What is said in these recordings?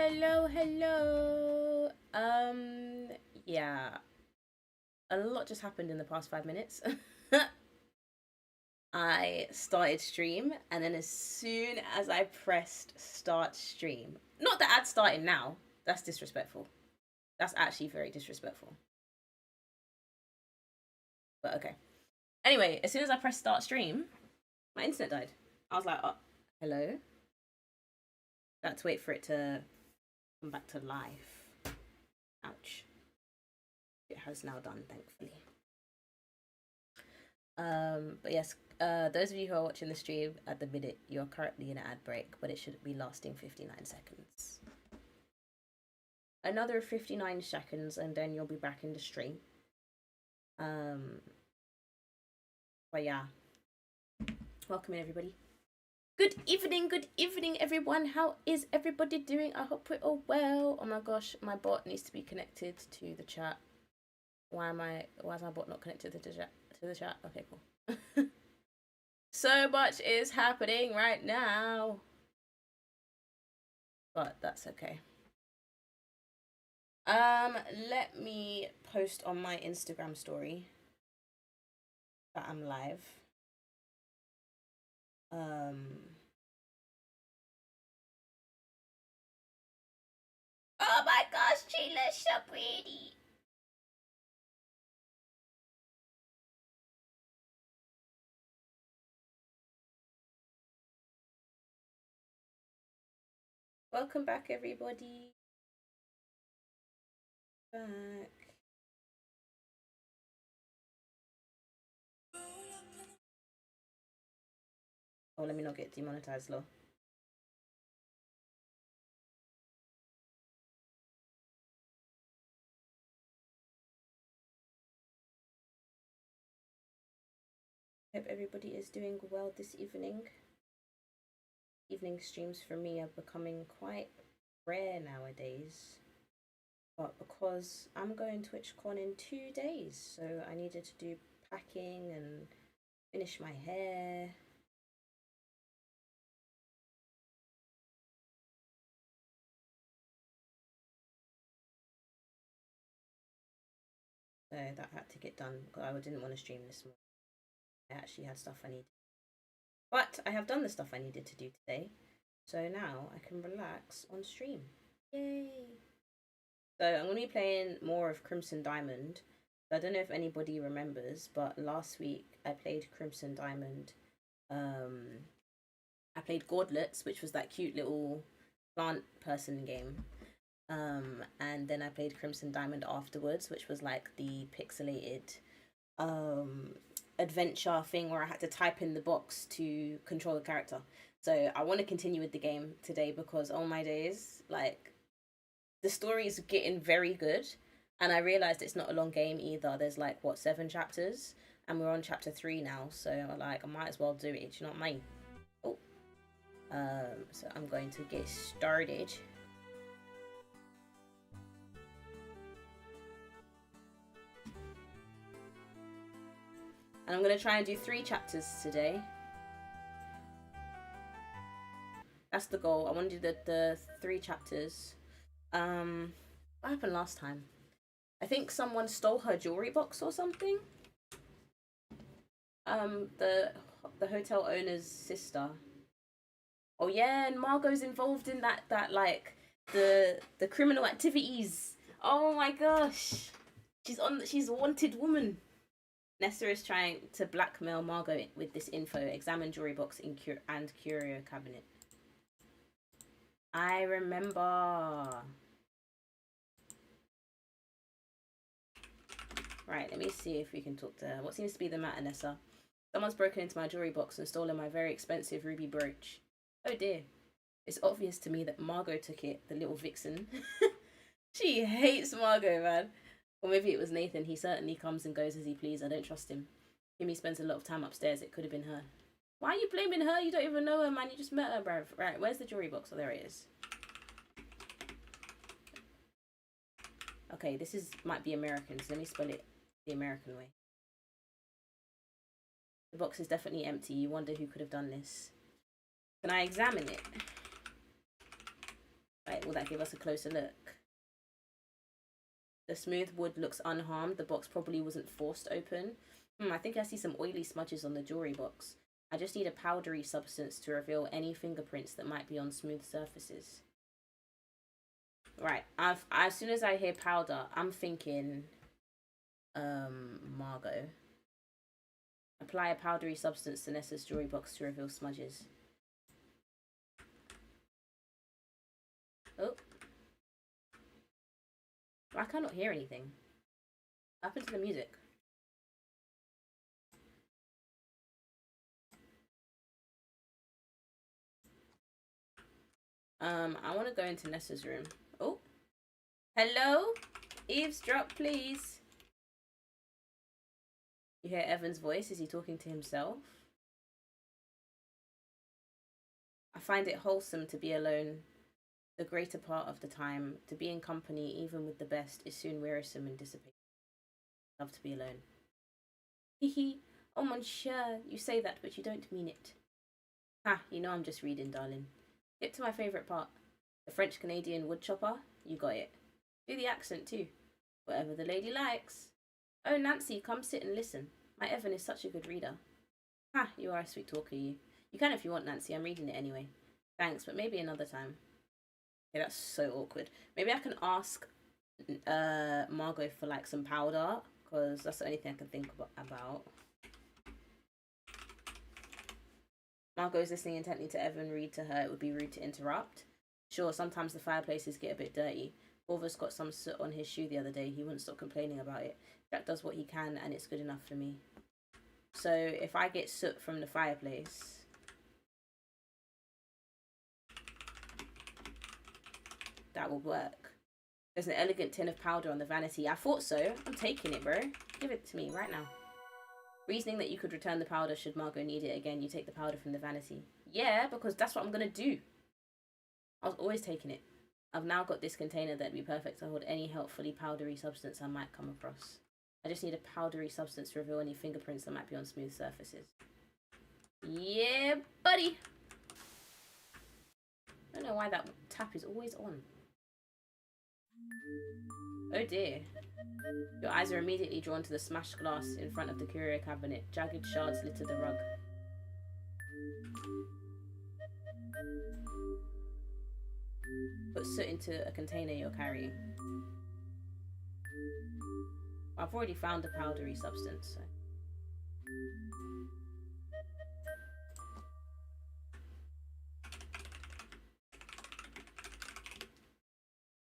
Hello. Yeah, a lot just happened in the past 5 minutes. I started stream, and then as soon as I pressed start stream, not that ad starting now, that's disrespectful. That's actually very disrespectful. But okay. Anyway, as soon as I pressed start stream, my internet died. I was like, oh, hello? I had to wait for it to come back to life. Ouch. It has now done, thankfully. But yes, those of you who are watching the stream at the minute, you're currently in an ad break, but it should be lasting 59 seconds. Another 59 seconds, and then you'll be back in the stream. But yeah, welcome in everybody. Good evening, everyone. How is everybody doing? I hope we're all well. Oh my gosh, my bot needs to be connected to the chat. Why is my bot not connected to the chat? Okay, cool. So much is happening right now, but that's okay. Let me post on my Instagram story that I'm live. Oh my gosh, Chila, so pretty. Welcome back, everybody. Back. Oh, let me not get demonetized, lol. Hope everybody is doing well this evening. Evening streams for me are becoming quite rare nowadays. But because I'm going TwitchCon in 2 days, so I needed to do packing and finish my hair. So that had to get done because I didn't want to stream this morning. I actually had stuff I needed. But I have done the stuff I needed to do today. So now I can relax on stream. Yay! So I'm going to be playing more of Crimson Diamond. I don't know if anybody remembers, but last week I played Crimson Diamond. I played Gauntlets, which was that cute little plant person game. And then I played Crimson Diamond afterwards, which was like the pixelated adventure thing where I had to type in the box to control the character. So I want to continue with the game today because oh my days, like the story is getting very good, and I realized it's not a long game either. There's like what 7 chapters, and we're on chapter 3 now. So I might as well do it. You know what I mean? Oh, so I'm going to get started. And I'm going to try and do 3 chapters today. That's the goal. I want to do the 3 chapters. What happened last time? I think someone stole her jewelry box or something. The hotel owner's sister. Oh yeah, and Margot's involved in that like the criminal activities. Oh my gosh. She's a wanted woman. Nessa is trying to blackmail Margot with this info. Examine jewelry box and curio cabinet. I remember. Right, let me see if we can talk to her. What seems to be the matter, Nessa? Someone's broken into my jewelry box and stolen my very expensive ruby brooch. Oh dear. It's obvious to me that Margot took it, the little vixen. She hates Margot, man. Or maybe it was Nathan. He certainly comes and goes as he please. I don't trust him. Kimmy spends a lot of time upstairs. It could have been her. Why are you blaming her? You don't even know her, man. You just met her, bruv. Right, where's the jewelry box? Oh, there it is. Okay, this might be American, so let me spell it the American way. The box is definitely empty. You wonder who could have done this. Can I examine it? Right, Right, will that give us a closer look? The smooth wood looks unharmed. The box probably wasn't forced open. I think I see some oily smudges on the jewelry box. I just need a powdery substance to reveal any fingerprints that might be on smooth surfaces. Right, as soon as I hear powder, I'm thinking, Margot. Apply a powdery substance to Nessa's jewelry box to reveal smudges. Oh. I cannot hear anything. What happened to the music? I want to go into Nessa's room. Oh. Hello? Eavesdrop, please. You hear Evan's voice. Is he talking to himself? I find it wholesome to be alone the greater part of the time. To be in company, even with the best, is soon wearisome and dissipating. Love to be alone. Hehe. Oh, monsieur, you say that, but you don't mean it. Ha, you know I'm just reading, darling. Get to my favourite part. The French-Canadian woodchopper. You got it. Do the accent, too. Whatever the lady likes. Oh, Nancy, come sit and listen. My Evan is such a good reader. Ha, you are a sweet talker, you. You can if you want, Nancy. I'm reading it anyway. Thanks, but maybe another time. Okay, that's so awkward. Maybe I can ask Margot for, like, some powder, because that's the only thing I can think about. Margot is listening intently to Evan read to her. It would be rude to interrupt. Sure, sometimes the fireplaces get a bit dirty. Corvus got some soot on his shoe the other day. He wouldn't stop complaining about it. Jack does what he can, and it's good enough for me. So, if I get soot from the fireplace... that will work. There's an elegant tin of powder on the vanity. I thought so. I'm taking it, bro. Give it to me right now. Reasoning that you could return the powder should Margot need it again, you take the powder from the vanity. Yeah, because that's what I'm going to do. I was always taking it. I've now got this container that'd be perfect to hold any helpfully powdery substance I might come across. I just need a powdery substance to reveal any fingerprints that might be on smooth surfaces. Yeah, buddy! I don't know why that tap is always on. Oh dear. Your eyes are immediately drawn to the smashed glass in front of the curio cabinet. Jagged shards litter the rug. Put soot into a container you're carrying. I've already found a powdery substance, so.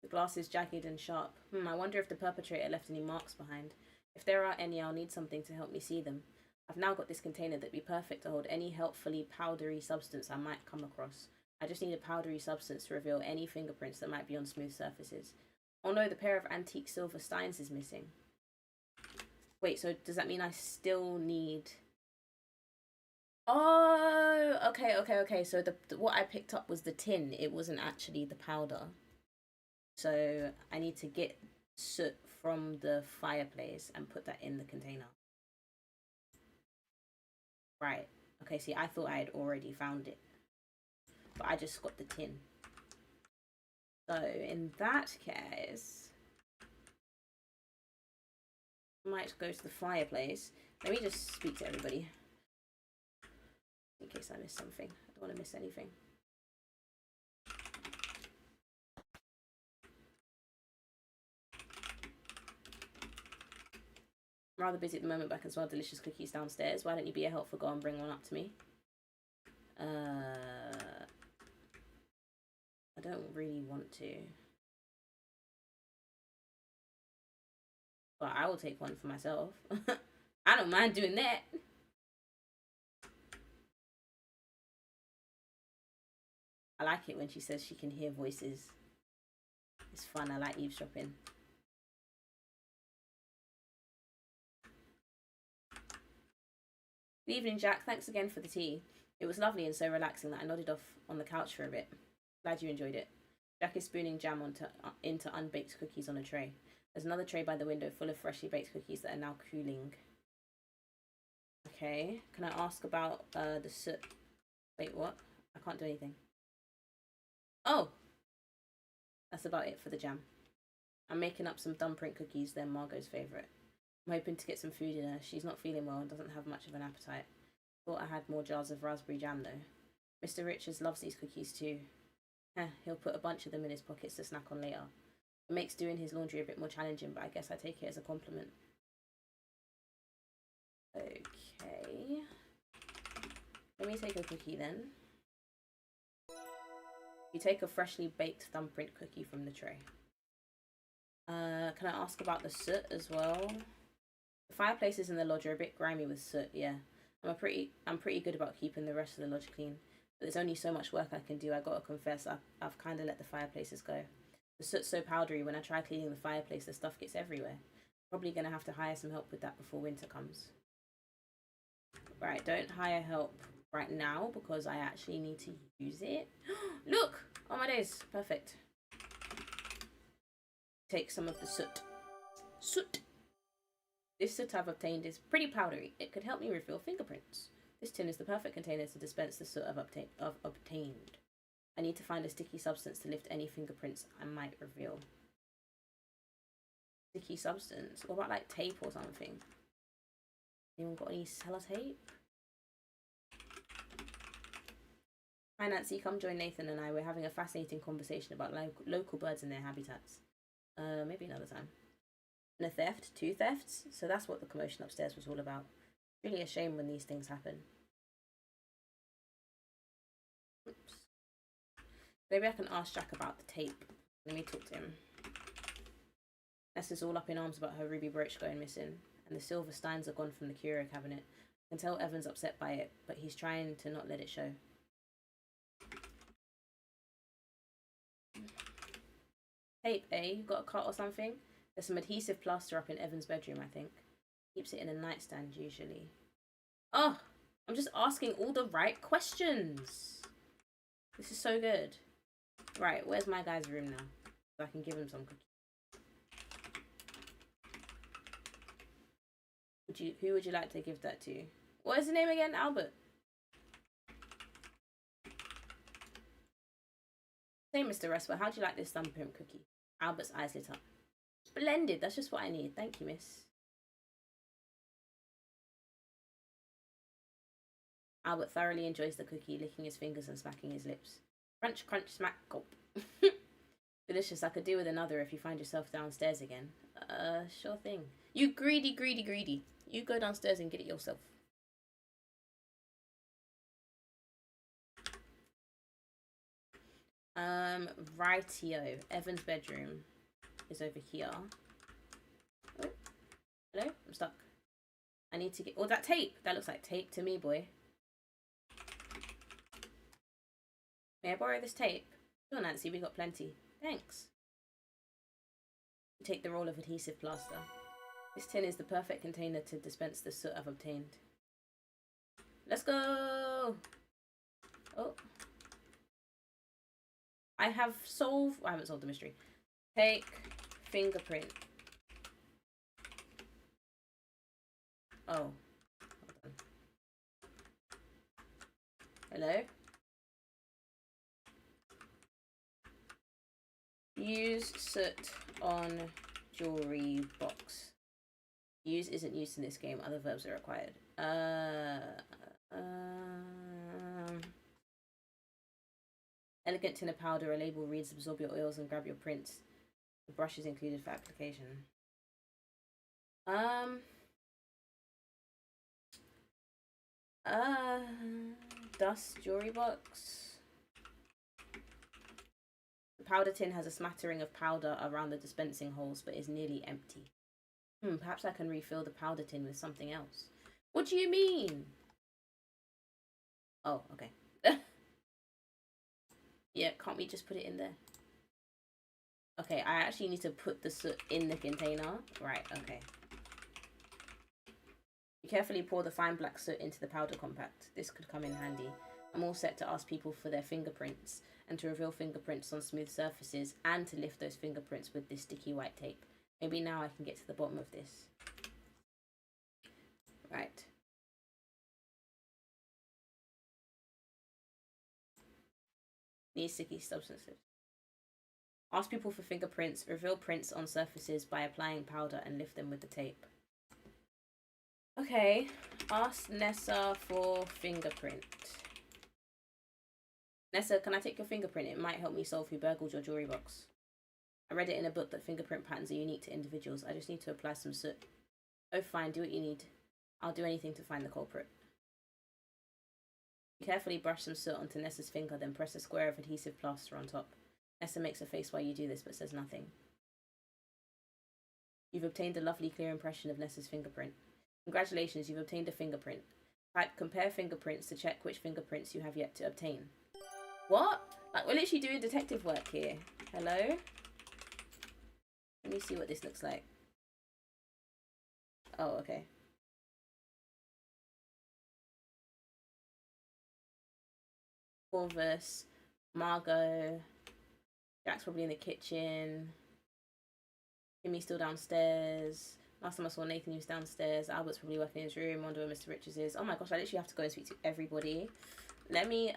The glass is jagged and sharp. I wonder if the perpetrator left any marks behind. If there are any, I'll need something to help me see them. I've now got this container that'd be perfect to hold any helpfully powdery substance I might come across. I just need a powdery substance to reveal any fingerprints that might be on smooth surfaces. Oh no, the pair of antique silver steins is missing. Wait, so does that mean I still need... Oh, okay. So the what I picked up was the tin. It wasn't actually the powder. So I need to get soot from the fireplace and put that in the container. Right. Okay, see, I thought I had already found it. But I just got the tin. So in that case... I might go to the fireplace. Let me just speak to everybody. In case I miss something. I don't want to miss anything. I'm rather busy at the moment, but I can smell delicious cookies downstairs. Why don't you be a helpful girl and bring one up to me? I don't really want to. But I will take one for myself. I don't mind doing that. I like it when she says she can hear voices. It's fun. I like eavesdropping. Good evening, Jack. Thanks again for the tea. It was lovely and so relaxing that I nodded off on the couch for a bit. Glad you enjoyed it. Jack is spooning jam into unbaked cookies on a tray. There's another tray by the window full of freshly baked cookies that are now cooling. Okay. Can I ask about the soot? Wait, what? I can't do anything. Oh! That's about it for the jam. I'm making up some thumbprint cookies, they're Margot's favourite. I'm hoping to get some food in her. She's not feeling well and doesn't have much of an appetite. Thought I had more jars of raspberry jam though. Mr. Richards loves these cookies too. He'll put a bunch of them in his pockets to snack on later. It makes doing his laundry a bit more challenging, but I guess I take it as a compliment. Okay. Let me take a cookie then. You take a freshly baked thumbprint cookie from the tray. Can I ask about the soot as well? The fireplaces in the lodge are a bit grimy with soot, yeah. I'm pretty good about keeping the rest of the lodge clean. But there's only so much work I can do. I gotta confess, I've kind of let the fireplaces go. The soot's so powdery, when I try cleaning the fireplace, the stuff gets everywhere. Probably gonna have to hire some help with that before winter comes. Right, don't hire help right now because I actually need to use it. Look! Oh my days, perfect. Take some of the soot. Soot! This soot I've obtained is pretty powdery. It could help me reveal fingerprints. This tin is the perfect container to dispense the soot I've obtained. I need to find a sticky substance to lift any fingerprints I might reveal. Sticky substance? What about like tape or something? Anyone got any sellotape? Hi Nancy, come join Nathan and I. We're having a fascinating conversation about local birds and their habitats. Maybe another time. And a theft, 2 thefts. So that's what the commotion upstairs was all about. Really a shame when these things happen. Oops. Maybe I can ask Jack about the tape. Let me talk to him. Nessa's all up in arms about her ruby brooch going missing, and the silver steins are gone from the curio cabinet. I can tell Evan's upset by it, but he's trying to not let it show. Tape, eh? You got a cut or something? There's some adhesive plaster up in Evan's bedroom, I think. Keeps it in a nightstand, usually. Oh, I'm just asking all the right questions. This is so good. Right, where's my guy's room now? So I can give him some cookies. Who would you like to give that to? What is the name again? Albert. Say, Mr. Resper, how'd you like this thumbprint cookie? Albert's eyes lit up. Splendid, that's just what I need. Thank you, miss. Albert thoroughly enjoys the cookie, licking his fingers and smacking his lips. Crunch, crunch, smack, gulp. Delicious, I could do with another if you find yourself downstairs again. Sure thing. You greedy, greedy, greedy. You go downstairs and get it yourself. Rightio. Evan's bedroom is over here. Oh, hello? I'm stuck. I need to get... Oh, that tape! That looks like tape to me, boy. May I borrow this tape? Sure, Nancy, we got plenty. Thanks. Take the roll of adhesive plaster. This tin is the perfect container to dispense the soot I've obtained. Let's go! Oh. I haven't solved the mystery. Take fingerprint. Oh. Hold on. Hello? Use soot on jewelry box. Use isn't used in this game. Other verbs are required. Elegant tin of powder. A label reads absorb your oils and grab your prints. The brush is included for application. Dust jewelry box. The powder tin has a smattering of powder around the dispensing holes, but is nearly empty. Perhaps I can refill the powder tin with something else. What do you mean? Oh, okay. Yeah, can't we just put it in there? Okay, I actually need to put the soot in the container. Right, okay. You carefully pour the fine black soot into the powder compact. This could come in handy. I'm all set to ask people for their fingerprints and to reveal fingerprints on smooth surfaces and to lift those fingerprints with this sticky white tape. Maybe now I can get to the bottom of this. Right. These sticky substances. Ask people for fingerprints. Reveal prints on surfaces by applying powder and lift them with the tape. Okay. Ask Nessa for fingerprint. Nessa, can I take your fingerprint? It might help me solve who burgled your jewelry box. I read it in a book that fingerprint patterns are unique to individuals. I just need to apply some soot. Oh, fine. Do what you need. I'll do anything to find the culprit. Carefully brush some soot onto Nessa's finger, then press a square of adhesive plaster on top. Nessa makes a face while you do this, but says nothing. You've obtained a lovely, clear impression of Nessa's fingerprint. Congratulations, you've obtained a fingerprint. Type compare fingerprints to check which fingerprints you have yet to obtain. What? Like, we're literally doing detective work here. Hello? Let me see what this looks like. Oh, okay. Corvus, Margot, Jack's probably in the kitchen. Jimmy's still downstairs. Last time I saw Nathan, he was downstairs. Albert's probably working in his room. I wonder where Mr. Richards is. Oh my gosh, I literally have to go and speak to everybody. Let me,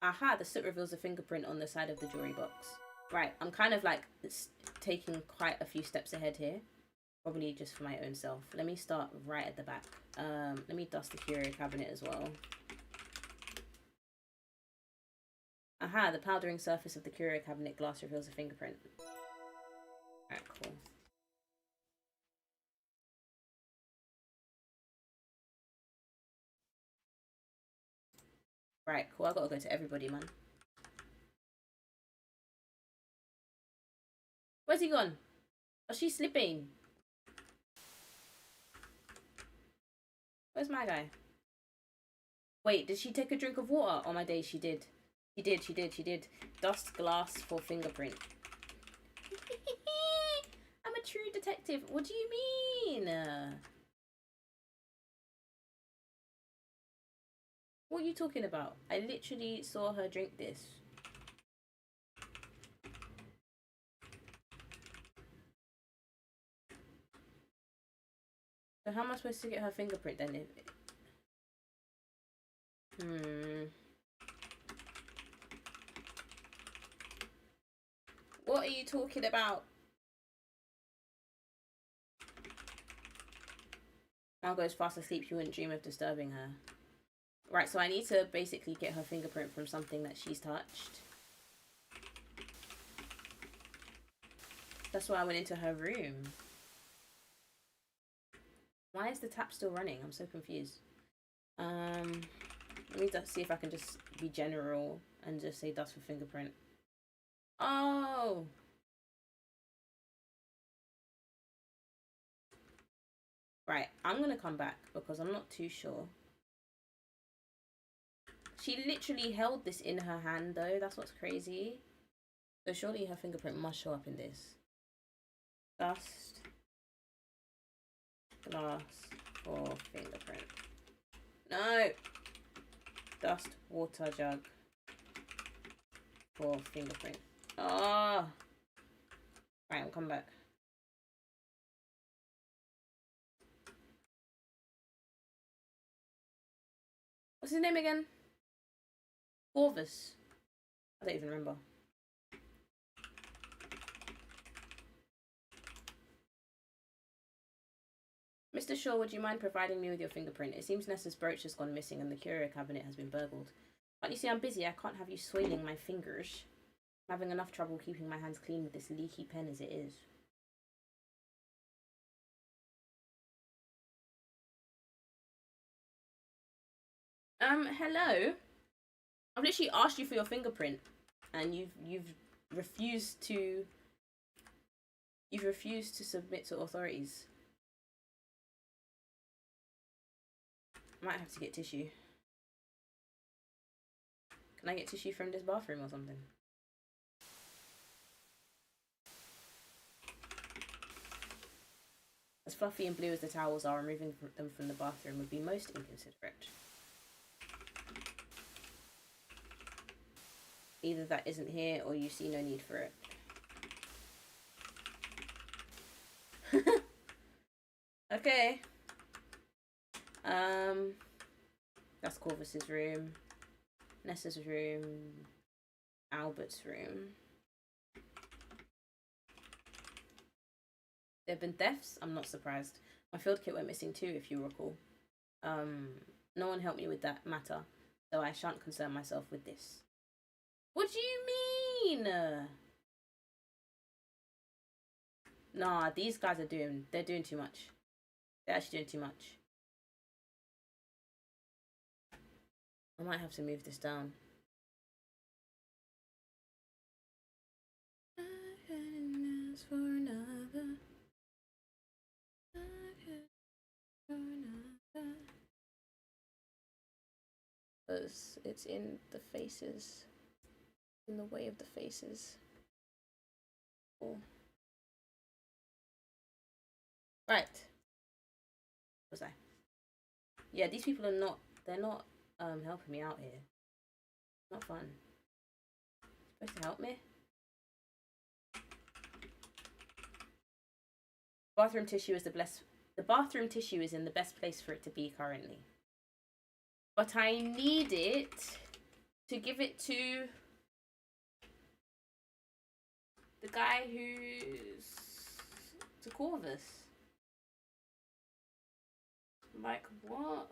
Aha, the soot reveals a fingerprint on the side of the jewelry box. Right, I'm kind of like taking quite a few steps ahead here. Probably just for my own self. Let me start right at the back. Let me dust the curio cabinet as well. Aha, the powdering surface of the curio cabinet glass reveals a fingerprint. Alright, cool. Right, cool. I gotta go to everybody, man. Where's he gone? Oh, she's sleeping. Where's my guy? Wait, did she take a drink of water? Oh my days, she did. She did. Dust glass for fingerprint. I'm a true detective. What do you mean? What are you talking about? I literally saw her drink this. So how am I supposed to get her fingerprint then? What are you talking about? Margot's fast asleep. You wouldn't dream of disturbing her. Right, so I need to basically get her fingerprint from something that she's touched. That's why I went into her room. Why is the tap still running? I'm so confused. Let me see if I can just be general and just say dust for fingerprint. Oh! Right, I'm gonna come back because I'm not too sure. She literally held this in her hand though, that's what's crazy. So surely her fingerprint must show up in this. Dust. Glass for fingerprint. No! Dust water jug for fingerprint. Oh! Right, I'm coming back. What's his name again? Corvus. I don't even remember. Mr. Shaw, would you mind providing me with your fingerprint? It seems Nessa's brooch has gone missing and the curio cabinet has been burgled. But you see, I'm busy. I can't have you soiling my fingers. I'm having enough trouble keeping my hands clean with this leaky pen as it is. Hello? I've literally asked you for your fingerprint and you've refused to submit to authorities. I might have to get tissue. Can I get tissue from this bathroom or something? As fluffy and blue as the towels are, removing them from the bathroom would be most inconsiderate. Either that isn't here or you see no need for it. Okay. That's Corvus's room. Nessa's room. Albert's room. There have been thefts? I'm not surprised. My field kit went missing too, if you recall. No one helped me with that matter, so I shan't concern myself with this. What do you mean? Nah, these guys are they're doing too much. They're actually doing too much. I might have to move this down. For another. Because it's in the faces, in the way of the faces. Cool. Right. What was I? Yeah, these people are not. They're not helping me out here. Not fun. Supposed to help me? Bathroom tissue is the bathroom tissue is in the best place for it to be currently. But I need it to give it to the guy who's to Corvus. Like what?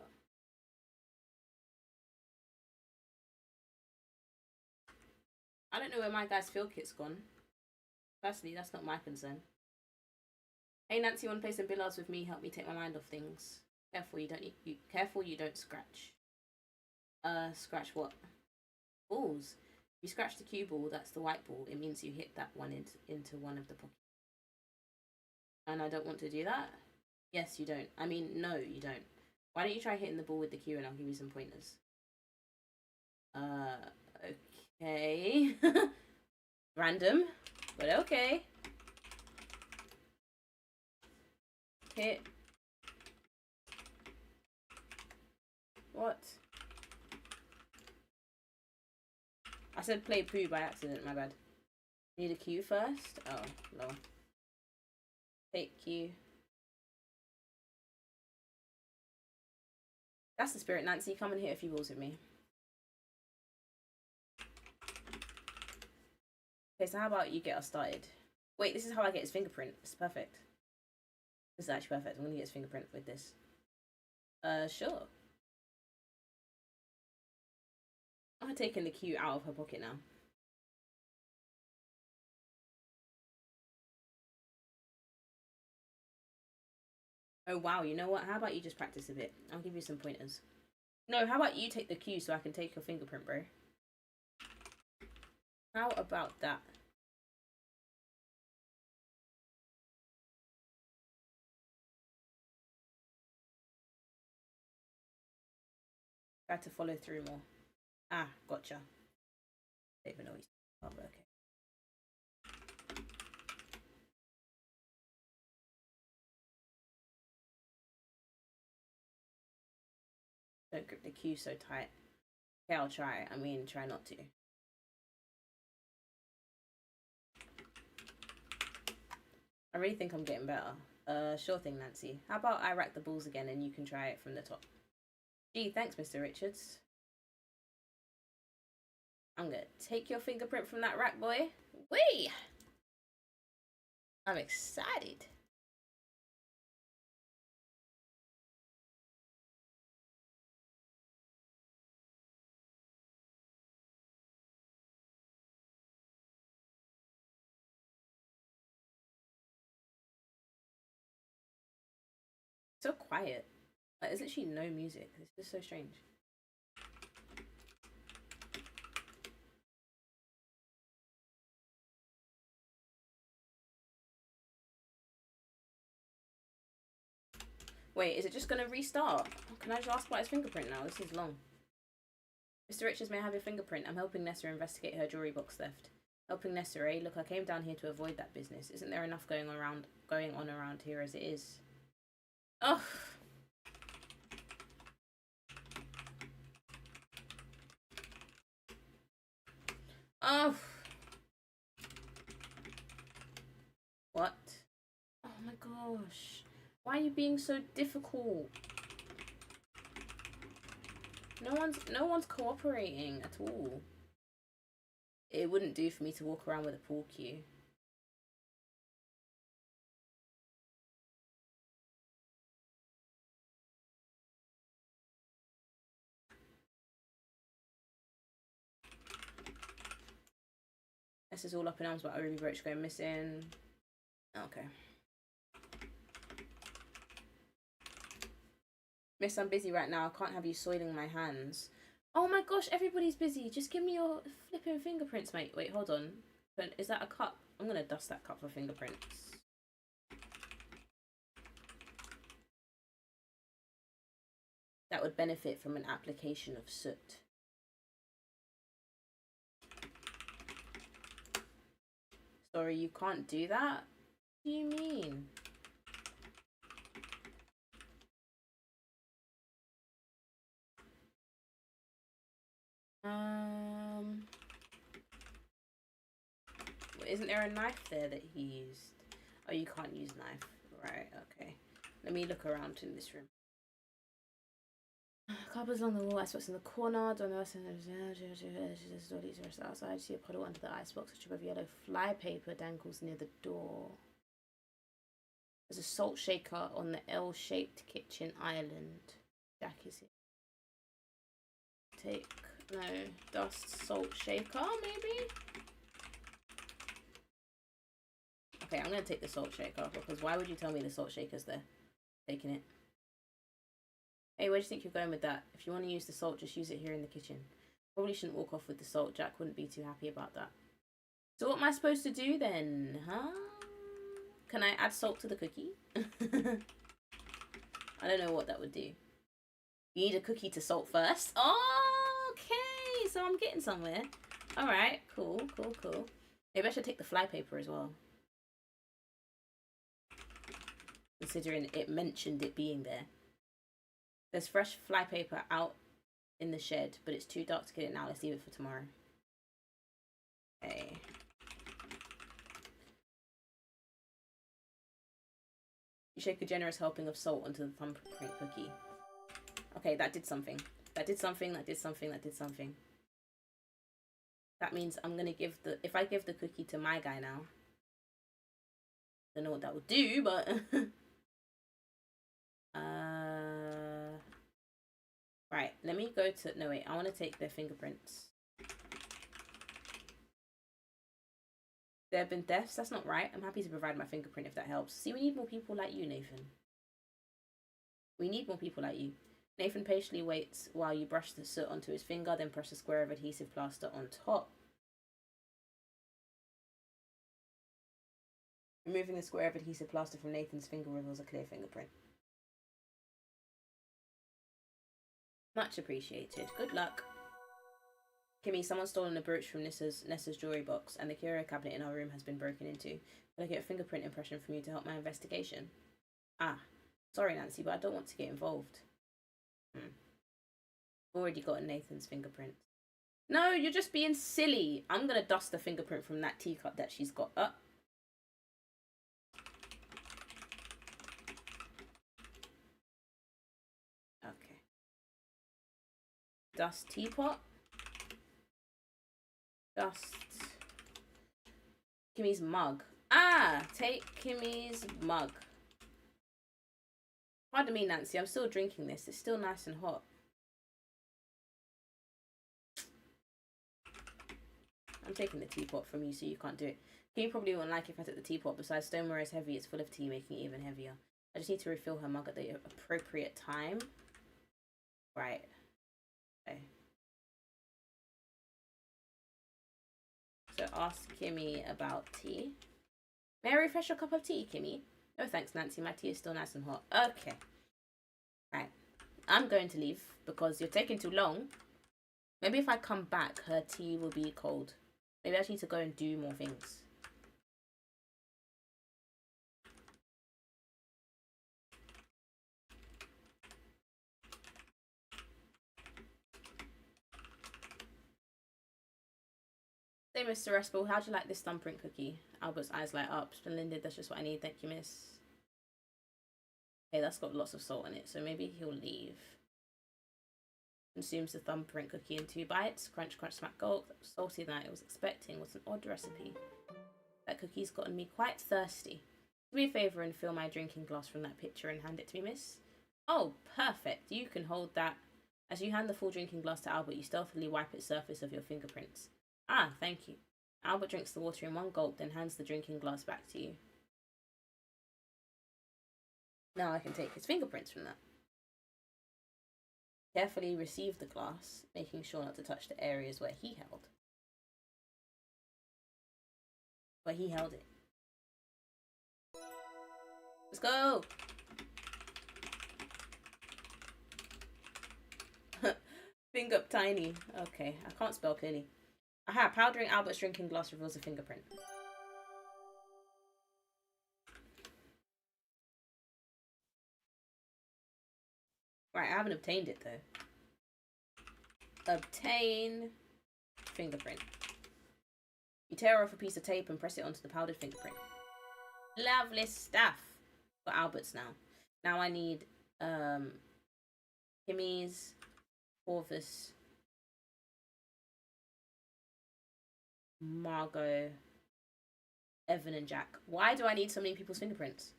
I don't know where my guy's field kit's gone. Personally, that's not my concern. Hey Nancy, wanna play some billiards with me? Help me take my mind off things. Careful, you don't scratch. Scratch what? Balls. If you scratch the cue ball, that's the white ball. It means you hit that one into one of the pockets. And I don't want to do that? Yes, you don't. I mean, no, you don't. Why don't you try hitting the ball with the cue and I'll give you some pointers. Okay. Random, but okay. Hit. What? I said play poo by accident, my bad. Need a cue first? Oh, no. Take cue. That's the spirit, Nancy. Come and hit a few balls with me. Okay, so how about you get us started? Wait, this is how I get his fingerprint. It's perfect. This is actually perfect. I'm gonna get his fingerprint with this. Sure. I'm taking the cue out of her pocket now. Oh wow, you know what? How about you just practice a bit? I'll give you some pointers. No, how about you take the cue so I can take your fingerprint, bro? How about that? Try to follow through more. Ah, gotcha. Don't even know he's okay. Don't grip the cue so tight. Okay, I'll try. I mean, try not to. I really think I'm getting better. Sure thing, Nancy. How about I rack the balls again and you can try it from the top? Gee, thanks, Mr. Richards. I'm gonna take your fingerprint from that rack, boy. Whee! I'm excited. So quiet. Like, there's literally no music. It's just so strange. Wait, is it just gonna restart? Can I just ask about his fingerprint now? This is long. Mr. Richards, may I have your fingerprint? I'm helping Nessa investigate her jewelry box theft. Helping Nessa, eh? Look, I came down here to avoid that business. Isn't there enough going on around here as it is? Oh. Oh. What? Oh my gosh. Why are you being so difficult? No one's cooperating at all. It wouldn't do for me to walk around with a pool cue. This is all up in arms about a ruby brooch going missing. Okay. Miss, I'm busy right now. I can't have you soiling my hands. Oh my gosh, everybody's busy. Just give me your flipping fingerprints, mate. Wait, hold on. Is that a cup? I'm gonna dust that cup for fingerprints. That would benefit from an application of soot. Sorry, you can't do that? What do you mean? Isn't there a knife there that he used? Oh, you can't use knife. Right, okay. Let me look around in this room. Cupboards along the wall, icebox in the corner, don't know outside. See a puddle under the icebox, a strip of yellow flypaper dangles near the door. There's a salt shaker on the L-shaped kitchen island. Jack is here. Dust salt shaker, maybe? Okay, I'm gonna take the salt shaker because why would you tell me the salt shaker's there? Taking it. Hey, where do you think you're going with that? If you want to use the salt, just use it here in the kitchen. Probably shouldn't walk off with the salt. Jack wouldn't be too happy about that. So what am I supposed to do then? Huh? Can I add salt to the cookie? I don't know what that would do. You need a cookie to salt first. Oh, okay, so I'm getting somewhere. All right, cool. Maybe I should take the flypaper as well. Considering it mentioned it being there. There's fresh flypaper out in the shed, but it's too dark to get it now. Let's leave it for tomorrow. Okay. You shake a generous helping of salt onto the thumbprint cookie. Okay, that did something. That did something. That means I'm gonna give if I give the cookie to my guy now. I don't know what that would do, but right, let me go to no wait, I wanna take their fingerprints. There have been deaths, that's not right. I'm happy to provide my fingerprint if that helps. See, we need more people like you, Nathan. We need more people like you. Nathan patiently waits while you brush the soot onto his finger, then press a square of adhesive plaster on top. Removing the square of adhesive plaster from Nathan's finger reveals a clear fingerprint. Much appreciated. Good luck. Kimmy, someone's stolen a brooch from Nessa's jewelry box, and the curio cabinet in our room has been broken into. Could I get a fingerprint impression from you to help my investigation? Ah, sorry, Nancy, but I don't want to get involved. Already gotten Nathan's fingerprint. No, you're just being silly. I'm gonna dust the fingerprint from that teacup that she's got up. Okay. Dust teapot. Dust Kimmy's mug. Ah, take Kimmy's mug. Pardon me, Nancy. I'm still drinking this. It's still nice and hot. I'm taking the teapot from you, so you can't do it. Kimmy probably won't like if I took the teapot. Besides, stoneware is heavy. It's full of tea, making it even heavier. I just need to refill her mug at the appropriate time. Right. Okay. So ask Kimmy about tea. May I refresh your cup of tea, Kimmy? No thanks, Nancy. My tea is still nice and hot. Okay. Right. I'm going to leave because you're taking too long. Maybe if I come back, her tea will be cold. Maybe I just need to go and do more things. Hey, Mr. Respel, how'd you like this thumbprint cookie? Albert's eyes light up. Splendid, that's just what I need. Thank you, miss. Okay, that's got lots of salt in it, so maybe he'll leave. consumes the thumbprint cookie in 2 bites. Crunch, crunch, smack, gulp. Saltier than I was expecting. Was an odd recipe. That cookie's gotten me quite thirsty. Do me a favour and fill my drinking glass from that pitcher and hand it to me, miss. Oh, perfect. You can hold that. As you hand the full drinking glass to Albert, you stealthily wipe its surface of your fingerprints. Ah, thank you. Albert drinks the water in 1 gulp, then hands the drinking glass back to you. Now I can take his fingerprints from that. Carefully receive the glass, making sure not to touch the areas where he held it. Let's go! Finger tiny. Okay, I can't spell clearly. Aha, powdering Albert's drinking glass reveals a fingerprint. Right, I haven't obtained it though. Obtain fingerprint. You tear off a piece of tape and press it onto the powdered fingerprint. Lovely stuff. Got Albert's now. Now I need Kimmy's, Corvus, Margot, Evan and Jack. Why do I need so many people's fingerprints?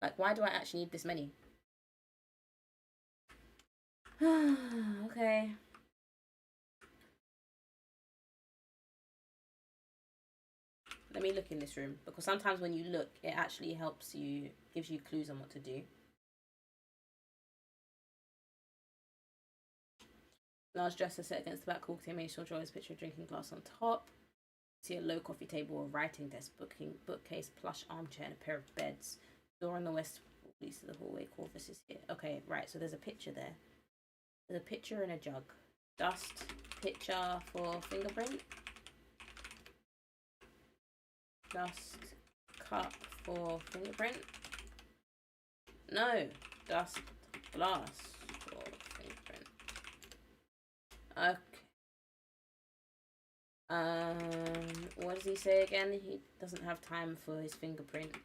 Like, why do I actually need this many? Okay. Let me look in this room, because sometimes when you look, it actually helps you, gives you clues on what to do. Large dresser set against the back wall, made sure drawer's picture of drinking glass on top. See a low coffee table, a writing desk, bookcase, plush armchair, and a pair of beds. Door on the west leads to the hallway. Corvus is here. Okay, right, so there's a picture there. There's a pitcher and a jug. Dust, pitcher for fingerprint. Dust, cup for fingerprint. No, dust, glass for fingerprint. Okay. What does he say again? He doesn't have time for his fingerprint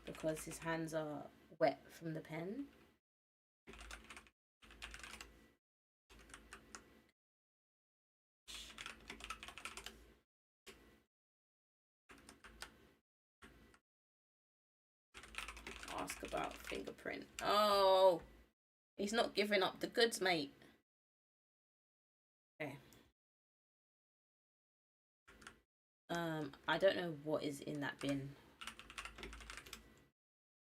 because his hands are wet from the pen. Ask about fingerprint. Oh, he's not giving up the goods, mate. Okay. I don't know what is in that bin.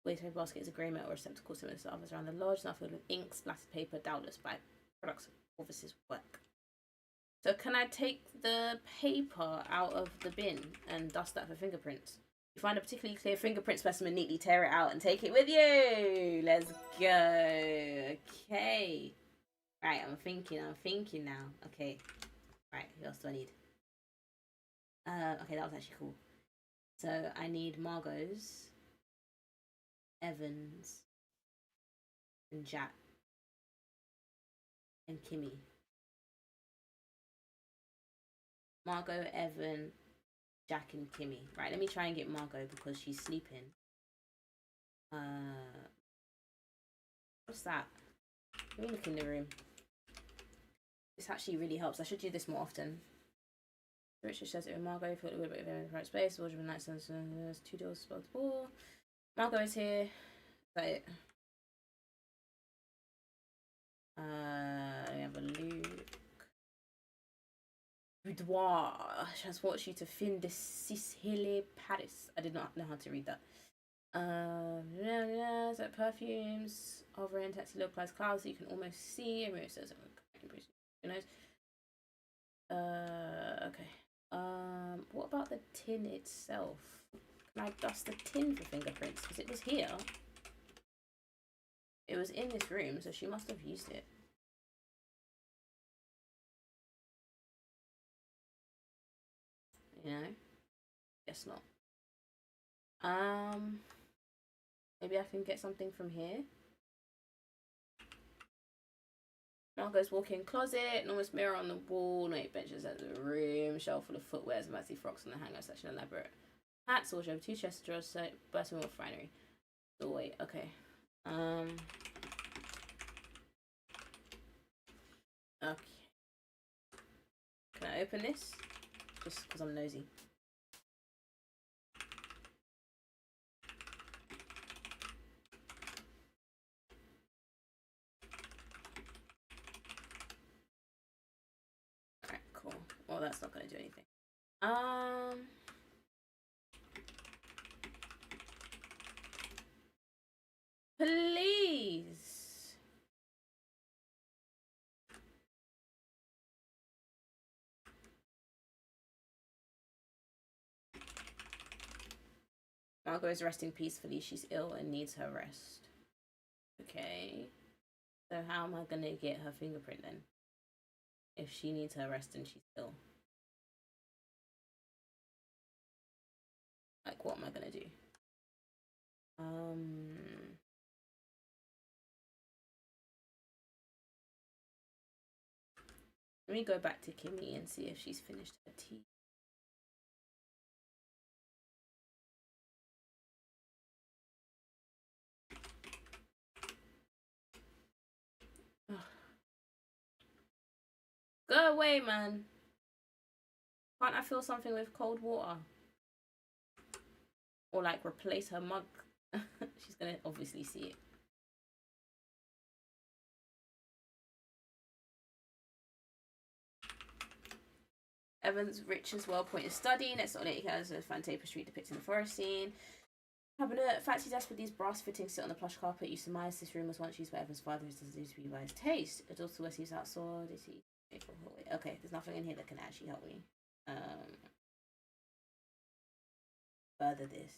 Wastepaper basket is a grey metal receptacle similar to others around the lodge, now filled with ink, splattered paper, doubtless by products of Corvus's work. So can I take the paper out of the bin and dust that for fingerprints? You find a particularly clear fingerprint specimen, neatly tear it out and take it with you. Let's go. Okay. Right, I'm thinking now. Okay. Right, who else do I need? Okay, that was actually cool. So I need Margot's, Evans, and Jack, and Kimmy. Margot, Evan, Jack, and Kimmy. Right, let me try and get Margot because she's sleeping. What's that? Let me look in the room. This actually really helps. I should do this more often. Richard says it with Margot. Put a little bit of in the right space. Wardrobe and nightstand. There's 2 doors spelled wall. Margot is here. Is that it? We have a Luke. Boudoir. She has watched you to fin de Sicile, Paris. I did not know how to read that. Is that perfumes? Over intensely localized clouds that you can almost see. It says who knows? Okay. What about the tin itself? Can I dust the tin for fingerprints? Because it was here. It was in this room, so she must have used it. You know? Guess not. Maybe I can get something from here. Margot's walk-in closet, enormous mirror on the wall, 8 benches at the room, shelf full of footwear, some fancy frocks on the hanger section, elaborate hats, wardrobe, 2 chests of drawers, bursting with finery. Oh wait, okay. Okay. Can I open this? Just because I'm nosy. Alright, cool. Well, that's not going to do anything. Please. Margot is resting peacefully. She's ill and needs her rest. Okay. So how am I going to get her fingerprint then? If she needs her rest and she's ill. Like, what am I going to do? Let me go back to Kimmy and see if she's finished her tea. Go away, man. Can't I fill something with cold water? Or like replace her mug? She's gonna obviously see it. Evan's rich as well point is study. Next door lady has a fan tapestry depicting the forest scene. Cabinet, fancy desk with these brass fittings sit on the plush carpet. You surmise this room was once used by Evan's father, as does to be by his taste. A daughter Wesley's outside. Is he? Okay, there's nothing in here that can actually help me. Further this.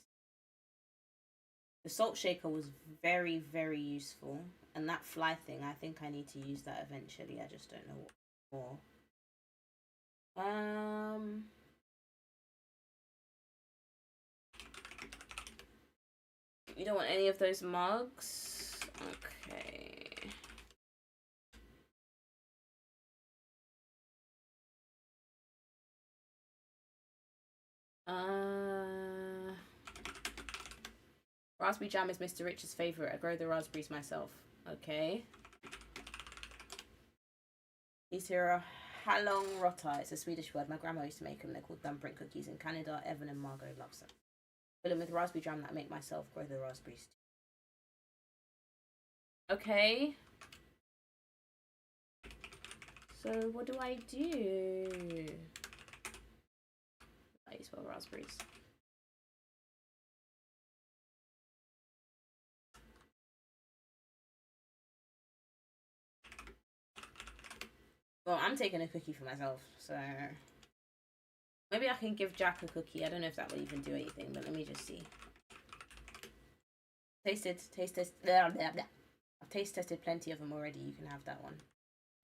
The salt shaker was very, very useful. And that fly thing, I think I need to use that eventually. I just don't know what for. You don't want any of those mugs? Okay. Raspberry jam is Mr. Rich's favorite. I grow the raspberries myself. Okay. These here are halong rotta. It's a Swedish word. My grandma used to make them. They're called thumbprint cookies in Canada. Evan and Margot loves them. Fill them with raspberry jam that I make myself. Grow the raspberries. Okay. So what do I do? I use well raspberries. Well, I'm taking a cookie for myself, so maybe I can give Jack a cookie. I don't know if that will even do anything, but let me just see. Taste test. I've taste tested plenty of them already. You can have that one.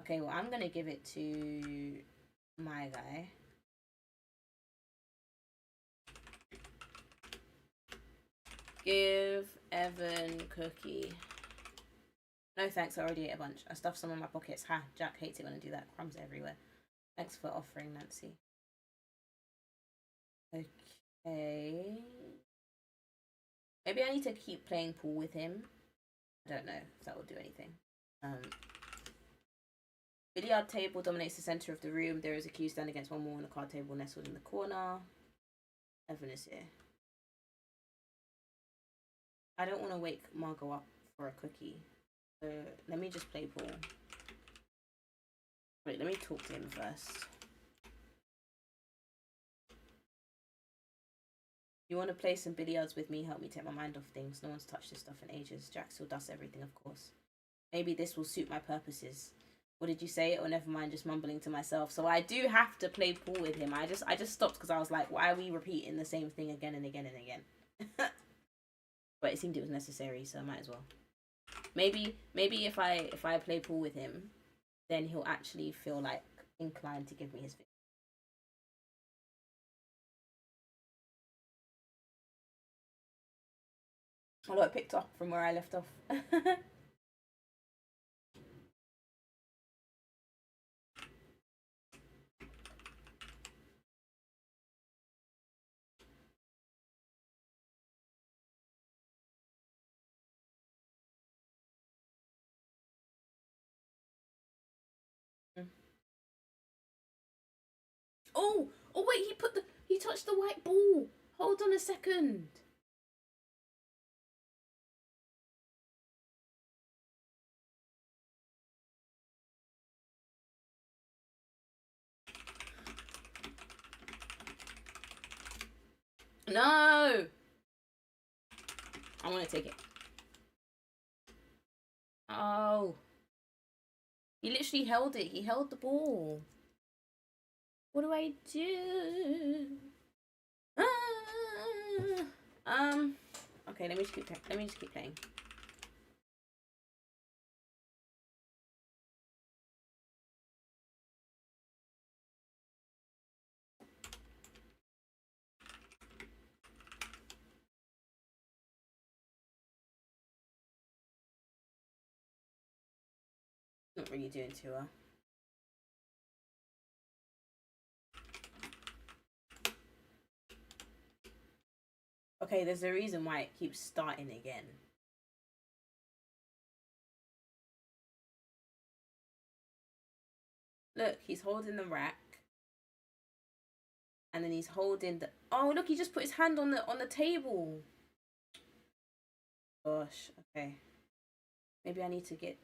Okay, well, I'm gonna give it to my guy. Give Evan cookie. No thanks, I already ate a bunch. I stuffed some in my pockets. Ha, Jack hates it when I do that. Crumbs everywhere. Thanks for offering, Nancy. Okay. Maybe I need to keep playing pool with him. I don't know if that will do anything. Billiard table dominates the center of the room. There is a cue stand against one wall and a card table nestled in the corner. Evan is here. I don't want to wake Margot up for a cookie. So let me just play pool. Wait, let me talk to him first. You want to play some billiards with me? Help me take my mind off things. No one's touched this stuff in ages. Jack still does everything, of course. Maybe this will suit my purposes. What did you say? Oh, never mind, just mumbling to myself. So I do have to play pool with him. I just stopped because I was like, why are we repeating the same thing again and again and again? But it seemed it was necessary, so I might as well. Maybe if I play pool with him, then he'll actually feel like inclined to give me his. Although it picked up from where I left off. Oh, oh wait, he touched the white ball. Hold on a second. No. I want to take it. Oh. He literally held it. He held the ball. What do I do? Okay, let me just keep playing. Not really doing too well. Okay, there's a reason why it keeps starting again. Look, he's holding the rack. And then he's holding the... Oh, look, he just put his hand on the table. Gosh, okay. Maybe I need to get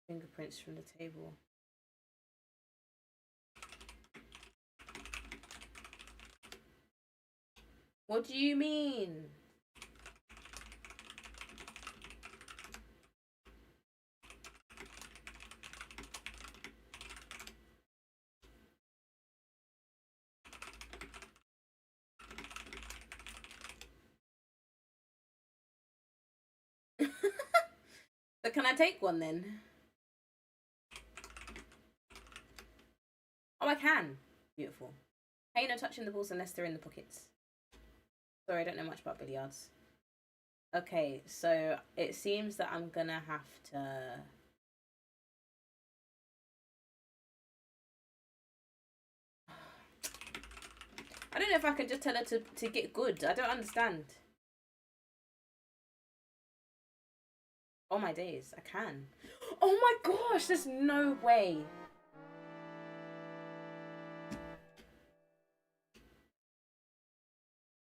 fingerprints from the table. What do you mean? So can I take one then? Oh, I can. Beautiful. Hey, no touching the balls unless they're in the pockets. Sorry, I don't know much about billiards. Okay, so it seems that I'm gonna have to... I don't know if I can just tell her to get good. I don't understand. Oh my days, I can. Oh my gosh, there's no way.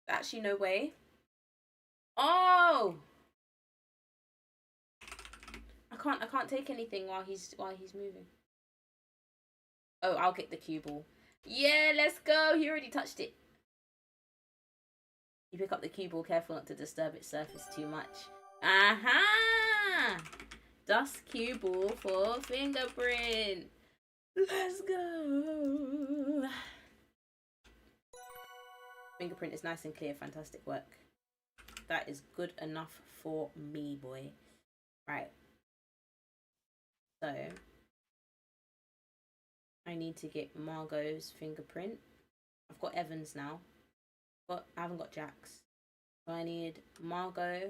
Actually, no way. Oh! I can't take anything while he's moving. Oh, I'll get the cue ball. Yeah, let's go. He already touched it. You pick up the cue ball, careful not to disturb its surface too much. Aha! Dust cue ball for fingerprint. Let's go. Fingerprint is nice and clear. Fantastic work. That is good enough for me, boy. Right. So I need to get Margot's fingerprint. I've got Evan's now, but I haven't got Jack's. So I need Margot,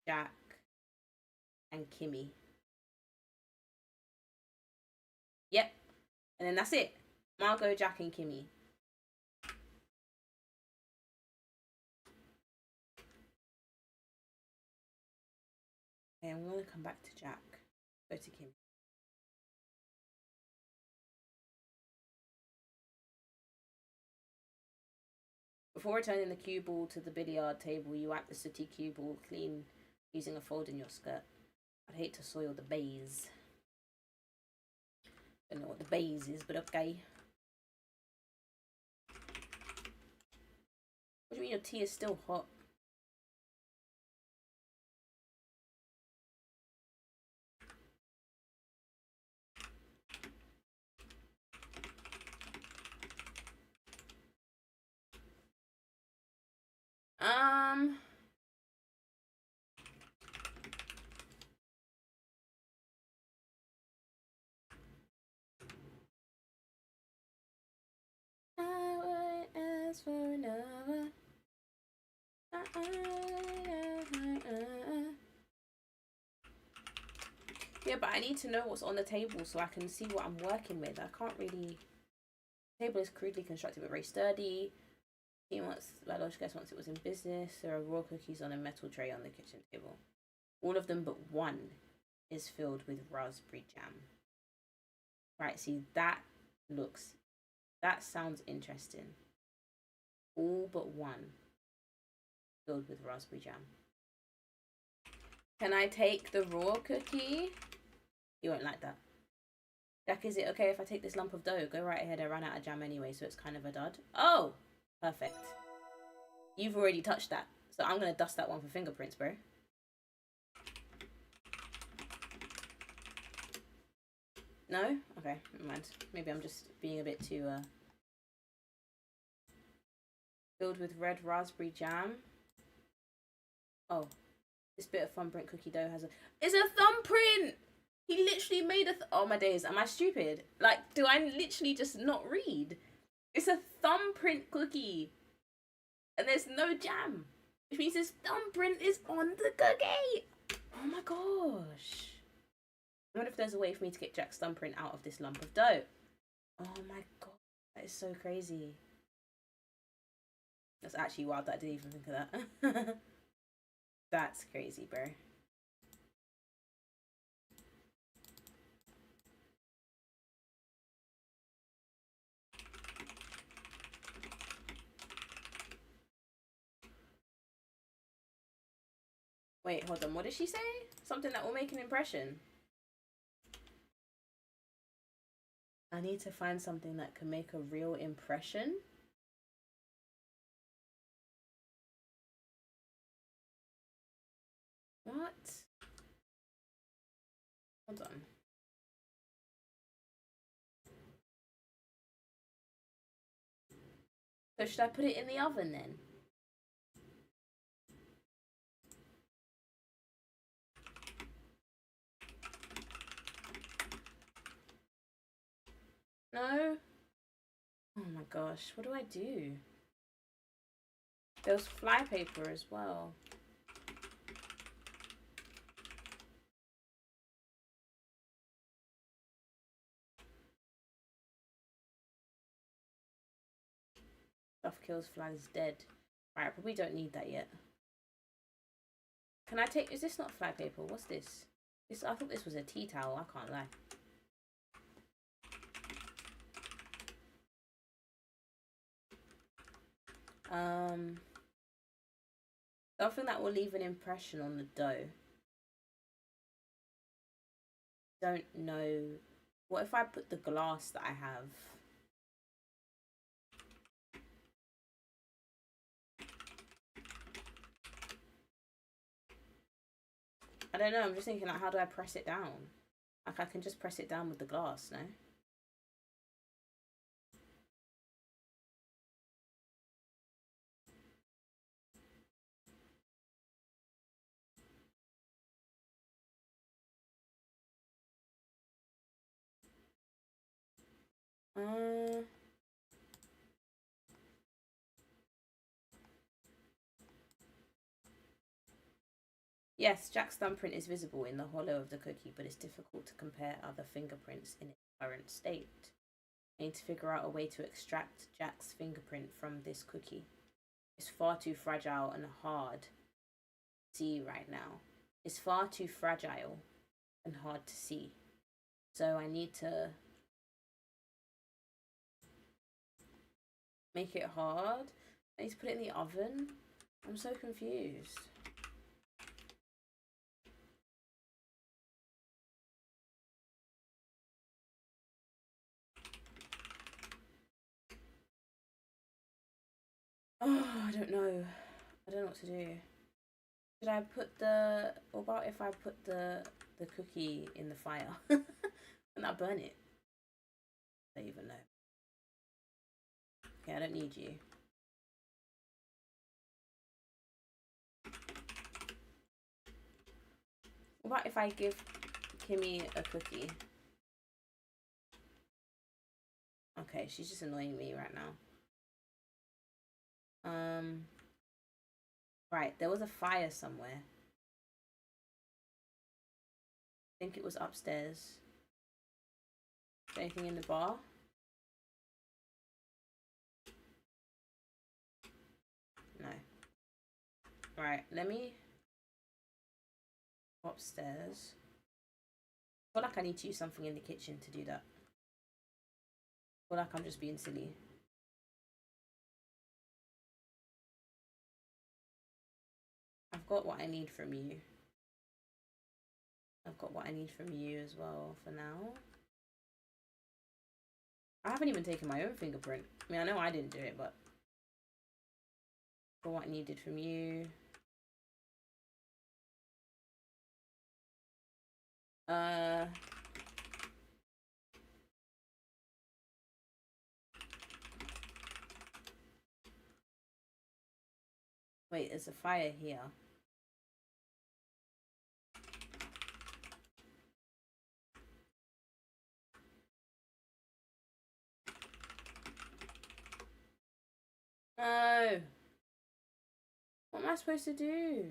Jack, and Kimmy. Yep. And then that's it. Margot, Jack, and Kimmy. Okay, I'm going to come back to Jack. Go to Kimmy. Before returning the cue ball to the billiard table, you wipe the sooty cue ball clean using a fold in your skirt. I'd hate to soil the baize. Don't know what the baize is, but okay. What do you mean your tea is still hot? I would ask for another. Yeah, but I need to know what's on the table so I can see what I'm working with. I can't really... The table is crudely constructed but very sturdy. My large guest once it was in business. There are raw cookies on a metal tray on the kitchen table. All of them but one is filled with raspberry jam. Right, see, that looks That sounds interesting. All but one filled with raspberry jam. Can I take the raw cookie? You won't like that. Jack, is it okay if I take this lump of dough? Go right ahead, I ran out of jam anyway, so it's kind of a dud. Oh! Perfect. You've already touched that, so I'm going to dust that one for fingerprints, bro. No? Okay, never mind. Maybe I'm just being a bit too, filled with red raspberry jam. Oh. This bit of thumbprint cookie dough has a... It's a thumbprint! He literally made a... Oh, my days. Am I stupid? Like, do I literally just not read? It's a thumbprint cookie. And there's no jam. Which means his thumbprint is on the cookie. Oh, my gosh. I wonder if there's a way for me to get Jack's thumbprint out of this lump of dough. Oh, my god. That is so crazy. That's actually wild that I didn't even think of that. That's crazy, bro. Wait, hold on. What did she say? Something that will make an impression. I need to find something that can make a real impression. What? Hold on. So should I put it in the oven then? No? Oh my gosh, what do I do? There's fly paper as well. Stuff kills flies dead. Right, I probably don't need that yet. Can I take... Is this not fly paper? What's this? I thought this was a tea towel. I can't lie. Something that will leave an impression on the dough. Don't know. What if I put the glass that I have? I don't know. I'm just thinking, like, how do I press it down? Like, I can just press it down with the glass, no? Yes, Jack's thumbprint is visible in the hollow of the cookie, but it's difficult to compare other fingerprints in its current state. I need to figure out a way to extract Jack's fingerprint from this cookie. It's far too fragile and hard to see right now. It's far too fragile and hard to see. So I need to make it hard. I need to put it in the oven. I'm so confused. Oh, I don't know. I don't know what to do. Should I put the... What about if I put the cookie in the fire? And I burn it? I don't even know. Okay, I don't need you. What about if I give Kimmy a cookie? Okay, she's just annoying me right now. Right, there was a fire somewhere. I think it was upstairs. Is there anything in the bar? No. Right, let me go upstairs. I feel like I need to use something in the kitchen to do that. feel like I'm just being silly. I've got what I need from you. I've got what I need from you as well for now. I haven't even taken my own fingerprint. I mean, I know I didn't do it, but for what I needed from you. Wait, there's a fire here. No. What am I supposed to do?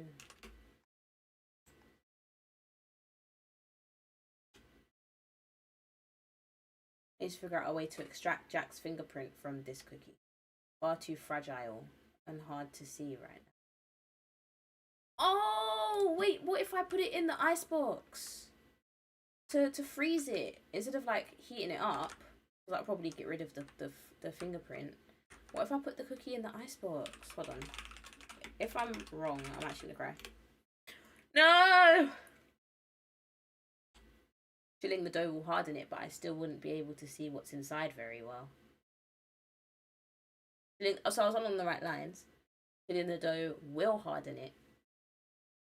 I need to figure out a way to extract Jack's fingerprint from this cookie. Far too fragile and hard to see right now. Oh, wait, what if I put it in the icebox? To freeze it instead of like heating it up? I'll probably get rid of the fingerprint. What if I put the cookie in the icebox? Hold on. If I'm wrong, I'm actually gonna cry. No! Filling the dough will harden it, but I still wouldn't be able to see what's inside very well. So I was along the right lines. Filling the dough will harden it,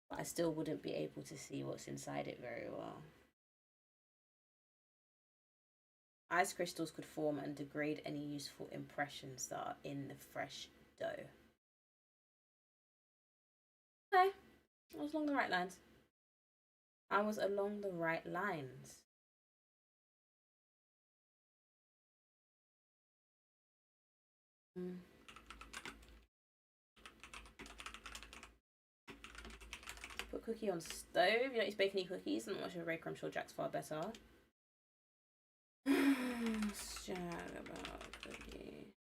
but I still wouldn't be able to see what's inside it very well. Ice crystals could form and degrade any useful impressions that are in the fresh dough. Okay, I was along the right lines. I was along the right lines. Put cookie on stove. You don't use bake any cookies. I'm not much of a baker. I'm sure Jack's far better. Shag about cookie.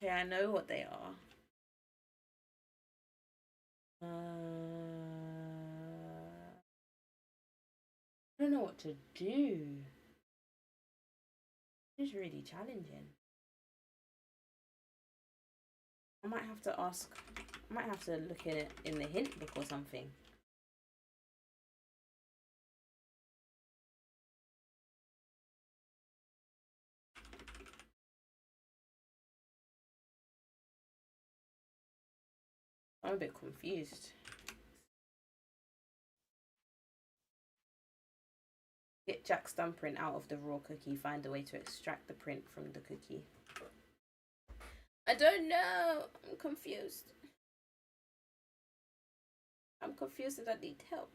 Okay, I know what they are. I don't know what to do. It's really challenging. I might have to ask. I might have to look at it in the hint book or something. I'm a bit confused. Get Jack's thumbprint out of the raw cookie. Find a way to extract the print from the cookie. I don't know. I'm confused. I'm confused and I need help.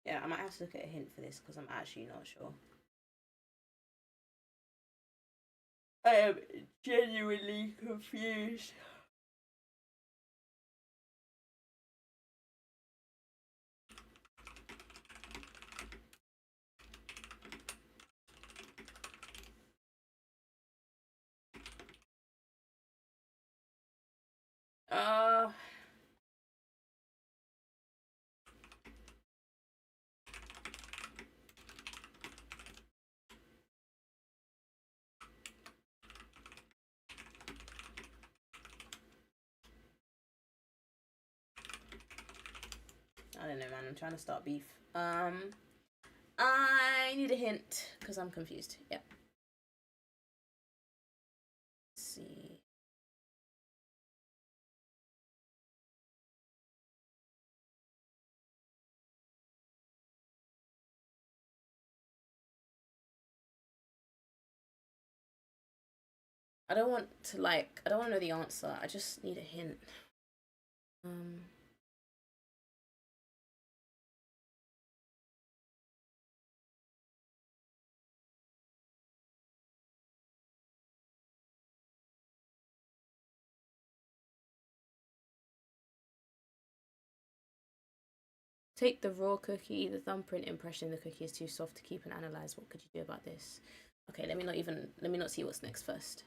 Yeah, I might have to look at a hint for this because I'm actually not sure. I am genuinely confused. I don't know, man. I'm trying to start beef. I need a hint because I'm confused. Yep. Let's see. I don't want to I don't want to know the answer. I just need a hint. Take the raw cookie. The thumbprint impression of the cookie is too soft to keep and analyze. What could you do about this? Okay, let me not see what's next first.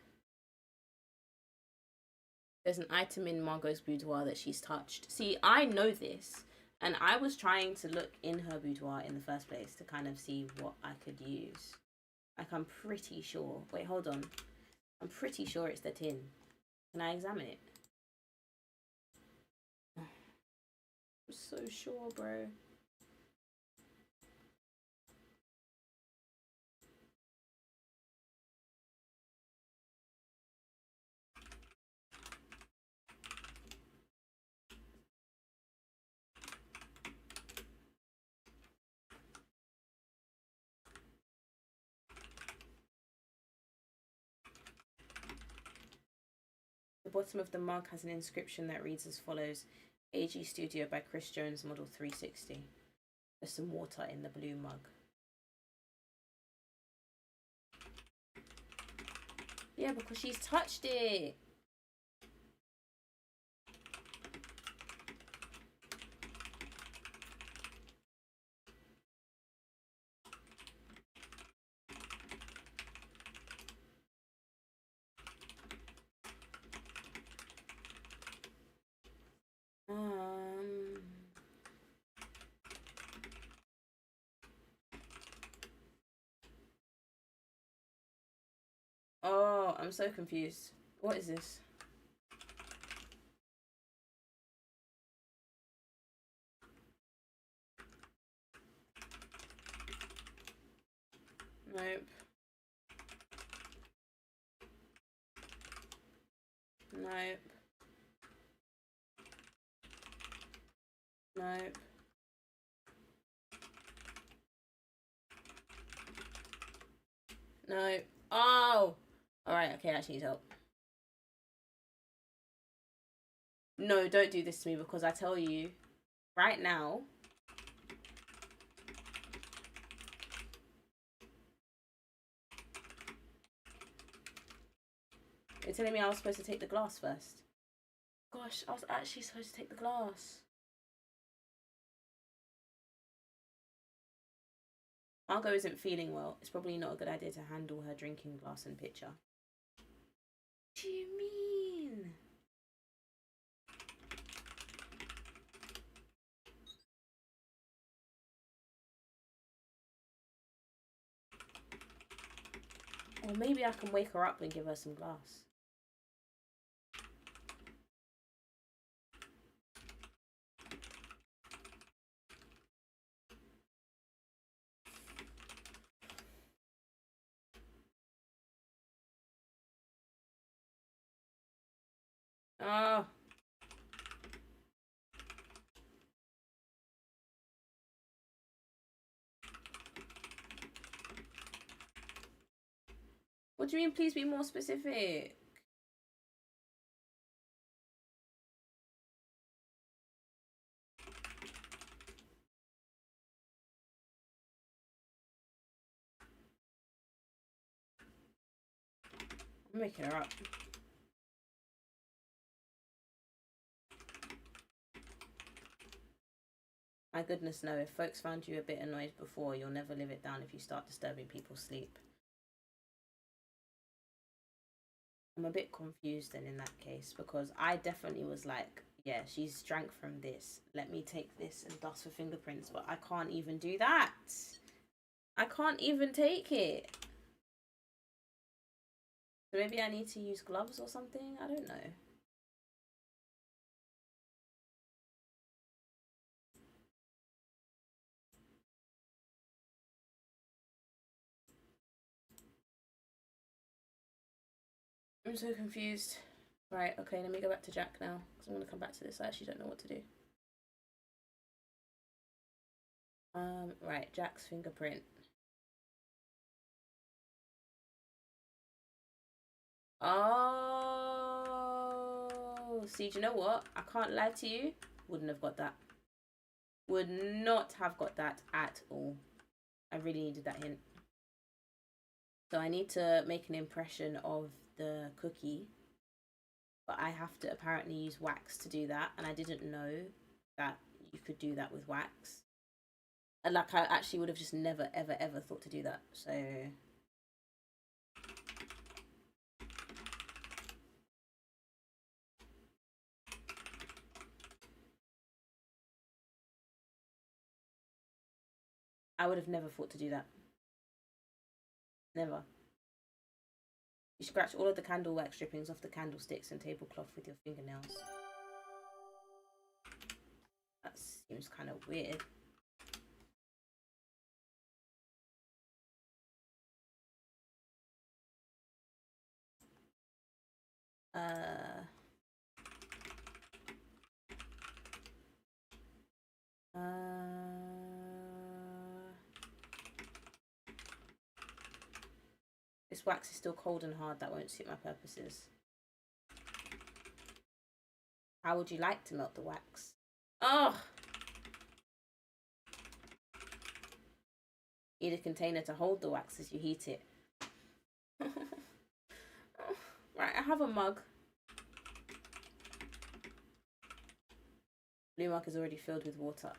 There's an item in Margot's boudoir that she's touched. See, I know this, and I was trying to look in her boudoir in the first place to kind of see what I could use. Like, I'm pretty sure. Wait, hold on. I'm pretty sure it's the tin. Can I examine it? I'm so sure, bro. The bottom of the mug has an inscription that reads as follows: AG Studio by Chris Jones, model 360. There's some water in the blue mug. Yeah, because she's touched it. Oh, I'm so confused. What is this? Nope. Nope. Nope. No. Oh! Alright, okay, I actually need help. No, don't do this to me, because I tell you, right now, you're telling me I was supposed to take the glass first. Gosh, I was actually supposed to take the glass. Margot isn't feeling well. It's probably not a good idea to handle her drinking glass and pitcher. What do you mean? Or maybe I can wake her up and give her some glass. Oh. What do you mean, please be more specific? I'm waking her up. My goodness, no. If folks found you a bit annoyed before, you'll never live it down if you start disturbing people's sleep. I'm a bit confused then in that case, because I definitely was like, yeah, she's drank from this. Let me take this and dust for fingerprints, but I can't even do that. I can't even take it. So maybe I need to use gloves or something? I don't know. I'm so confused. Right, okay, let me go back to Jack now, because I'm going to come back to this. I actually don't know what to do. Right, Jack's fingerprint. Oh, see, do you know what? I can't lie to you. Wouldn't have got that. Would not have got that at all. I really needed that hint. So I need to make an impression of the cookie, but I have to apparently use wax to do that, and I didn't know that you could do that with wax. And like, I actually would have just never, ever, ever thought to do that. So I would have never thought to do that. Never. You scratch all of the candle wax drippings off the candlesticks and tablecloth with your fingernails. That seems kind of weird. This wax is still cold and hard. That won't suit my purposes. How would you like to melt the wax? Oh! Need a container to hold the wax as you heat it. Right, I have a mug. Blue mug is already filled with water.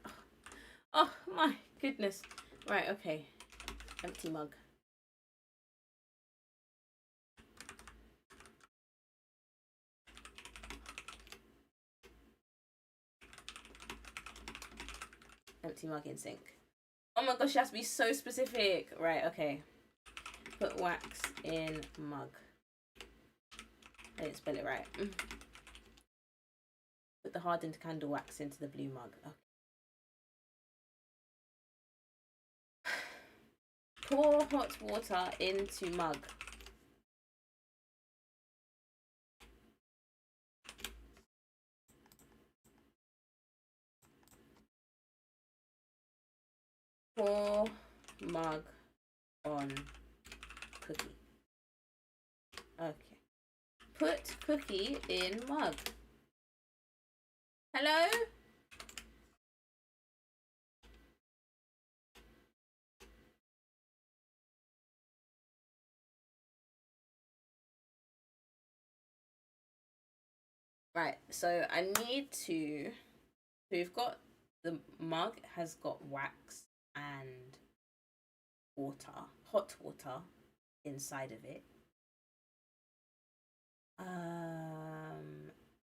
Oh my goodness. Right, okay. Empty mug. Empty mug in sink. Oh my gosh, it has to be so specific. Right, okay. Put wax in mug. I didn't spell it right. Put the hardened candle wax into the blue mug. Okay. Pour hot water into mug. Pour mug on cookie. Okay. Put cookie in mug. Hello? Right, so I need to... So we've got... The mug has got wax and water, hot water inside of it.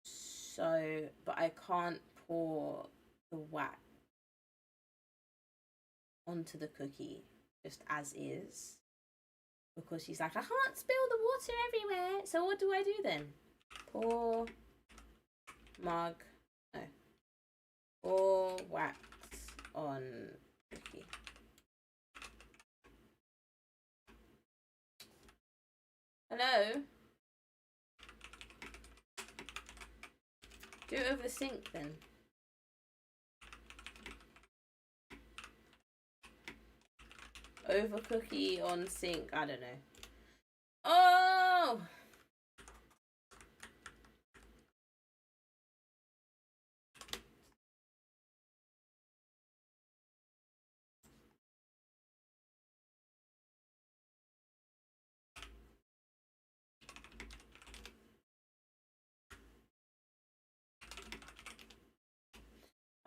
So, but I can't pour the wax onto the cookie just as is because she's like, I can't spill the water everywhere. So what do I do then? Pour mug, no, pour wax on cookie. Hello? Do it over the sink then. Over cookie on sink. I don't know. Oh!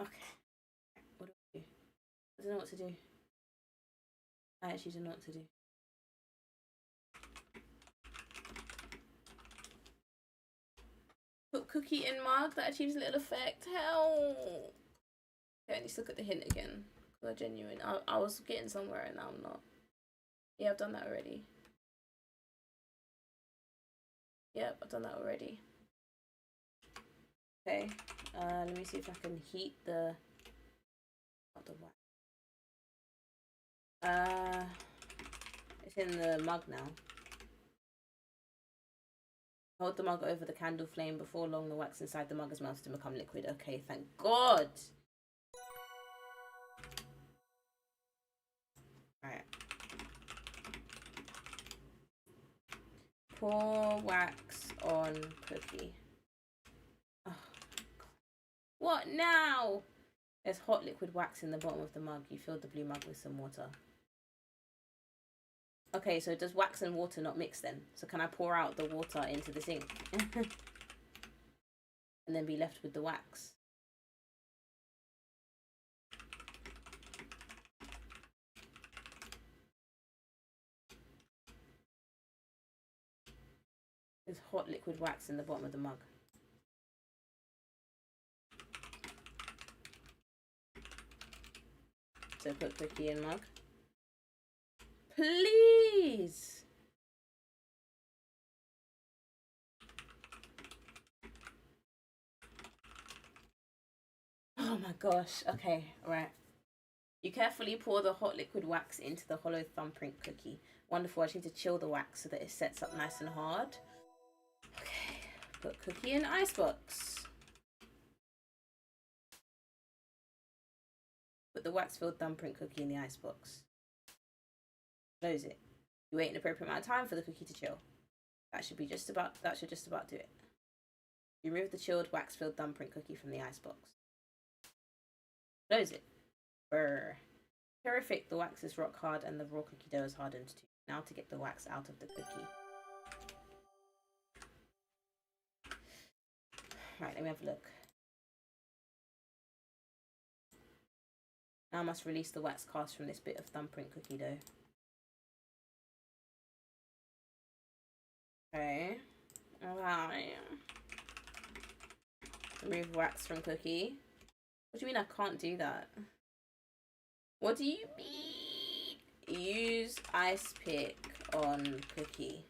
Okay. What do I do? I don't know what to do. I actually don't know what to do. Put cookie in mug. That achieves a little effect. Help! Okay, I need to look at the hint again. Because I genuine. I was getting somewhere and now I'm not. Yeah, I've done that already. Yep, I've done that already. Okay. Let me see if I can heat the... Not the wax. It's in the mug now. Hold the mug over the candle flame. Before long, the wax inside the mug has melted and become liquid. Okay, thank God. Alright. Pour wax on cookie. Oh, what now? There's hot liquid wax in the bottom of the mug. You filled the blue mug with some water. Okay, so does wax and water not mix then? So can I pour out the water into the sink? And then be left with the wax? There's hot liquid wax in the bottom of the mug. So put cookie in mug. Please! Oh my gosh. Okay, right. You carefully pour the hot liquid wax into the hollow thumbprint cookie. Wonderful. I just need to chill the wax so that it sets up nice and hard. Okay. Put cookie in icebox. Put the wax-filled thumbprint cookie in the icebox. Close it. You wait an appropriate amount of time for the cookie to chill. That should just about do it. You remove the chilled wax-filled thumbprint cookie from the icebox. Close it. Brr. Terrific, the wax is rock hard and the raw cookie dough is hardened too. Now to get the wax out of the cookie. Right, let me have a look. Now I must release the wax cast from this bit of thumbprint cookie dough. Okay. Alright. Remove wax from cookie. What do you mean I can't do that? What do you mean? Use ice pick on cookie.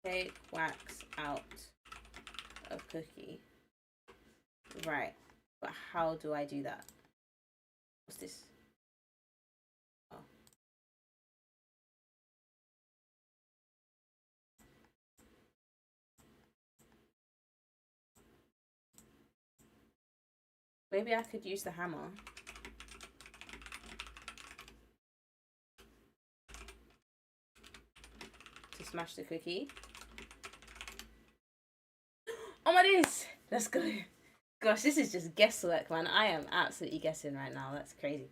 Take wax out of cookie. Right. But how do I do that? What's this? Oh. Maybe I could use the hammer. To smash the cookie. Oh my days! Let's go. Gosh, this is just guesswork, man. I am absolutely guessing right now. That's crazy.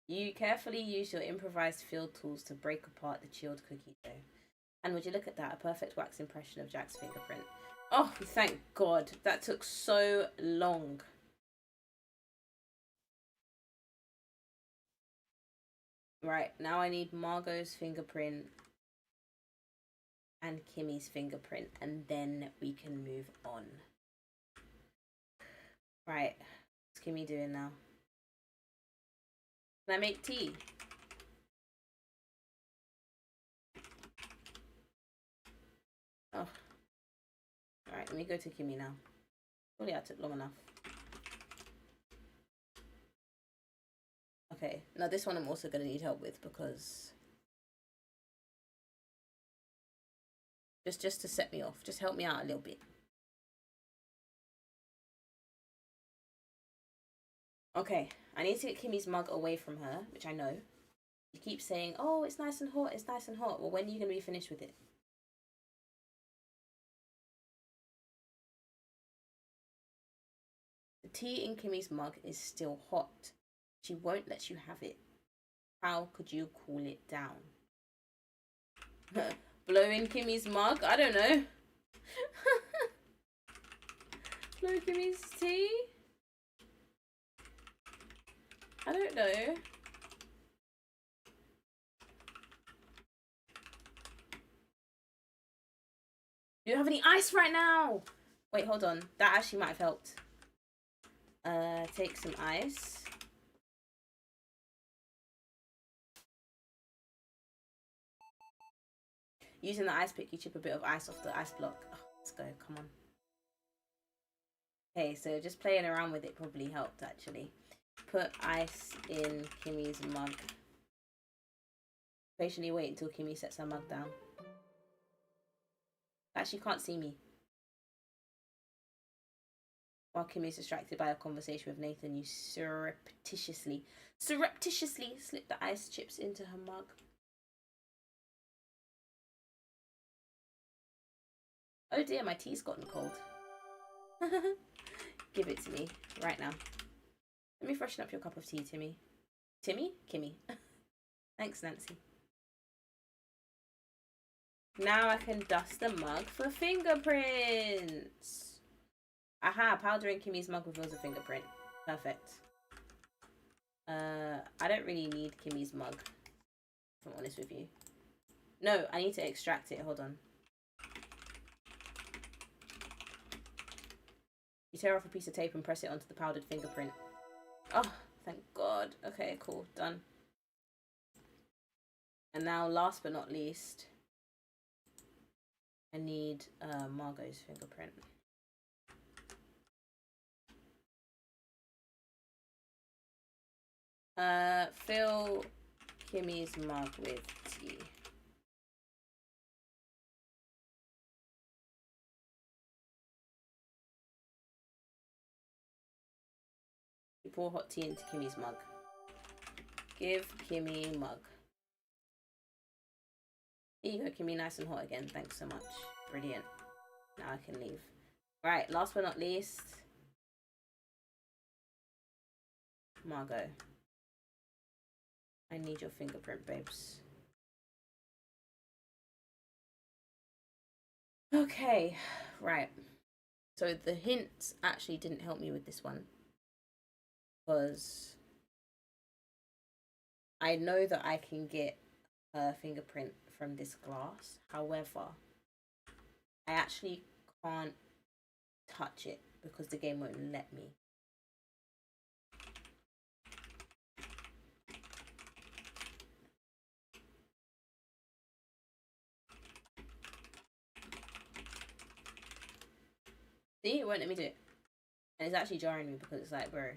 You carefully use your improvised field tools to break apart the chilled cookie dough. And would you look at that? A perfect wax impression of Jack's fingerprint. Oh, thank God. That took so long. Right, now I need Margot's fingerprint and Kimmy's fingerprint, and then we can move on. Right, what's Kimmy doing now? Can I make tea? Oh. Alright, let me go to Kimmy now. Surely I took long enough. Okay, now this one I'm also going to need help with because... Just to set me off. Just help me out a little bit. Okay, I need to get Kimmy's mug away from her, which I know. You keep saying, oh, it's nice and hot, it's nice and hot. Well, when are you going to be finished with it? The tea in Kimmy's mug is still hot. She won't let you have it. How could you cool it down? Blow in Kimmy's mug? I don't know. Blow Kimmy's tea? I don't know. You don't have any ice right now. Wait, hold on. That actually might have helped. Take some ice. Using the ice pick, you chip a bit of ice off the ice block. Oh, let's go, come on. Okay, so just playing around with it probably helped, actually. Put ice in Kimmy's mug. Patiently wait until Kimmy sets her mug down. Actually, can't see me. While Kimmy's distracted by a conversation with Nathan, you surreptitiously slip the ice chips into her mug. Oh dear, my tea's gotten cold. Give it to me right now. Let me freshen up your cup of tea, Timmy. Timmy? Kimmy. Thanks, Nancy. Now I can dust the mug for fingerprints. Aha, powdering Kimmy's mug reveals a fingerprint. Perfect. I don't really need Kimmy's mug, if I'm honest with you. No, I need to extract it. Hold on. You tear off a piece of tape and press it onto the powdered fingerprint. Oh, thank God. Okay, cool. Done. And now, last but not least, I need Margot's fingerprint. Fill Kimmy's mug with tea. You pour hot tea into Kimmy's mug. Give Kimmy mug. Here you go, Kimmy, nice and hot again. Thanks so much. Brilliant. Now I can leave. Right, last but not least, Margot. I need your fingerprint, babes. Okay, right. So the hints actually didn't help me with this one. Because I know that I can get a fingerprint from this glass. However, I actually can't touch it because the game won't let me. See, it won't let me do it. And it's actually jarring me because it's like, bro.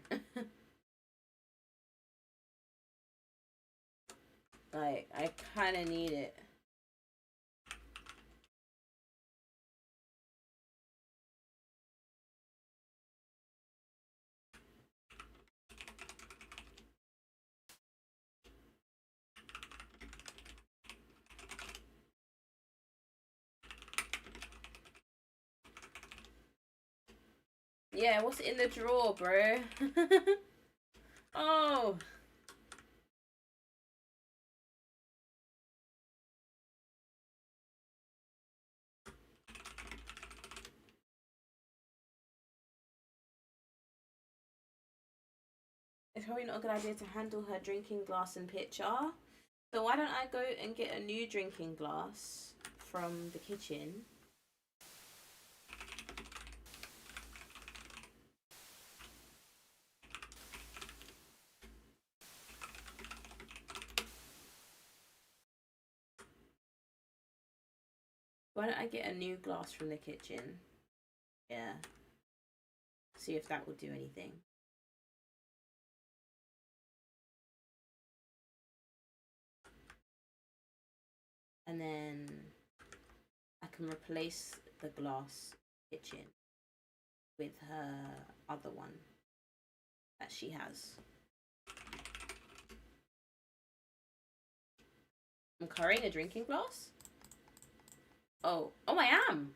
Like, I kind of need it. Yeah, what's in the drawer, bro? Oh. It's probably not a good idea to handle her drinking glass and pitcher. So why don't I go and get a new drinking glass from the kitchen? Why don't I get a new glass from the kitchen? Yeah. See if that will do anything. And then I can replace the glass kitchen with her other one that she has. I'm carrying a drinking glass? Oh, I am.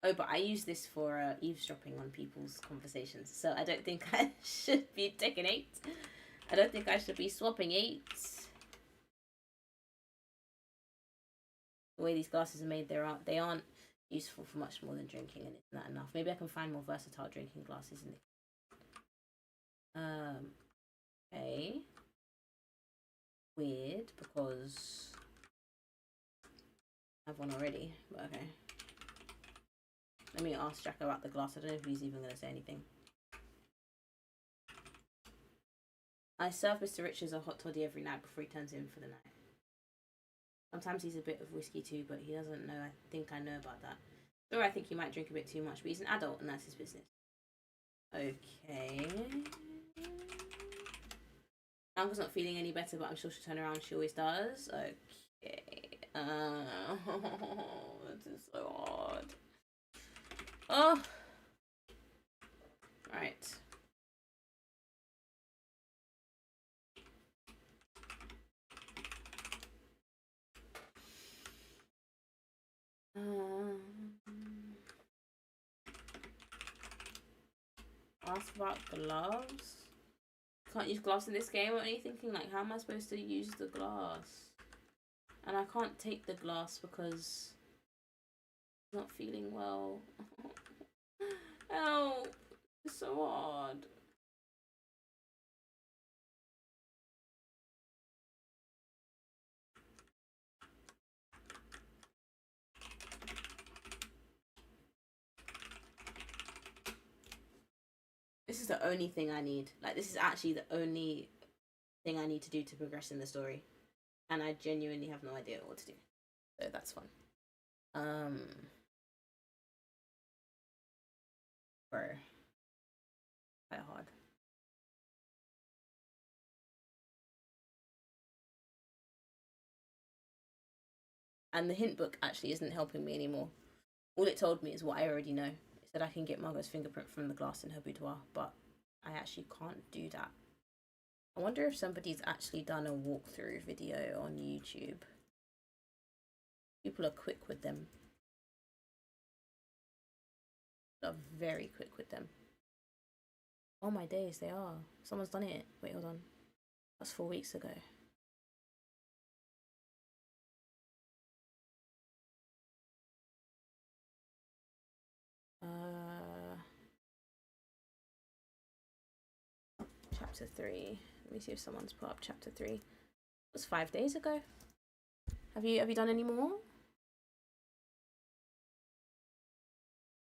Oh, but I use this for eavesdropping on people's conversations, so I don't think I should be taking 8. I don't think I should be swapping 8s. The way these glasses are made, they aren't useful for much more than drinking, and it's not enough. Maybe I can find more versatile drinking glasses in it. Okay. Weird, because I have one already, but okay. Let me ask Jack about the glass. I don't know if he's even going to say anything. I serve Mr. Richards a hot toddy every night before he turns in for the night. Sometimes he's a bit of whiskey too, but he doesn't know. I think I know about that. Or I think he might drink a bit too much, but he's an adult and that's his business. Okay. Uncle's not feeling any better, but I'm sure she'll turn around. She always does. Okay. This is so hard. Oh. Right. Ask about gloves. Can't use gloves in this game. What are you thinking? Like, how am I supposed to use the glass? And I can't take the glass because I'm not feeling well. Help! It's so hard. this is the only thing I need. Like, this is actually the only thing I need to do to progress in the story, and I genuinely have no idea what to do. So that's fun. Bro, quite hard. And the hint book actually isn't helping me anymore. All it told me is what I already know. It said I can get Margot's fingerprint from the glass in her boudoir, but I actually can't do that. I wonder if somebody's actually done a walkthrough video on YouTube. People are quick with them. They are very quick with them. Oh my days, they are. Someone's done it. Wait, hold on. That's 4 weeks ago. Chapter 3. Let me see if someone's put up chapter 3. It was 5 days ago. Have you done any more?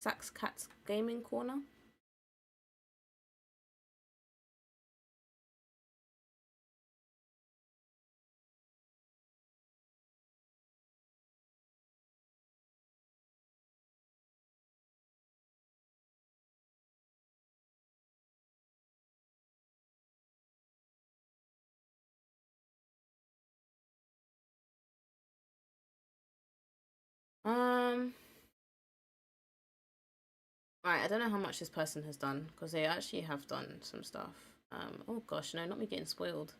Sax Cat's Gaming Corner. Right, I don't know how much this person has done because they actually have done some stuff. Oh gosh, no, not me getting spoiled.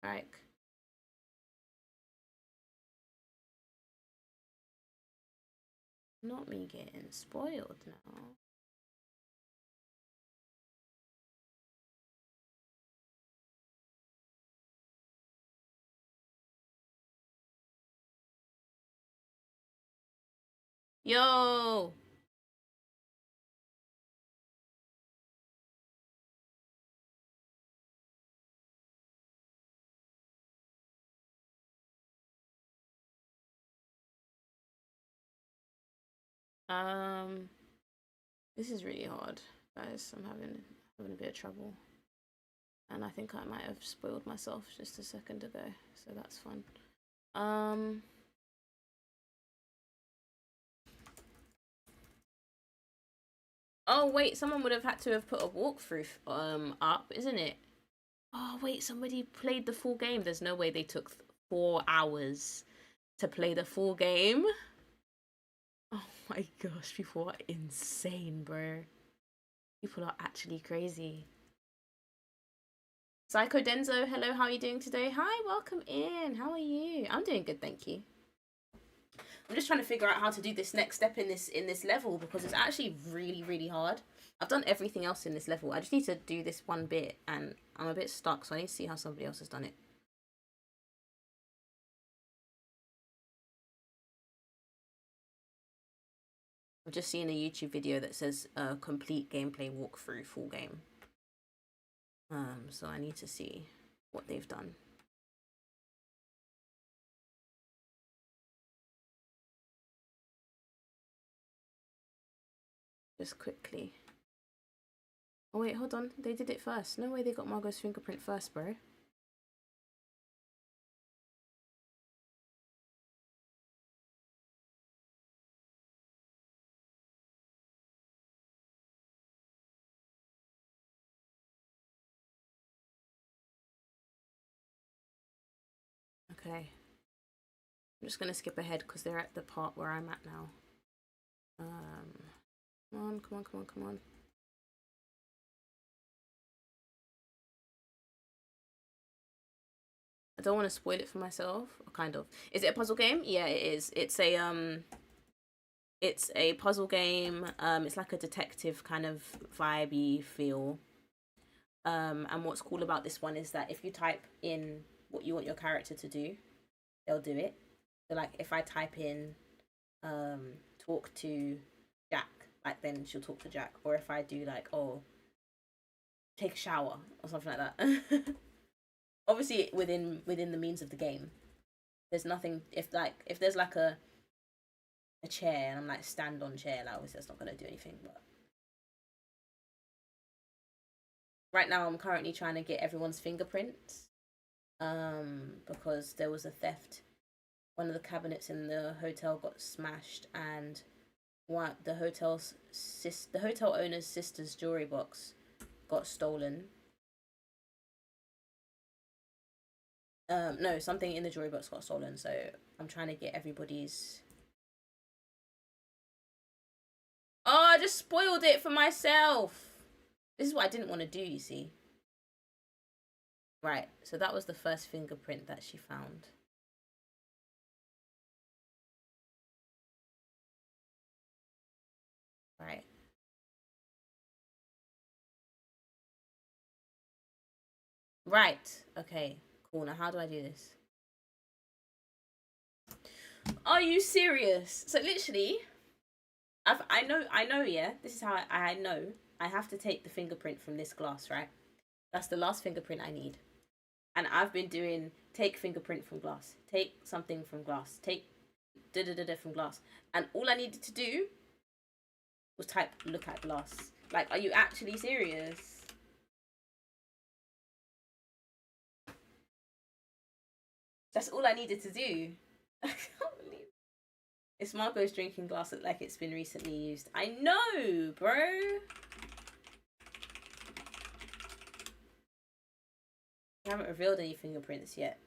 Right. Not me getting spoiled now. Yo! This is really hard, guys. I'm having a bit of trouble. And I think I might have spoiled myself just a second ago, so that's fun. Oh wait, someone would have had to have put a walkthrough up, isn't it? Oh wait, somebody played the full game. There's no way they took 4 hours to play the full game. Oh my gosh, people are insane, bro. People are actually crazy. Psycho Denzo, hello, how are you doing today? Hi, welcome in. How are you? I'm doing good, thank you. I'm just trying to figure out how to do this next step in this level because it's actually really hard. I've done everything else in this level. I just need to do this one bit and I'm a bit stuck, so I need to see how somebody else has done it. I've just seen a YouTube video that says complete gameplay walkthrough full game. So I need to see what they've done. Just quickly. Oh wait, hold on. They did it first. No way they got Margot's fingerprint first, bro. Okay. I'm just gonna skip ahead because they're at the part where I'm at now. Come on. I don't want to spoil it for myself. Kind of. Is it a puzzle game? Yeah, it is. It's a puzzle game. It's like a detective kind of vibey feel. And what's cool about this one is that if you type in what you want your character to do, they'll do it. So like if I type in talk to Jack, like then she'll talk to Jack. Or if I do like, oh, take a shower or something like that. Obviously within the means of the game. There's nothing if there's like a chair and I'm like stand on chair, like obviously that's not gonna do anything, but right now I'm currently trying to get everyone's fingerprints. Because there was a theft. One of the cabinets in the hotel got smashed, and the hotel owner's sister's jewelry box got stolen. No, something in the jewelry box got stolen, so I'm trying to get everybody's. Oh, I just spoiled it for myself. This is what I didn't want to do, you see. Right, so that was the first fingerprint that she found. Right. Right. Okay. Cool. Now, how do I do this? Are you serious? So literally, I know. Yeah, this is how I know. I have to take the fingerprint from this glass, right? That's the last fingerprint I need, and I've been doing take fingerprint from glass, take something from glass, take da da da da from glass, and all I needed to do was type look at glass. Like, are you actually serious? That's all I needed to do. I can't believe it. It's Margot's drinking glass look like it's been recently used. I know, bro. I haven't revealed any fingerprints yet.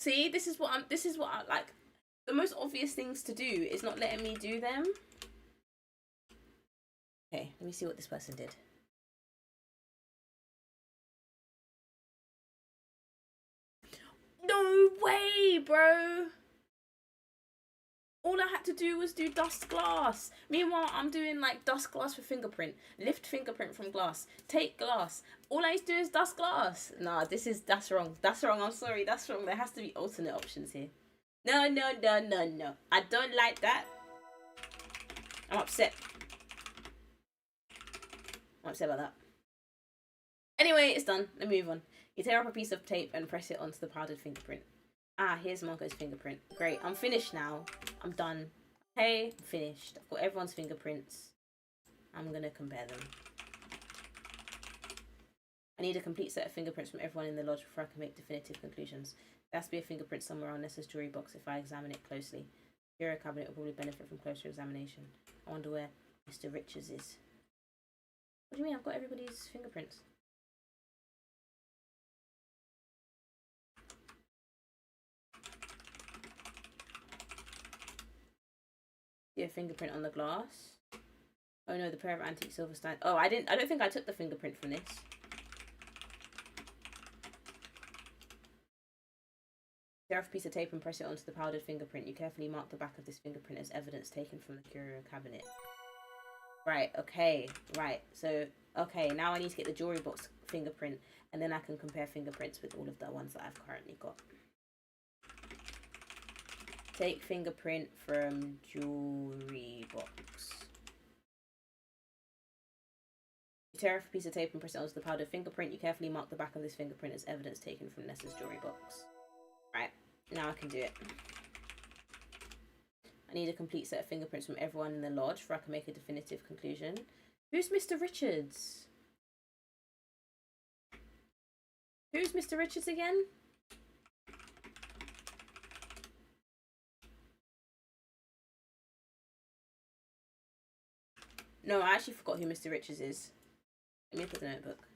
See, this is what I like. The most obvious things to do is not letting me do them. Okay, let me see what this person did. No way, bro. All I had to do was do dust glass. Meanwhile, I'm doing like dust glass for fingerprint, lift fingerprint from glass, take glass. All I need to do is dust glass. Nah, that's wrong. That's wrong. I'm sorry, that's wrong. There has to be alternate options here. No, no, no, no, no. I don't like that. I'm upset. I'm upset about that. Anyway, it's done. Let me move on. You tear up a piece of tape and press it onto the powdered fingerprint. Ah, here's Margot's fingerprint. Great, I'm finished now. I'm done. Okay, I'm finished. I've got everyone's fingerprints. I'm gonna compare them. I need a complete set of fingerprints from everyone in the lodge before I can make definitive conclusions. There has to be a fingerprint somewhere on Nessa's jewelry box if I examine it closely. The bureau cabinet will probably benefit from closer examination. I wonder where Mr. Richards is. What do you mean? I've got everybody's fingerprints. See a fingerprint on the glass. Oh no, the pair of antique silver stands. Oh, I don't think I took the fingerprint from this. Tear off a piece of tape and press it onto the powdered fingerprint. You carefully mark the back of this fingerprint as evidence taken from the curio cabinet. Right, okay, right. So, okay, now I need to get the jewelry box fingerprint, and then I can compare fingerprints with all of the ones that I've currently got. Take fingerprint from jewelry box. You tear off a piece of tape and press it onto the powdered fingerprint. You carefully mark the back of this fingerprint as evidence taken from Nessa's jewelry box. Right, now I can do it. I need a complete set of fingerprints from everyone in the lodge before I can make a definitive conclusion. Who's Mr. Richards? Who's Mr. Richards again? No, I actually forgot who Mr. Richards is. Let me look at the notebook.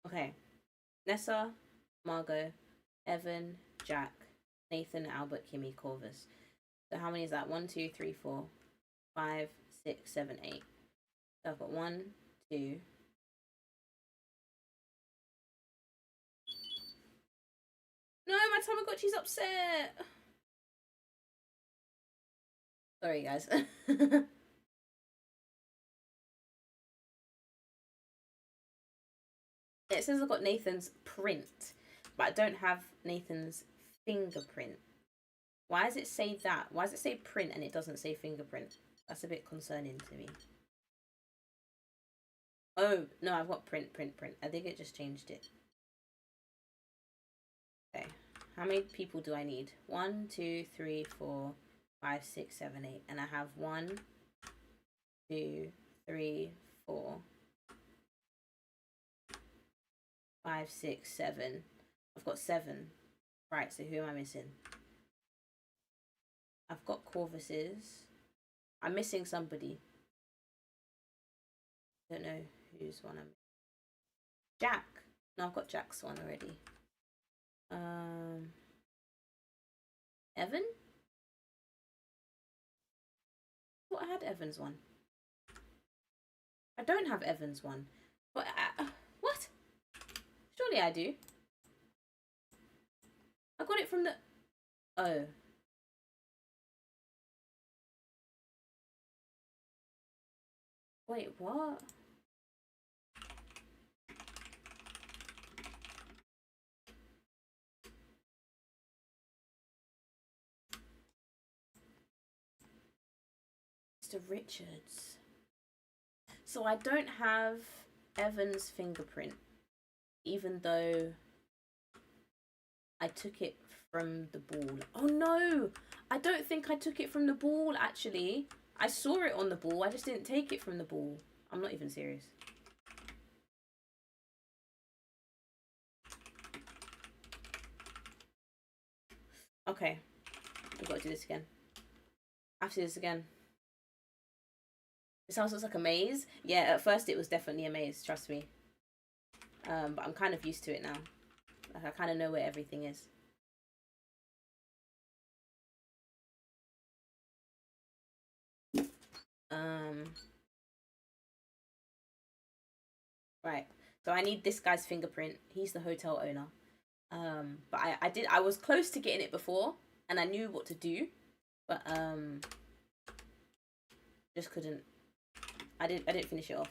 Okay. Nessa, Margot, Evan, Jack, Nathan, Albert, Kimmy, Corvus. So how many is that? 1, 2, 3, 4, 5, 6, 7, 8. So I've got 1, 2. No, my Tamagotchi's upset. Sorry, guys. It says I've got Nathan's print, but I don't have Nathan's fingerprint. Why does it say that? Why does it say print and it doesn't say fingerprint? That's a bit concerning to me. Oh, no, I've got print. I think it just changed it. How many people do I need? 1, 2, 3, 4, 5, 6, 7, 8. And I have 1, 2, 3, 4, 5, 6, 7. I've got 7. Right, so who am I missing? I've got Corvuses. I'm missing somebody. Don't know whose one I'm missing. Jack. No, I've got Jack's one already. Evan? I thought I had Evan's one. I don't have Evan's one. But what? Surely I do. I got it from the... Oh. Wait, what? Mr. Richards. So I don't have Evan's fingerprint, even though I took it from the ball. Oh no! I don't think I took it from the ball, actually. I saw it on the ball. I just didn't take it from the ball. I'm not even serious. Okay. We've got to do this again. I have to do this again. This house looks like a maze. Yeah, at first it was definitely a maze, trust me. But I'm kind of used to it now. Like, I kind of know where everything is. Right. So I need this guy's fingerprint. He's the hotel owner. But I was close to getting it before, and I knew what to do, but just couldn't. I didn't finish it off.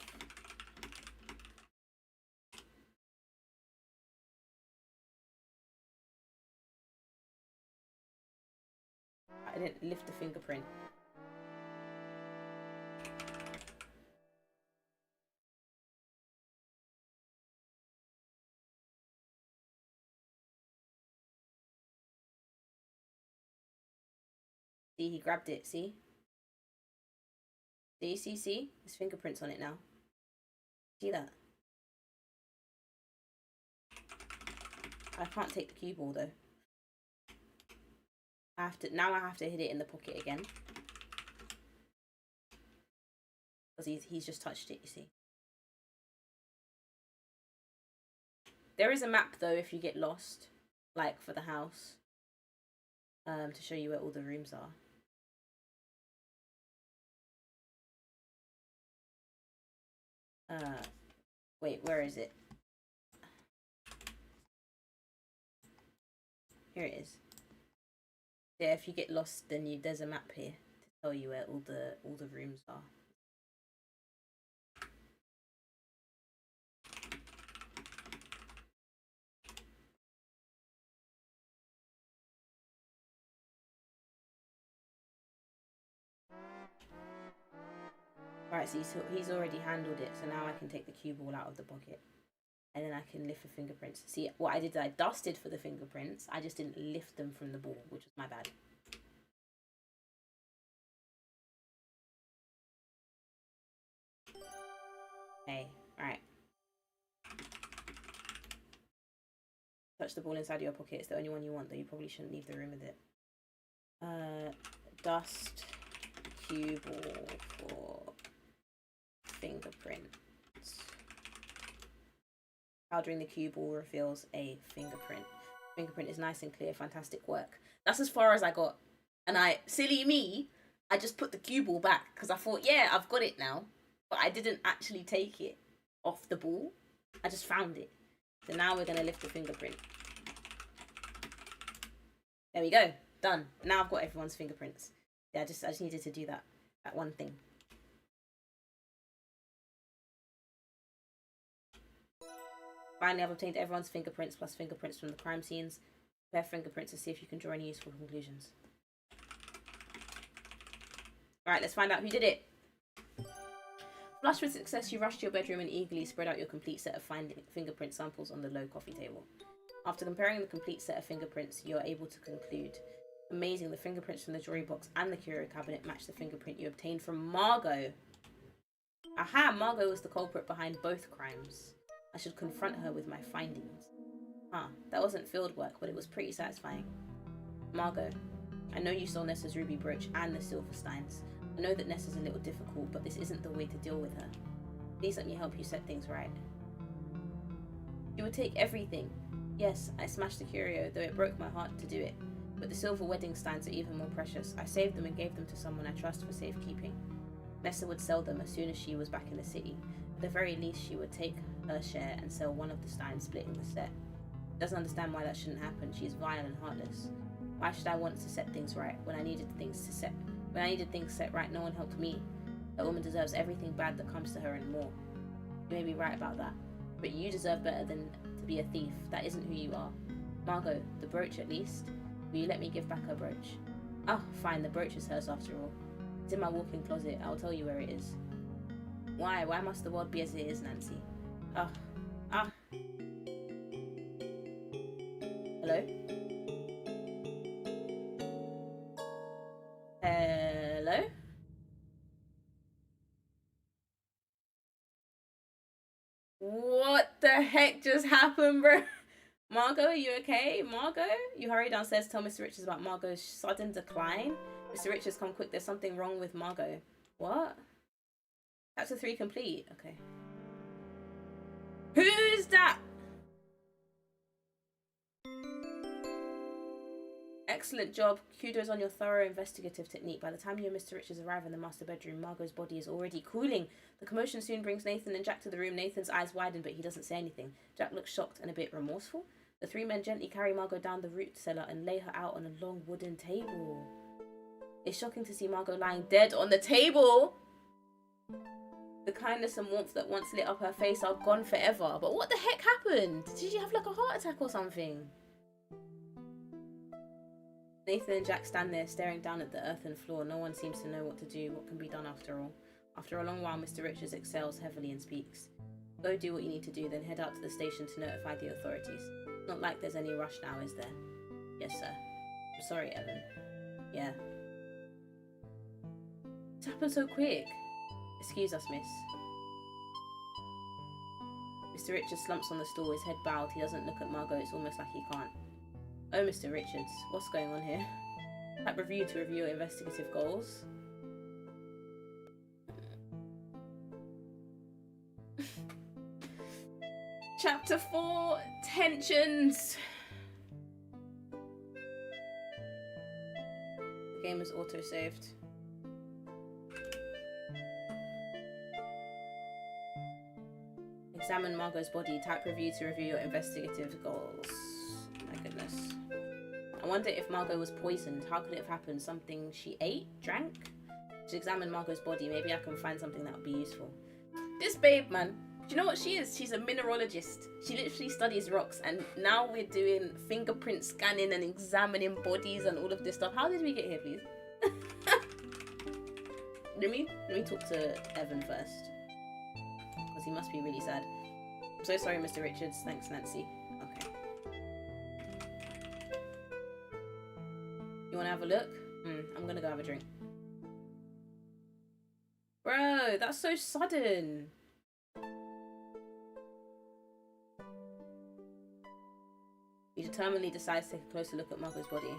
I didn't lift the fingerprint. See, he grabbed it. See? See? His fingerprint's on it now. See that? I can't take the cue ball though. I have to hit it in the pocket again. Because he's just touched it, you see. There is a map though if you get lost, like for the house. To show you where all the rooms are. Wait, where is it? Here it is. Yeah, if you get lost, then there's a map here to tell you where all the rooms are. Right, so he's already handled it, so now I can take the cue ball out of the pocket. And then I can lift the fingerprints. See, what I did, I dusted for the fingerprints. I just didn't lift them from the ball, which was my bad. Okay, right. Touch the ball inside your pocket. It's the only one you want, though. You probably shouldn't leave the room with it. Dust cue ball for fingerprints. Powdering the cue ball reveals a fingerprint. Fingerprint is nice and clear. Fantastic work. That's as far as I got. And silly me, I just put the cue ball back because I thought, yeah, I've got it now. But I didn't actually take it off the ball. I just found it. So now we're going to lift the fingerprint. There we go. Done. Now I've got everyone's fingerprints. Yeah, I just needed to do that one thing. Finally, I've obtained everyone's fingerprints plus fingerprints from the crime scenes. Compare fingerprints to see if you can draw any useful conclusions. Alright, let's find out who did it. Flushed with success, you rushed to your bedroom and eagerly spread out your complete set of fingerprint samples on the low coffee table. After comparing the complete set of fingerprints, you are able to conclude. Amazing, the fingerprints from the jewelry box and the curio cabinet match the fingerprint you obtained from Margot. Aha, Margot was the culprit behind both crimes. I should confront her with my findings. Huh, that wasn't field work, but it was pretty satisfying. Margot, I know you stole Nessa's ruby brooch and the silver steins. I know that Nessa's a little difficult, but this isn't the way to deal with her. Please let me help you set things right. You would take everything. Yes, I smashed the curio, though it broke my heart to do it. But the silver wedding steins are even more precious. I saved them and gave them to someone I trust for safekeeping. Nessa would sell them as soon as she was back in the city. At the very least, she would take her share and sell one of the steins, splitting the set. Doesn't understand why that shouldn't happen. She is vile and heartless. Why should I want to set things right when I needed things set right? No one helped me. That woman deserves everything bad that comes to her and more. You may be right about that, but you deserve better than to be a thief. That isn't who you are. Margot, the brooch at least. Will you let me give back her brooch? Oh, fine. The brooch is hers after all. It's in my walk-in closet. I'll tell you where it is. Why? Why must the world be as it is, Nancy? Hello? Hello? What the heck just happened, bro? Margot, are you okay? Margot? You hurry downstairs to tell Mr. Richards about Margot's sudden decline. Mr. Richards, come quick. There's something wrong with Margot. What? Chapter 3 complete. Okay. Who's that? Excellent job. Kudos on your thorough investigative technique. By the time you and Mr. Richards arrive in the master bedroom, Margot's body is already cooling. The commotion soon brings Nathan and Jack to the room. Nathan's eyes widen, but he doesn't say anything. Jack looks shocked and a bit remorseful. The three men gently carry Margot down the root cellar and lay her out on a long wooden table. It's shocking to see Margot lying dead on the table. The kindness and warmth that once lit up her face are gone forever. But what the heck happened? Did she have like a heart attack or something? Nathan and Jack stand there staring down at the earthen floor. No one seems to know what to do, what can be done after all. After a long while, Mr. Richards exhales heavily and speaks. Go do what you need to do, then head out to the station to notify the authorities. Not like there's any rush now, is there? Yes, sir. I'm sorry, Evan. Yeah. It's happened so quick. Excuse us, miss. Mr. Richards slumps on the stool, his head bowed. He doesn't look at Margot, it's almost like he can't. Oh, Mr. Richards, what's going on here? Type review to review your investigative goals. Chapter 4, Tensions. The game is auto-saved. Examine Margot's body. Type review to review your investigative goals. My goodness. I wonder if Margot was poisoned. How could it have happened? Something she ate? Drank? To examine Margot's body. Maybe I can find something that would be useful. This babe, man. Do you know what she is? She's a mineralogist. She literally studies rocks. And now we're doing fingerprint scanning and examining bodies and all of this stuff. How did we get here, please? Let me talk to Evan first. Because he must be really sad. I'm so sorry, Mr. Richards. Thanks, Nancy. Okay. You want to have a look? I'm going to go have a drink. Bro, that's so sudden. He determinedly decides to take a closer look at Margot's body.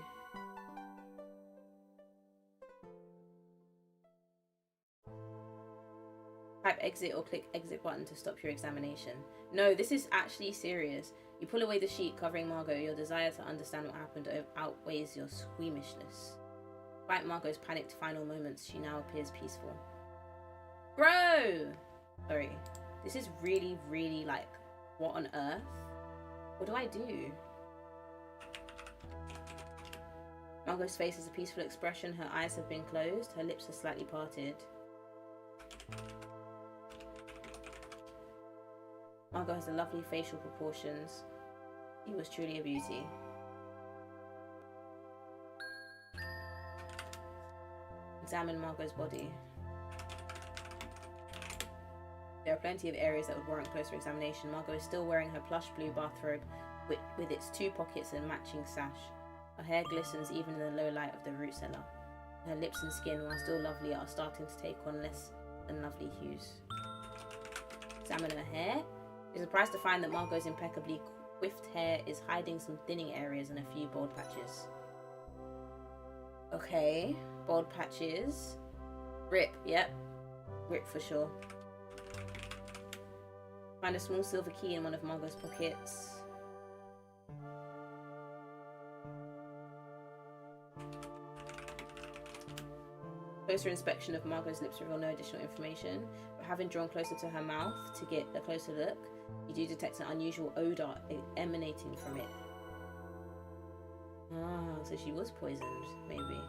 Type exit or click exit button to stop your examination. No, this is actually serious. You pull away the sheet covering Margot. Your desire to understand what happened outweighs your squeamishness. Despite Margot's panicked final moments, she now appears peaceful. Bro! Sorry. This is really, really like, what on earth? What do I do? Margot's face has a peaceful expression. Her eyes have been closed. Her lips are slightly parted. Margot has a lovely facial proportions. She was truly a beauty. Examine Margot's body. There are plenty of areas that would warrant closer examination. Margot is still wearing her plush blue bathrobe. with its 2 pockets and matching sash. Her hair glistens even in the low light of the root cellar. Her lips and skin, while still lovely, are starting to take on less than lovely hues. Examine her hair. You're surprised to find that Margot's impeccably coiffed hair is hiding some thinning areas and a few bald patches. Okay, bald patches. Rip, yep. Rip for sure. Find a small silver key in one of Margot's pockets. Closer inspection of Margot's lips reveal no additional information, but having drawn closer to her mouth to get a closer look, you do detect an unusual odour emanating from it. Ah, so she was poisoned, maybe.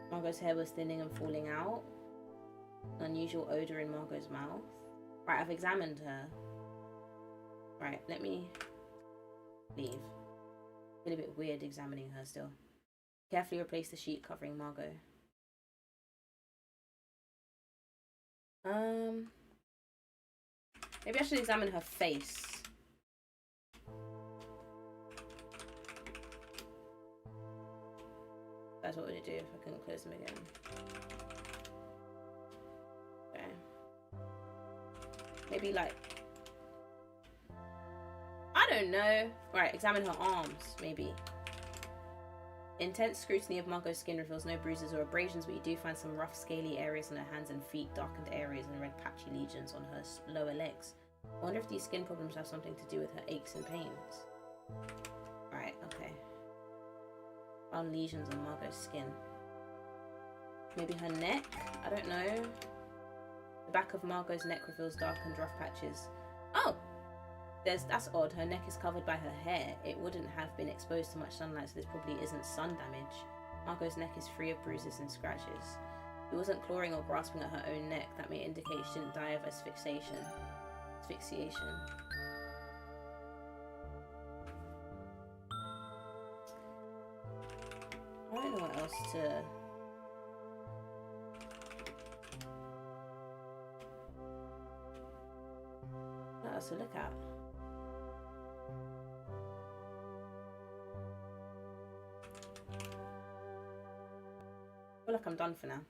Margot's hair was thinning and falling out. An unusual odour in Margot's mouth. Right, I've examined her. Right, let me leave. I feel a bit weird examining her still. Carefully replace the sheet covering Margot. Maybe I should examine her face. That's what would it do if I couldn't close them again. Okay. Maybe like, I don't know. Right, examine her arms, maybe. Intense scrutiny of Margot's skin reveals no bruises or abrasions, but you do find some rough, scaly areas on her hands and feet, darkened areas, and red patchy lesions on her lower legs. I wonder if these skin problems have something to do with her aches and pains. Right, okay. Found lesions on Margot's skin. Maybe her neck? I don't know. The back of Margot's neck reveals darkened, rough patches. Oh! That's odd. Her neck is covered by her hair. It wouldn't have been exposed to much sunlight, so this probably isn't sun damage. Margot's neck is free of bruises and scratches. She wasn't clawing or grasping at her own neck. That may indicate she didn't die of asphyxiation. I don't know what else to... What else to look at? I feel like I'm done for now.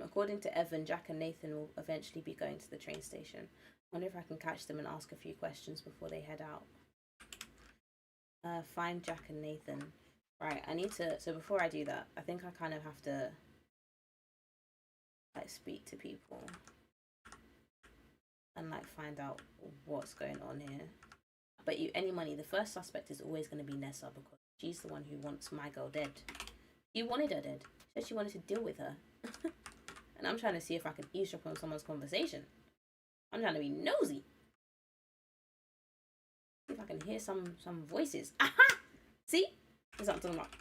According to Evan, Jack and Nathan will eventually be going to the train station. I wonder if I can catch them and ask a few questions before they head out. Find Jack and Nathan. Right, I need to... So before I do that, I think I kind of have to... like, speak to people. And, like, find out what's going on here. I bet you any money, the first suspect is always going to be Nessa, because she's the one who wants my girl dead. She wanted her dead. She said she wanted to deal with her. And I'm trying to see if I can eavesdrop on someone's conversation. I'm trying to be nosy. See if I can hear some voices. Aha! See? That's what I'm talking about.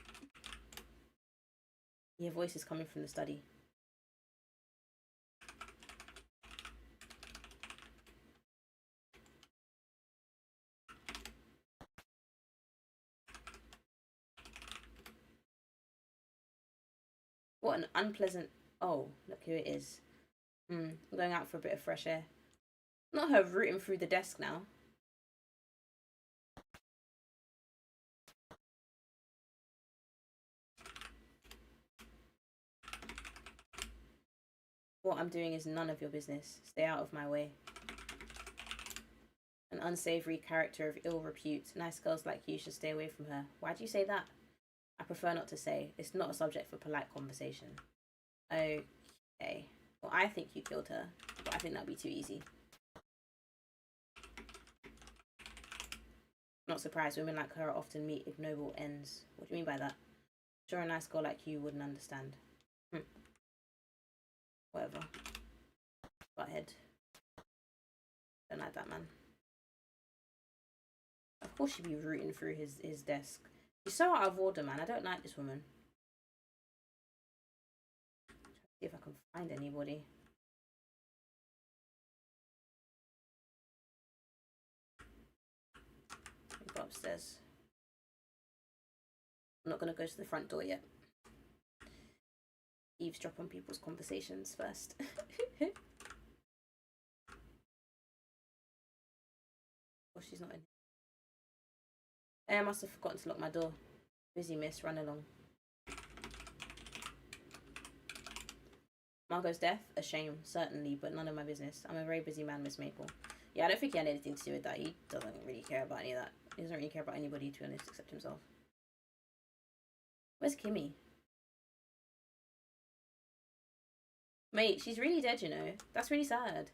Yeah, voices coming from the study. What an unpleasant... Oh, look who it is. I'm going out for a bit of fresh air. Not her rooting through the desk now. What I'm doing is none of your business. Stay out of my way. An unsavory character of ill repute. Nice girls like you should stay away from her. Why do you say that? I prefer not to say. It's not a subject for polite conversation. Okay. Well, I think you killed her, but I think that'd be too easy. Not surprised, women like her often meet ignoble ends. What do you mean by that? Sure, a nice girl like you wouldn't understand. Whatever. Butthead. Don't like that man. Of course she'd be rooting through his desk. She's so out of order, man. I don't like this woman. See if I can find anybody. Go upstairs. I'm not gonna go to the front door yet. Eavesdrop on people's conversations first. Well, she's not in. I must have forgotten to lock my door. Busy, miss. Run along. Margot's death? A shame, certainly, but none of my business. I'm a very busy man, Miss Maple. Yeah, I don't think he had anything to do with that. He doesn't really care about any of that. He doesn't really care about anybody, to be honest, except himself. Where's Kimmy? Mate, she's really dead, you know. That's really sad.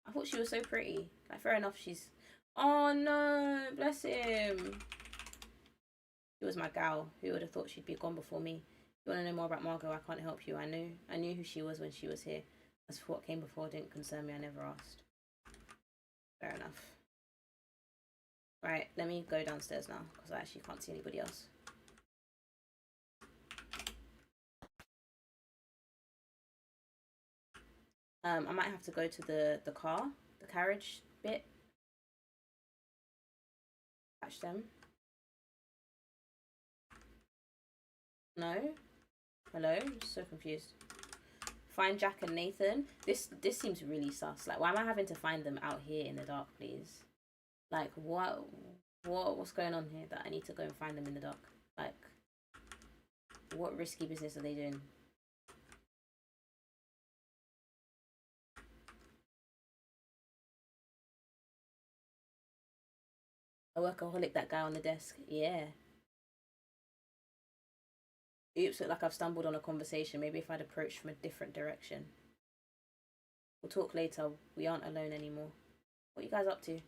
I thought she was so pretty. Like, fair enough, she's... Oh, no. Bless him. She was my gal. Who would have thought she'd be gone before me? If you want to know more about Margot, I can't help you. I knew who she was when she was here. As for what came before didn't concern me, I never asked. Fair enough. Right, let me go downstairs now, because I actually can't see anybody else. I might have to go to the carriage bit. Catch them. No? Hello? I'm so confused. Find Jack and Nathan. This seems really sus. Like, why am I having to find them out here in the dark, please? Like, what's going on here that I need to go and find them in the dark? Like, what risky business are they doing? A workaholic, that guy on the desk. Yeah. Oops, look like I've stumbled on a conversation. Maybe if I'd approached from a different direction. We'll talk later. We aren't alone anymore. What are you guys up to?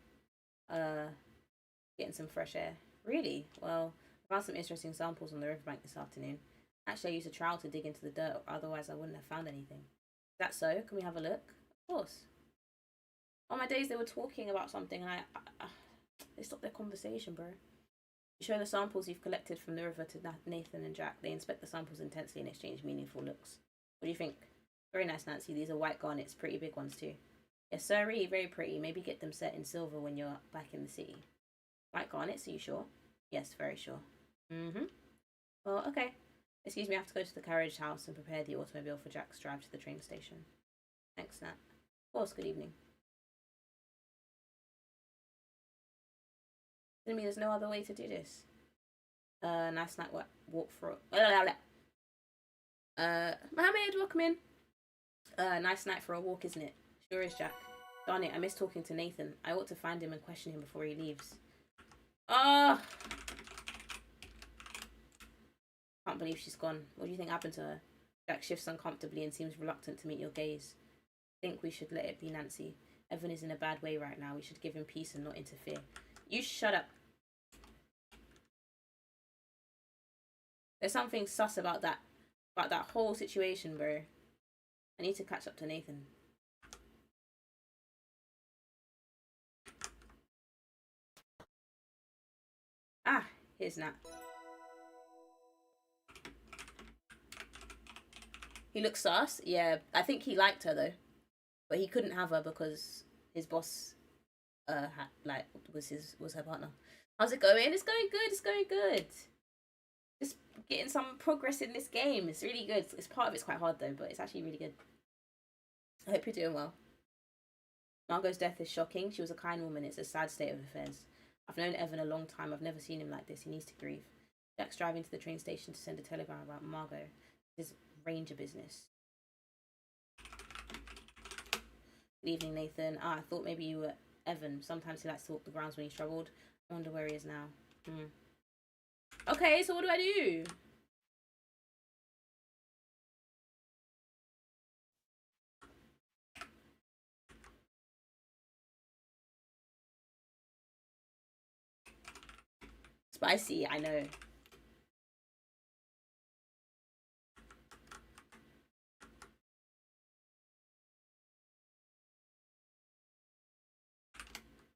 Getting some fresh air. Really? Well, I found some interesting samples on the riverbank this afternoon. Actually, I used a trowel to dig into the dirt, otherwise I wouldn't have found anything. Is that so? Can we have a look? Of course. On my days, they were talking about something, and they stopped their conversation, bro. You show the samples you've collected from the river to Nathan and Jack. They inspect the samples intensely and exchange meaningful looks. What do you think? Very nice, Nancy. These are white garnets, pretty big ones too. Yes, sirree, very pretty. Maybe get them set in silver when you're back in the city. White garnets, are you sure? Yes, very sure. Mm-hmm. Well, okay. Excuse me, I have to go to the carriage house and prepare the automobile for Jack's drive to the train station. Thanks, Nat. Of course, good evening. I mean, there's no other way to do this. Nice night walk for... Mohammed, welcome in. Nice night for a walk, isn't it? Sure is, Jack. Darn it, I miss talking to Nathan. I ought to find him and question him before he leaves. Ah! Can't believe she's gone. What do you think happened to her? Jack shifts uncomfortably and seems reluctant to meet your gaze. I think we should let it be, Nancy. Evan is in a bad way right now. We should give him peace and not interfere. You shut up. There's something sus about that whole situation, bro. I need to catch up to Nathan. Ah, here's Nat. He looks sus. Yeah, I think he liked her though, but he couldn't have her because his boss, was her partner. How's it going? It's going good. It's going good. Just getting some progress in this game. It's really good. It's part of it's quite hard though, but it's actually really good. I hope you're doing well. Margot's death is shocking. She was a kind woman. It's a sad state of affairs. I've known Evan a long time. I've never seen him like this. He needs to grieve. Jack's driving to the train station to send a telegram about Margot. His ranger business. Good evening, Nathan. I thought maybe you were Evan. Sometimes he likes to walk the grounds when he's troubled. I wonder where he is now. Okay, so what do I do? Spicy, I know.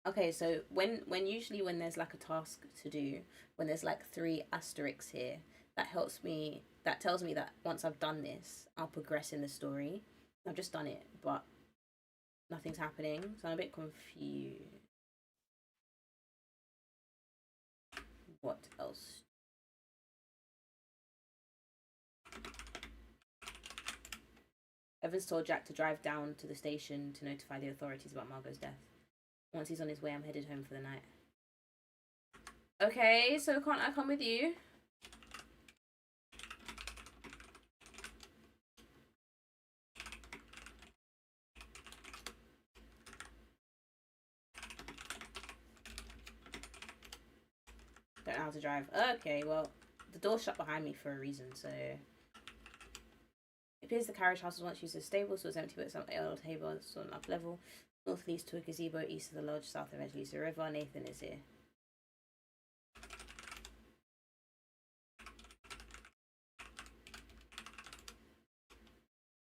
Okay, so when there's like a task to do, when there's like 3 asterisks here, that tells me that once I've done this, I'll progress in the story. I've just done it, but nothing's happening, so I'm a bit confused. What else? Evans told Jack to drive down to the station to notify the authorities about Margot's death. Once he's on his way, I'm headed home for the night. Okay, so can't I come with you? Don't know how to drive. Okay, well, the door's shut behind me for a reason, so... It appears the carriage house was once used as stables, so it was empty, but some old hay barns on up level. North leads to a gazebo, east of the lodge, south of edge leads to the river. Nathan is here.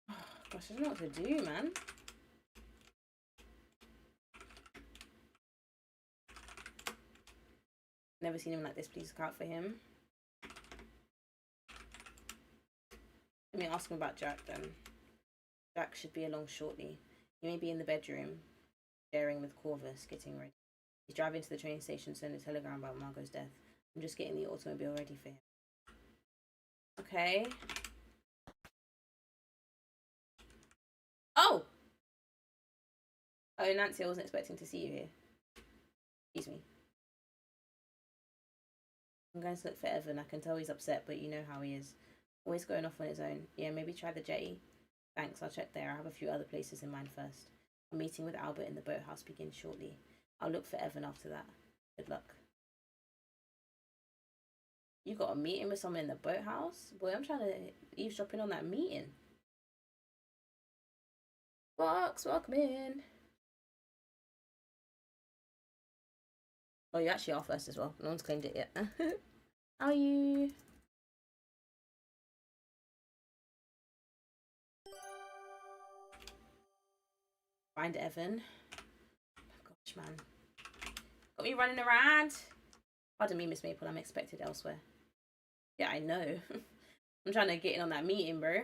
Oh, gosh, I don't know what to do, man. Never seen him like this. Please look out for him. Let me ask him about Jack then. Jack should be along shortly. He may be in the bedroom, sharing with Corvus, getting ready. He's driving to the train station to send a telegram about Margot's death. I'm just getting the automobile ready for him. Okay. Oh! Oh, Nancy, I wasn't expecting to see you here. Excuse me. I'm going to look for Evan. I can tell he's upset, but you know how he is. Always going off on his own. Yeah, maybe try the jetty. Thanks, I'll check there. I have a few other places in mind first. A meeting with Albert in the boathouse begins shortly. I'll look for Evan after that. Good luck. You got a meeting with someone in the boathouse? Boy, I'm trying to eavesdrop in on that meeting. Fox, welcome in. Oh, you actually are first as well. No one's claimed it yet. How are you? Find Evan. Oh, gosh, man. Got me running around. Pardon me, Miss Maple. I'm expected elsewhere. Yeah, I know. I'm trying to get in on that meeting, bro.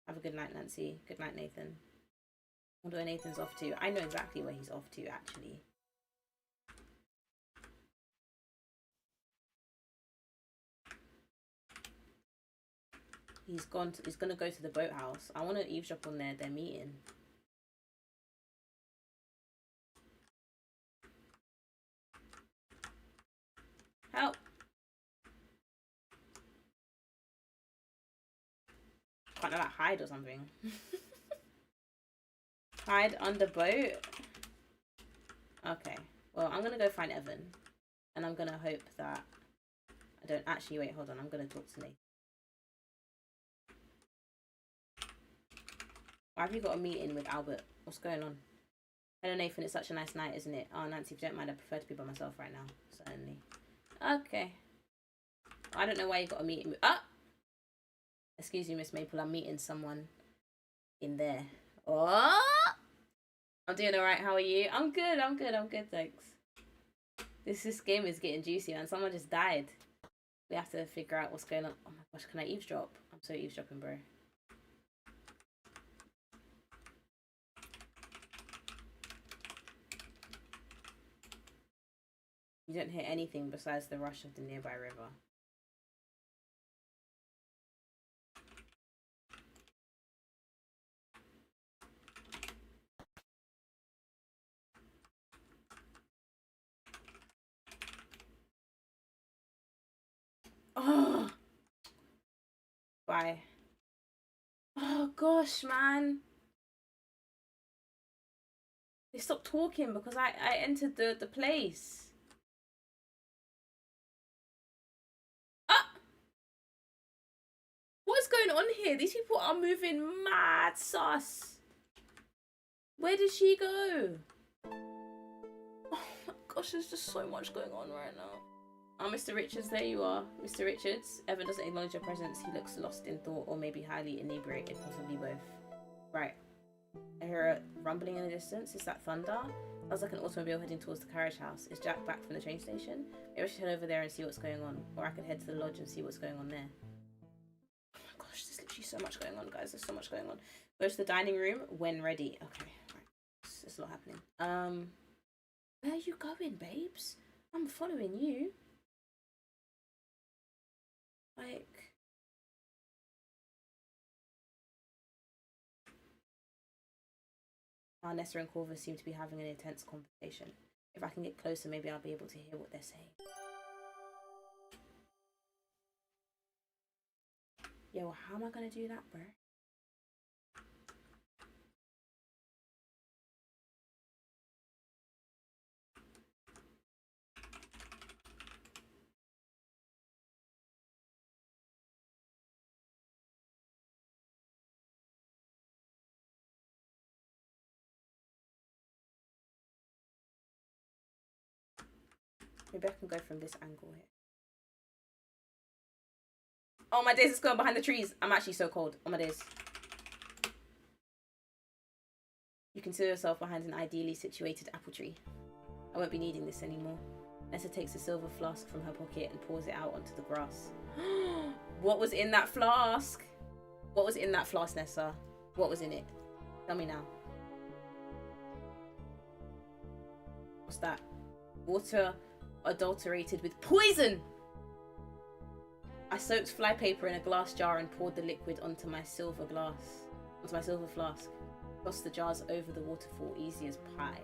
Have a good night, Nancy. Good night, Nathan. I wonder where Nathan's off to. I know exactly where he's off to, actually. He's gonna go to the boathouse. I want to eavesdrop on their meeting. Help! Can't I like hide or something? Hide under boat? Okay. Well, I'm gonna go find Evan. And I'm gonna hope that I don't actually wait, hold on, I'm gonna talk to Nathan. Why have you got a meeting with Albert? What's going on? Hello Nathan, it's such a nice night, isn't it? Oh Nancy, if you don't mind, I prefer to be by myself right now. Certainly. Okay. I don't know why you got a meeting with excuse me, Miss Maple, I'm meeting someone in there. Oh, I'm doing alright, how are you? I'm good, thanks. This game is getting juicy, man. Someone just died. We have to figure out what's going on. Oh my gosh, can I eavesdrop? I'm so eavesdropping, bro. You don't hear anything besides the rush of the nearby river. Oh! Bye. Oh gosh, man. They stopped talking because I entered the place. What's going on here? These people are moving mad sus. Where did she go? Oh my gosh, there's just so much going on right now. Oh, Mr. Richards, there you are. Mr. Richards. Evan doesn't acknowledge your presence. He looks lost in thought or maybe highly inebriated, possibly both. Right. I hear a rumbling in the distance. Is that thunder? Sounds like an automobile heading towards the carriage house. Is Jack back from the train station? Maybe I should head over there and see what's going on. Or I could head to the lodge and see what's going on there. Oh my gosh, there's literally so much going on, guys. There's so much going on. Go to the dining room when ready. Okay, right. There's a lot happening. Where are you going, babes? I'm following you. Like... Nessa and Corvus seem to be having an intense conversation. If I can get closer, maybe I'll be able to hear what they're saying. Yo, how am I gonna do that, bro? Maybe I can go from this angle here. Oh my days, it's going behind the trees. I'm actually so cold. Oh my days. You consider yourself behind an ideally situated apple tree. I won't be needing this anymore. Nessa takes a silver flask from her pocket and pours it out onto the grass. What was in that flask? What was in that flask, Nessa? What was in it? Tell me now. What's that? Water adulterated with poison! I soaked flypaper in a glass jar and poured the liquid onto my silver flask. Tossed the jars over the waterfall easy as pie.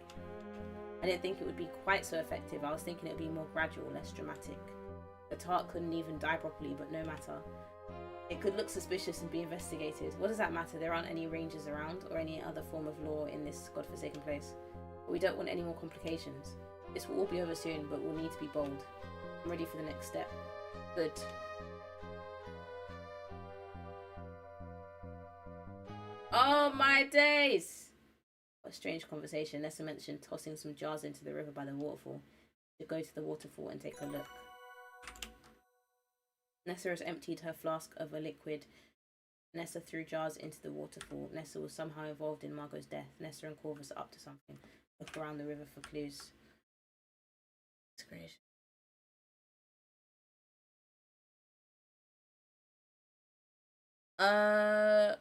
I didn't think it would be quite so effective. I was thinking it would be more gradual, less dramatic. The tart couldn't even die properly, but no matter. It could look suspicious and be investigated. What does that matter? There aren't any rangers around or any other form of law in this godforsaken place. But we don't want any more complications. This will all be over soon, but we'll need to be bold. I'm ready for the next step. Good. Oh my days! What a strange conversation. Nessa mentioned tossing some jars into the river by the waterfall. To go to the waterfall and take a look. Nessa has emptied her flask of a liquid. Nessa threw jars into the waterfall. Nessa was somehow involved in Margot's death. Nessa and Corvus are up to something. Look around the river for clues. It's great.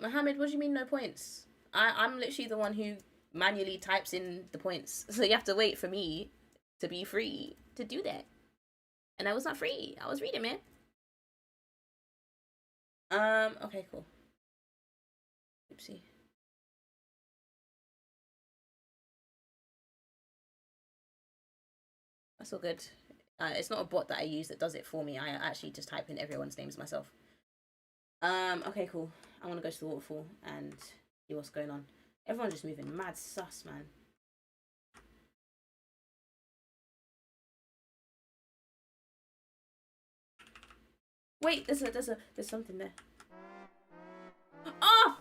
Mohammed, what do you mean no points? I'm literally the one who manually types in the points. So you have to wait for me to be free to do that. And I was not free. I was reading, man. Okay, cool. Oopsie. That's all good. It's not a bot that I use that does it for me. I actually just type in everyone's names myself. Okay, cool. I want to go to the waterfall and see what's going on. Everyone's just moving mad sus, man. Wait, there's something there. Oh!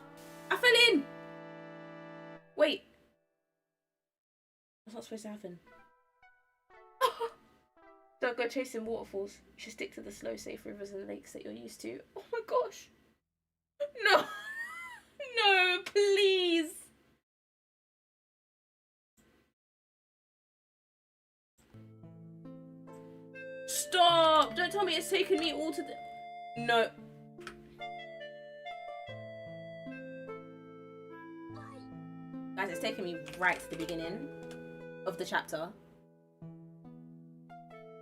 I fell in! Wait. That's not supposed to happen. Don't go chasing waterfalls. You should stick to the slow, safe rivers and lakes that you're used to. Oh my gosh. No. No, please. Stop. Don't tell me it's taken me all to the... No. Guys, it's taken me right to the beginning of the chapter.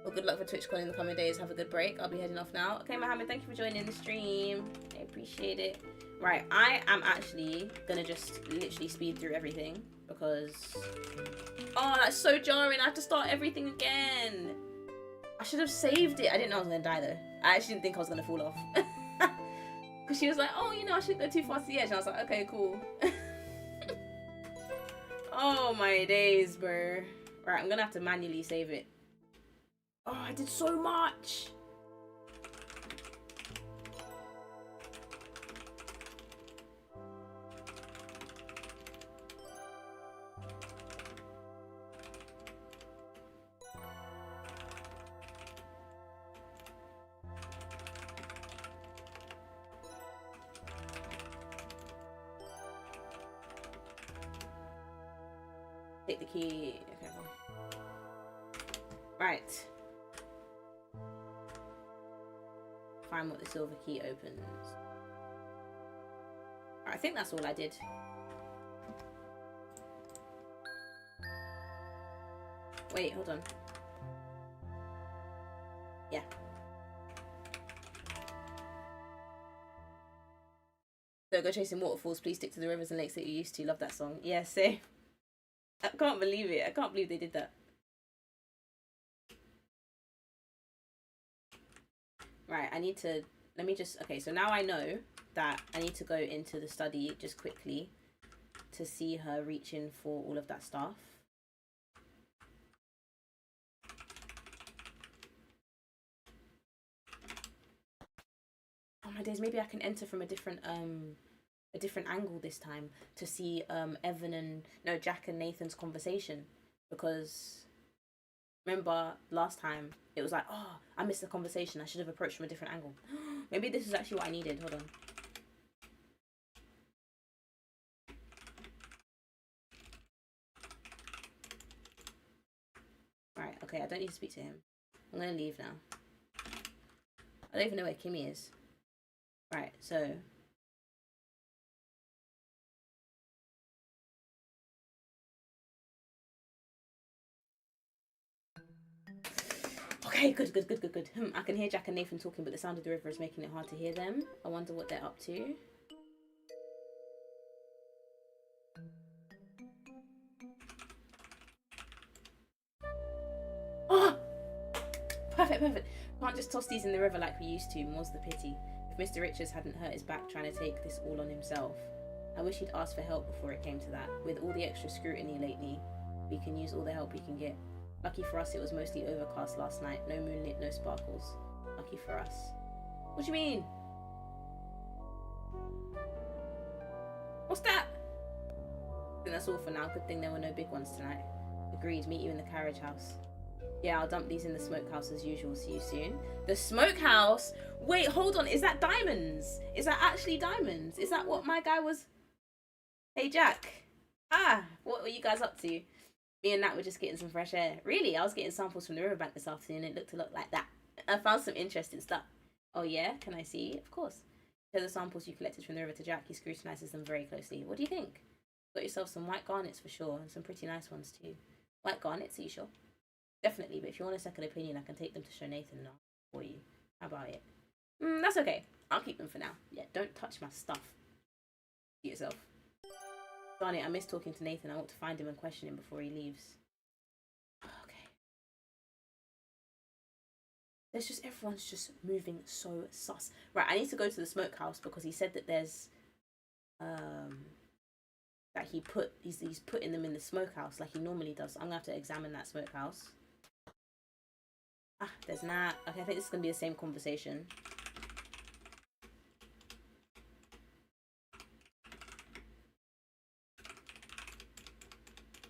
Well, good luck for TwitchCon in the coming days. Have a good break. I'll be heading off now. Okay, Mohammed, thank you for joining the stream. I appreciate it. Right, I am actually gonna just literally speed through everything because... Oh, that's so jarring. I have to start everything again. I should have saved it. I didn't know I was gonna die though. I actually didn't think I was gonna fall off. Because she was like, oh, you know, I shouldn't go too far to the edge. And I was like, okay, cool. Oh my days, bro. Right, I'm gonna have to manually save it. Oh, I did so much. Take the key. Okay. Right. Find what the silver key opens. I think that's all I did. Wait, hold on. Yeah. So go chasing waterfalls. Please stick to the rivers and lakes that you're used to. Love that song. Yeah, same. I can't believe it. I can't believe they did that. Right, I need to... Let me just... Okay, so now I know that I need to go into the study just quickly to see her reaching for all of that stuff. Oh my days, maybe I can enter from a different angle this time to see Evan and... No, Jack and Nathan's conversation. Because... Remember last time it was like, oh, I missed the conversation. I should have approached from a different angle. Maybe this is actually what I needed. Hold on. Right, okay, I don't need to speak to him. I'm gonna leave now. I don't even know where Kimmy is. Right, so... Okay, good. I can hear Jack and Nathan talking, but the sound of the river is making it hard to hear them. I wonder what they're up to. Oh! Perfect. Can't just toss these in the river like we used to, more's the pity. If Mr. Richards hadn't hurt his back trying to take this all on himself. I wish he'd asked for help before it came to that. With all the extra scrutiny lately, we can use all the help we can get. Lucky for us, it was mostly overcast last night. No moonlit, no sparkles. Lucky for us. What do you mean? What's that? I think that's all for now. Good thing there were no big ones tonight. Agreed, meet you in the carriage house. Yeah, I'll dump these in the smokehouse as usual. See you soon. The smokehouse? Wait, hold on. Is that diamonds? Is that actually diamonds? Is that what my guy was... Hey, Jack. What were you guys up to? Me and Nat were just getting some fresh air. Really? I was getting samples from the riverbank this afternoon and it looked a lot like that. I found some interesting stuff. Oh, yeah? Can I see? Of course. Show the samples you collected from the river to Jack. He scrutinises them very closely. What do you think? Got yourself some white garnets for sure, and some pretty nice ones too. White garnets, are you sure? Definitely, but if you want a second opinion, I can take them to show Nathan now for you. How about it? That's okay. I'll keep them for now. Yeah, don't touch my stuff. See yourself. Darn it, I miss talking to Nathan. I want to find him and question him before he leaves. Okay. There's just... Everyone's just moving so sus. Right, I need to go to the smokehouse because he said that there's... that he's putting them in the smokehouse like he normally does. I'm gonna have to examine that smokehouse. There's Nat. Okay, I think this is gonna be the same conversation.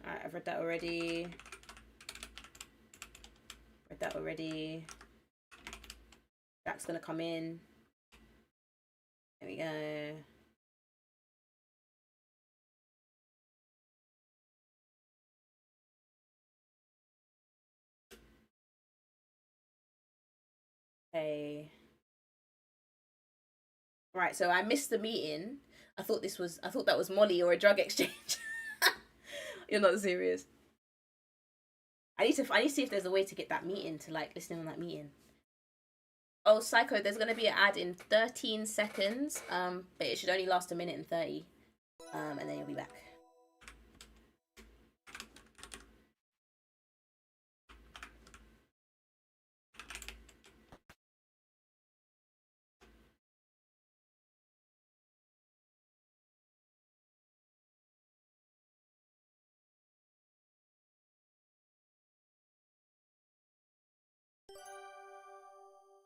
Alright, I've read that already. Jack's gonna come in. There we go. Okay. Right, so I missed the meeting. I thought that was Molly or a drug exchange. You're not serious. I need to see if there's a way to get that meeting to like listen on that meeting. Oh, Psycho, there's gonna be an ad in 13 seconds. But it should only last 1 minute and 30. And then you'll be back.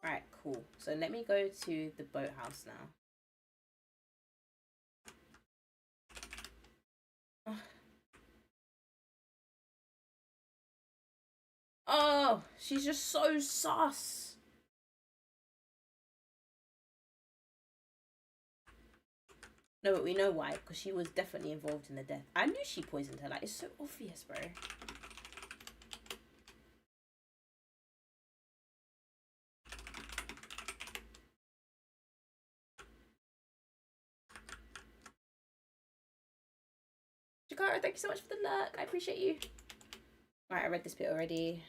Alright, cool. So let me go to the boathouse now. Oh, she's just so sus. No, but we know why, because she was definitely involved in the death. I knew she poisoned her. Like, it's so obvious, bro. Jakara, thank you so much for the lurk. I appreciate you. Right, I read this bit already.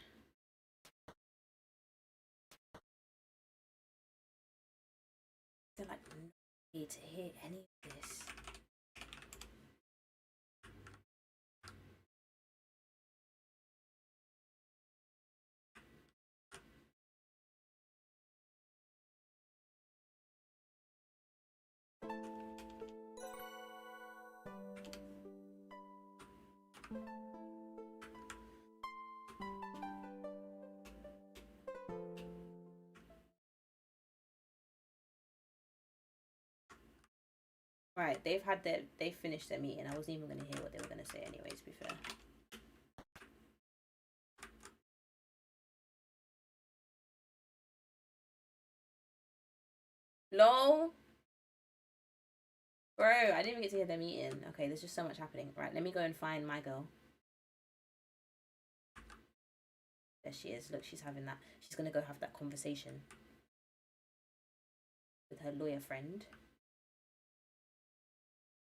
They're like, no need to hear any of this. Right, they've finished their meeting. I wasn't even gonna hear what they were gonna say anyways, to be fair. LOL. Bro, I didn't even get to hear their meeting. Okay, there's just so much happening. Right, let me go and find my girl. There she is. Look, she's having that. She's gonna go have that conversation with her lawyer friend.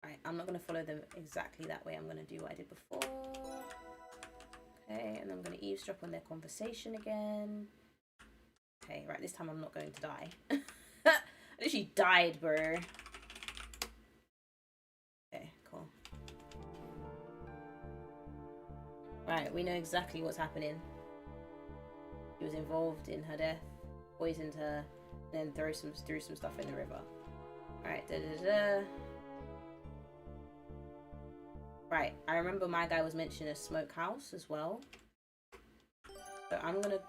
Right, I'm not gonna follow them exactly that way. I'm gonna do what I did before. Okay, and I'm gonna eavesdrop on their conversation again. Okay, right, this time I'm not going to die. I literally died, bro. Okay, cool. Right, we know exactly what's happening. He was involved in her death, poisoned her, and then threw some stuff in the river. Alright, Right, I remember my guy was mentioning a smokehouse as well. So I'm gonna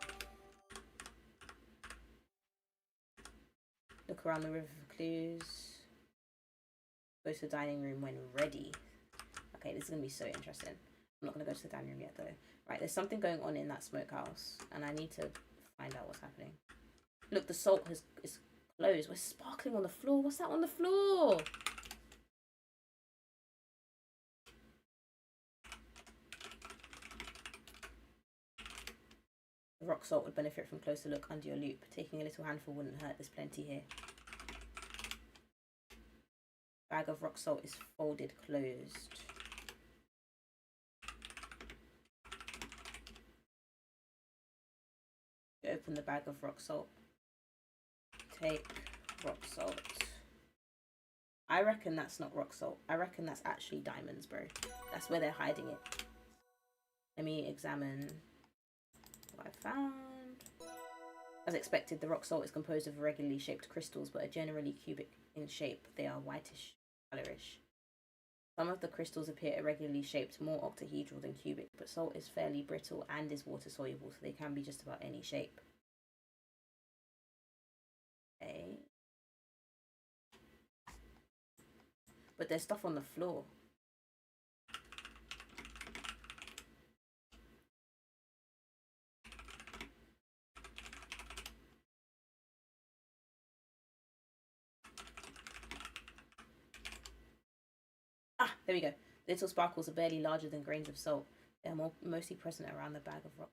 look around the river for clues. Go to the dining room when ready. Okay, this is gonna be so interesting. I'm not gonna go to the dining room yet though. Right, there's something going on in that smokehouse, and I need to find out what's happening. Look, the salt is closed. We're sparkling on the floor. What's that on the floor? The rock salt would benefit from closer look under your loop. Taking a little handful wouldn't hurt. There's plenty here. Bag of rock salt is folded closed. Open the bag of rock salt. Take rock salt. I reckon that's not rock salt. I reckon that's actually diamonds, bro. That's where they're hiding it. Let me examine what I found. As expected, the rock salt is composed of irregularly shaped crystals, but are generally cubic in shape. They are whitish, colorish. Some of the crystals appear irregularly shaped, more octahedral than cubic, but salt is fairly brittle and is water soluble, so they can be just about any shape. Okay. But there's stuff on the floor. Ah, there we go. The little sparkles are barely larger than grains of salt. They are mostly present around the bag of rock.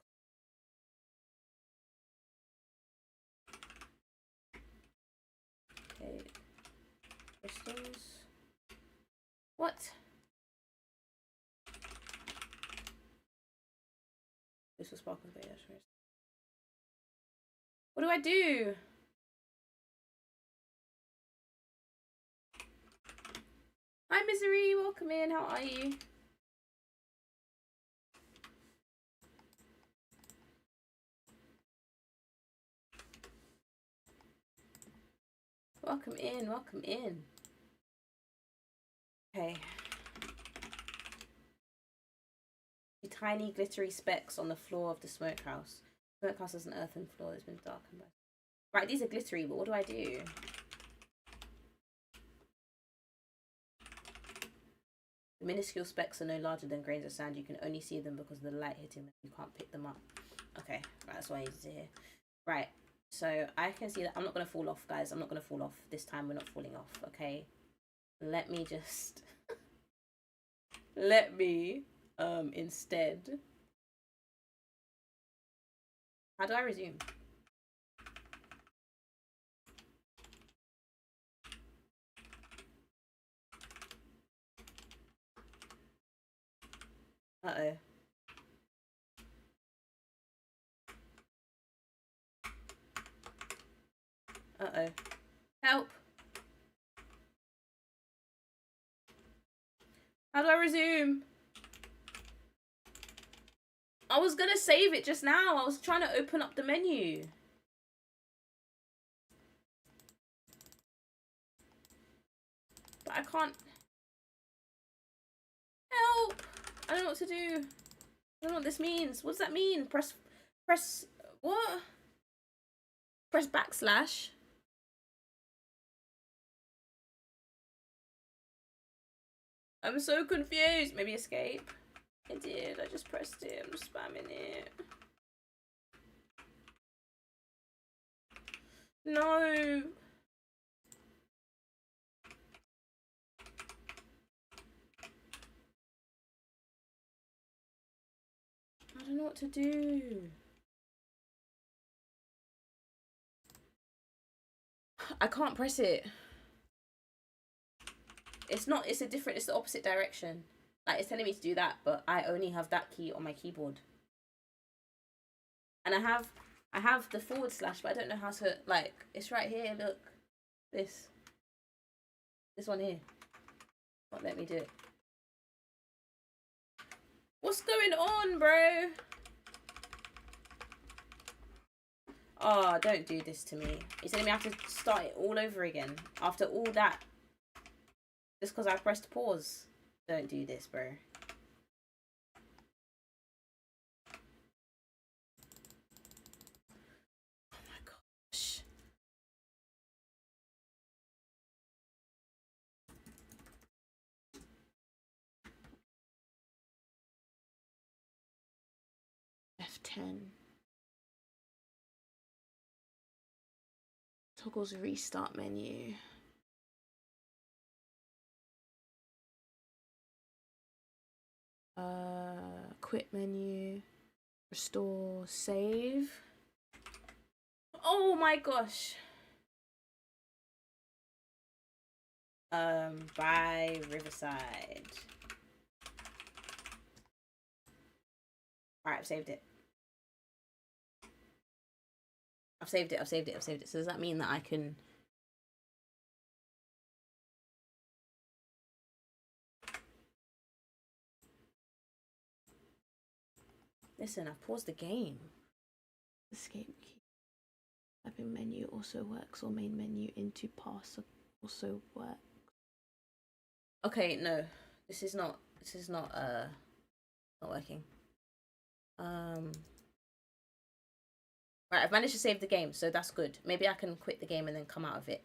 Okay. Crystals. What? Little sparkles, barely larger. What do I do? Hi, Misery. Welcome in. How are you? Welcome in. Welcome in. Okay. The tiny glittery specks on the floor of the smokehouse. The smokehouse has an earthen floor that's been darkened by. Right, these are glittery, but what do I do? The minuscule specks are no larger than grains of sand. You can only see them because of the light hitting them. You can't pick them up. Okay, right, that's what I needed to hear. Right, so I can see that I'm not going to fall off, guys. I'm not going to fall off. This time we're not falling off, okay? Let me just... Let me, instead... How do I resume? Uh-oh. Uh-oh. Help! How do I resume? I was gonna save it just now. I was trying to open up the menu. I can't. Help! I don't know what to do. I don't know what this means. What does that mean? Press, what? Press backslash. I'm so confused. Maybe escape. I did. I just pressed it. I'm just spamming it. No. I don't know what to do. I can't press it. It's not, it's the opposite direction. Like, it's telling me to do that, but I only have that key on my keyboard. And I have the / but I don't know how to, like, it's right here, look. This one here. Won't let me do it. What's going on, bro? Oh, don't do this to me. You're telling me I have to start it all over again after all that. Just because I pressed pause. Don't do this, bro. Oh my gosh. F10. Toggles restart menu. Quit menu. Restore, save. Oh my gosh. By Riverside. Alright, I've saved it. I've saved it. So does that mean that I can... Listen, I've paused the game. Escape key. Typing menu also works, or main menu into pass also works. Okay, no. This is not not working. Right, I've managed to save the game, so that's good. Maybe I can quit the game and then come out of it.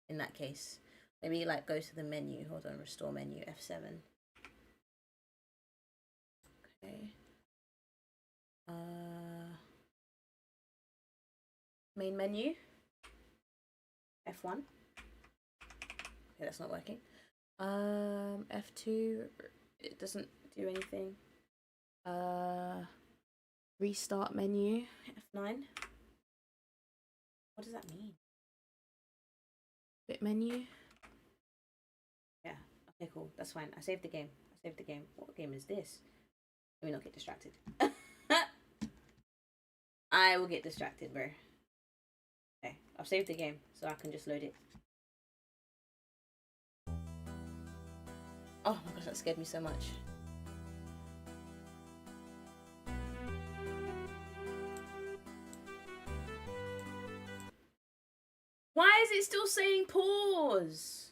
In that case, maybe like go to the menu. Hold on, restore menu, F7. Okay. Main menu, F1. Okay, that's not working. F2. It doesn't do anything. Restart menu, F9. What does that mean? Bit menu. Yeah. Okay, cool. That's fine. I saved the game. What game is this? Let me not get distracted. I will get distracted, bro. Okay, I've saved the game, so I can just load it. Oh my gosh, that scared me so much. Why is it still saying pause?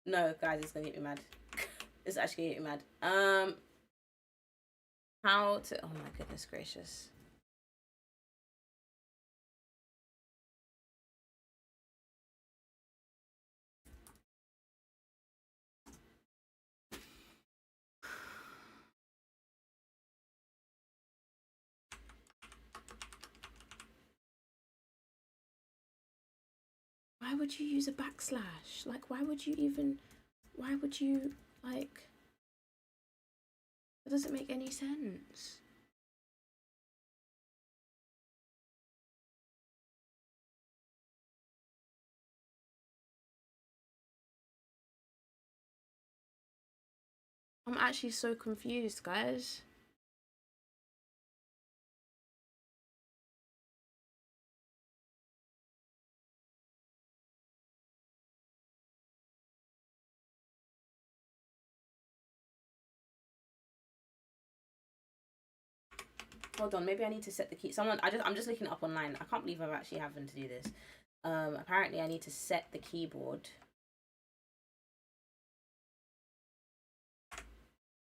No, guys, it's gonna get me mad. It's actually gonna get me mad. How to... Oh my goodness gracious. Why would you use a backslash? Like, why would you, like... That doesn't make any sense. I'm actually so confused, guys. Hold on, maybe I need to set the key. I'm just looking it up online. I can't believe I'm actually having to do this. Apparently I need to set the keyboard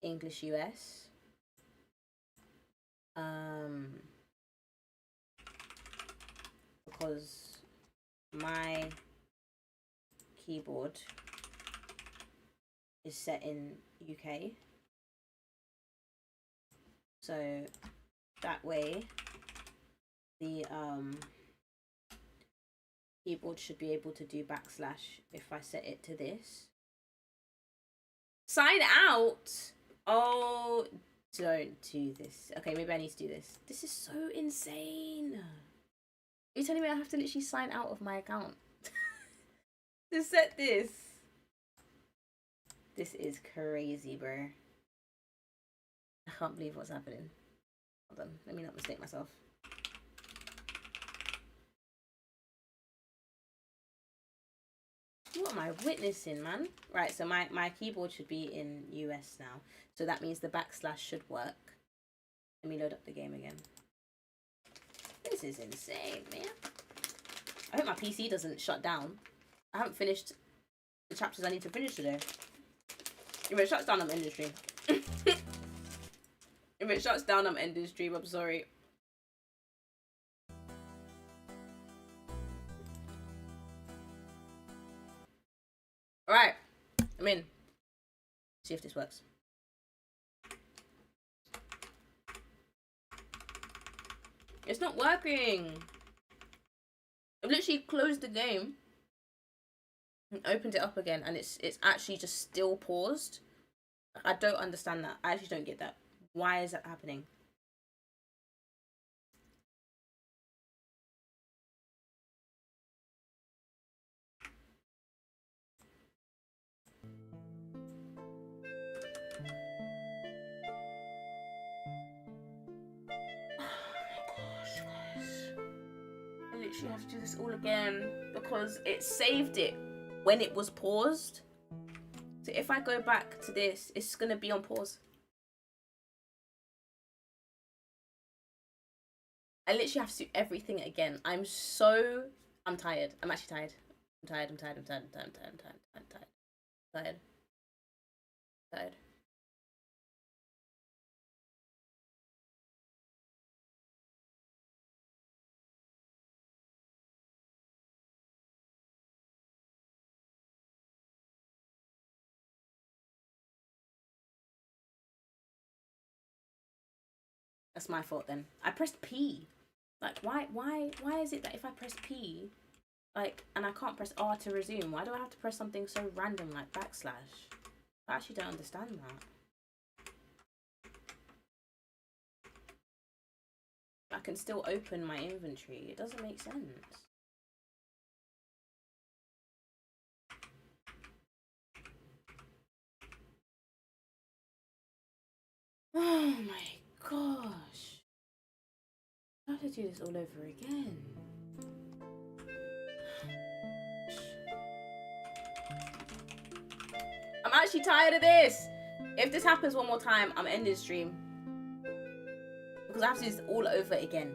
English US. Because my keyboard is set in UK. So that way the keyboard should be able to do backslash if I set it to this. Sign out! Oh, don't do this. Okay, maybe I need to do this. This is so insane. Are you telling me I have to literally sign out of my account to set this? This is crazy, bro. I can't believe what's happening. Hold on, let me not mistake myself. What am I witnessing, man? Right, so my keyboard should be in US now. So that means the backslash should work. Let me load up the game again. This is insane, man. I hope my PC doesn't shut down. I haven't finished the chapters I need to finish today. If it shuts down, I'm ending stream. If it shuts down, I'm ending stream. I'm sorry. Alright. I'm in. See if this works. It's not working. I've literally closed the game and opened it up again, and it's actually just still paused. I don't understand that. I actually don't get that. Why is that happening? You have to do this all again because it saved it when it was paused. So if I go back to this, it's gonna be on pause. I literally have to do everything again. I'm tired. I'm actually tired. I'm tired. That's my fault then. I pressed P. Like, why is it that if I press P, like, and I can't press R to resume, why do I have to press something so random like backslash? I actually don't understand that. I can still open my inventory. It doesn't make sense. Oh my gosh. I have to do this all over again. I'm actually tired of this. If this happens one more time, I'm ending the stream. Because I have to do this all over again.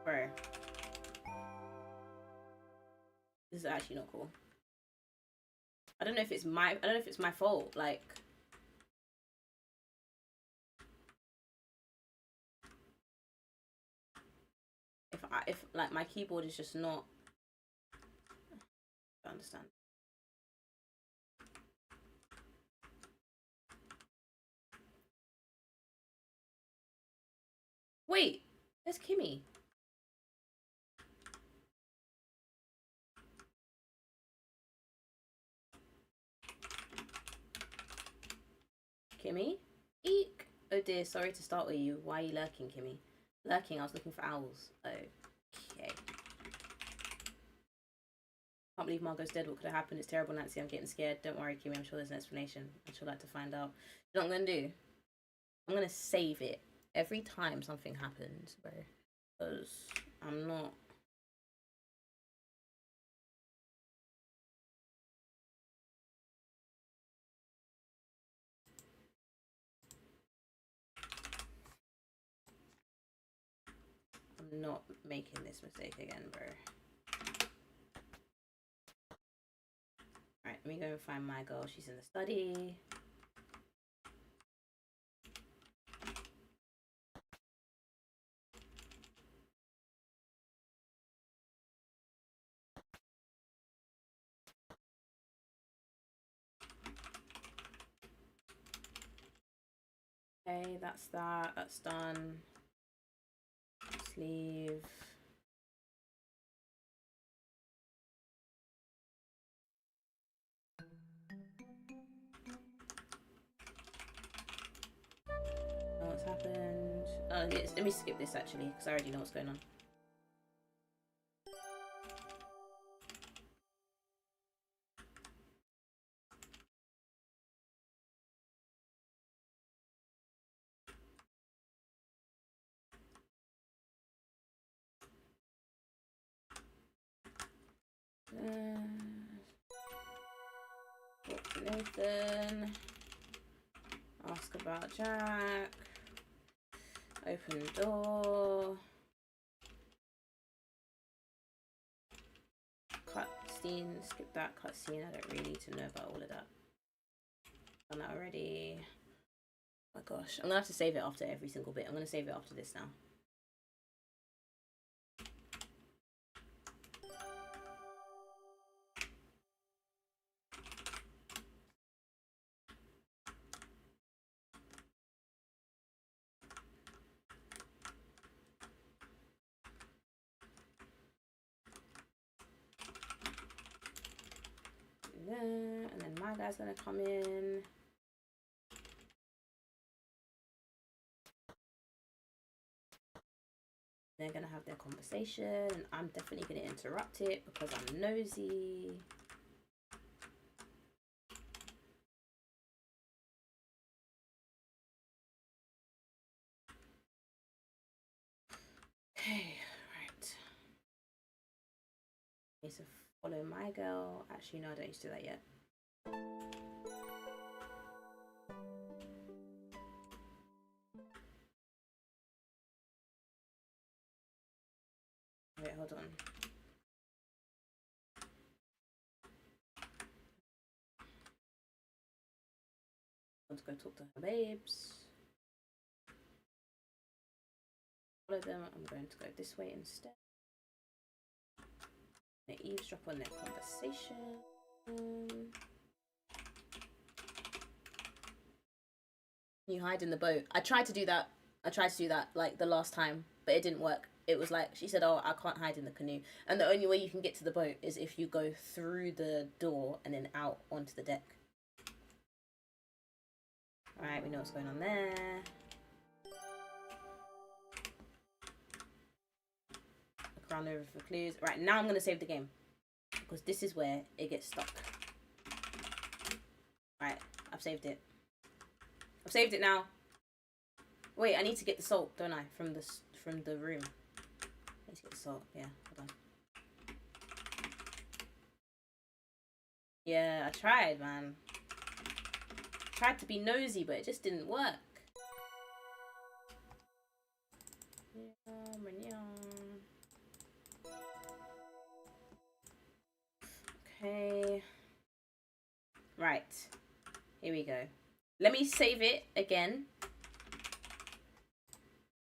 Bro. This is actually not cool. I don't know if it's my fault, like if like my keyboard is just not, I don't understand. Wait, there's Kimmy. Kimmy. Eek. Oh dear, sorry to start with you. Why are you lurking, Kimmy? Lurking, I was looking for owls. Okay. Can't believe Margot's dead. What could have happened? It's terrible, Nancy. I'm getting scared. Don't worry, Kimmy. I'm sure there's an explanation. I'd sure like to find out. You know what I'm going to do? I'm going to save it every time something happens, bro. Because I'm not... I'm not making this mistake again, bro. Alright, let me go and find my girl. She's in the study. Okay, that's that. That's done. Sleeve. Oh, what's happened? Yes, let me skip this actually, because I already know what's going on. Talk to Nathan. Ask about Jack. Open the door. Cutscene. Skip that cutscene. I don't really need to know about all of that. Done that already. Oh my gosh. I'm gonna have to save it after every single bit. I'm gonna save it after this now. And then my guy's gonna come in. They're gonna have their conversation, and I'm definitely gonna interrupt it because I'm nosy. Okay, right. Okay, so follow my girl. Actually, no, I don't used to do that yet. Wait, hold on. I want to go talk to her babes. Follow them. I'm going to go this way instead. I'm gonna eavesdrop on their conversation. You hide in the boat. I tried to do that. Like the last time, but it didn't work. It was like she said, "Oh, I can't hide in the canoe," and the only way you can get to the boat is if you go through the door and then out onto the deck. All right, we know what's going on there. Look around over for clues. Right, now I'm gonna save the game because this is where it gets stuck. Right, I've saved it. I've saved it now. Wait, I need to get the salt, don't I? From the room. I need to get the salt. Yeah, hold on. Yeah, I tried, man. Tried to be nosy, but it just didn't work. Okay. Right. Here we go. Let me save it again.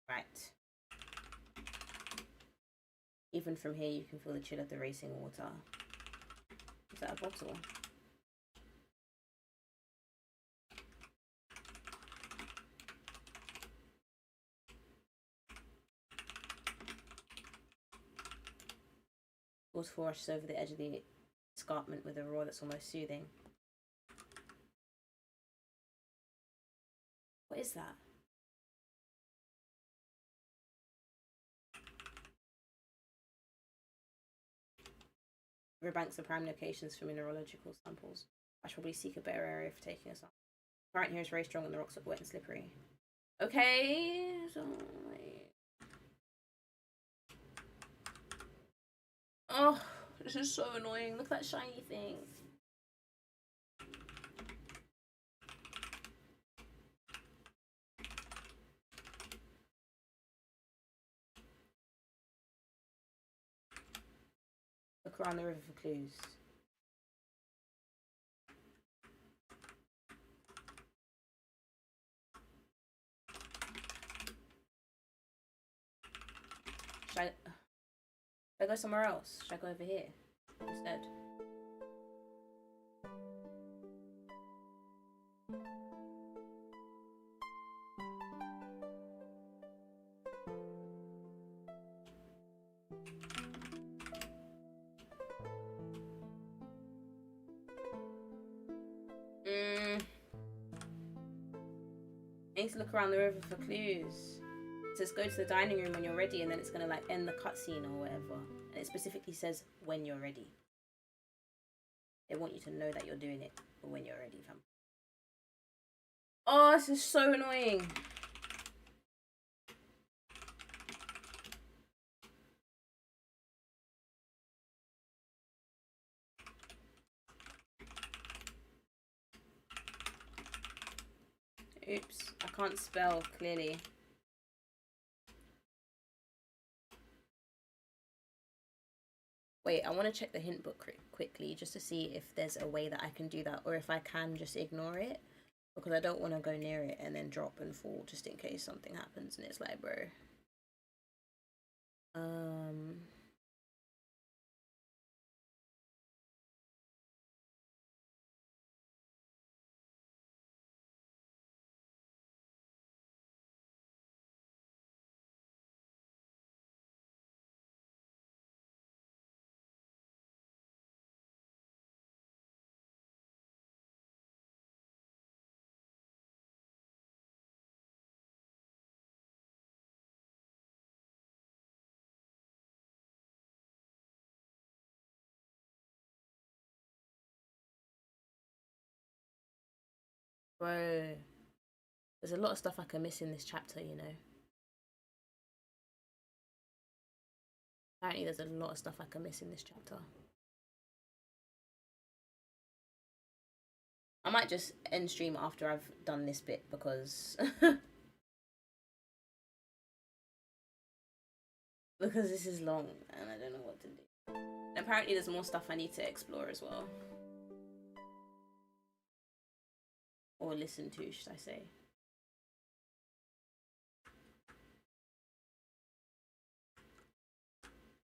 Right. Even from here, you can feel the chill of the racing water. Is that a bottle? Waterfall rushes over the edge of the escarpment with a roar that's almost soothing. What is that? Riverbanks are prime locations for mineralogical samples. I should probably seek a better area for taking a sample. Current here is very strong and the rocks are wet and slippery. Okay, so oh, this is so annoying. Look at that shiny thing. Look around the river for clues. Should I go somewhere else? Should I go over here instead? I need to look around the river for clues. It says go to the dining room when you're ready, and then it's gonna like end the cutscene or whatever. And it specifically says when you're ready. They want you to know that you're doing it when you're ready, fam. Oh, this is so annoying. Oops, I can't spell clearly. Wait, I want to check the hint book quickly just to see if there's a way that I can do that, or if I can just ignore it, because I don't want to go near it and then drop and fall just in case something happens and it's like, bro. Bro, there's a lot of stuff I can miss in this chapter, you know. Apparently there's a lot of stuff I can miss in this chapter. I might just end stream after I've done this bit because because this is long and I don't know what to do. And apparently there's more stuff I need to explore as well. Or listen to, should I say.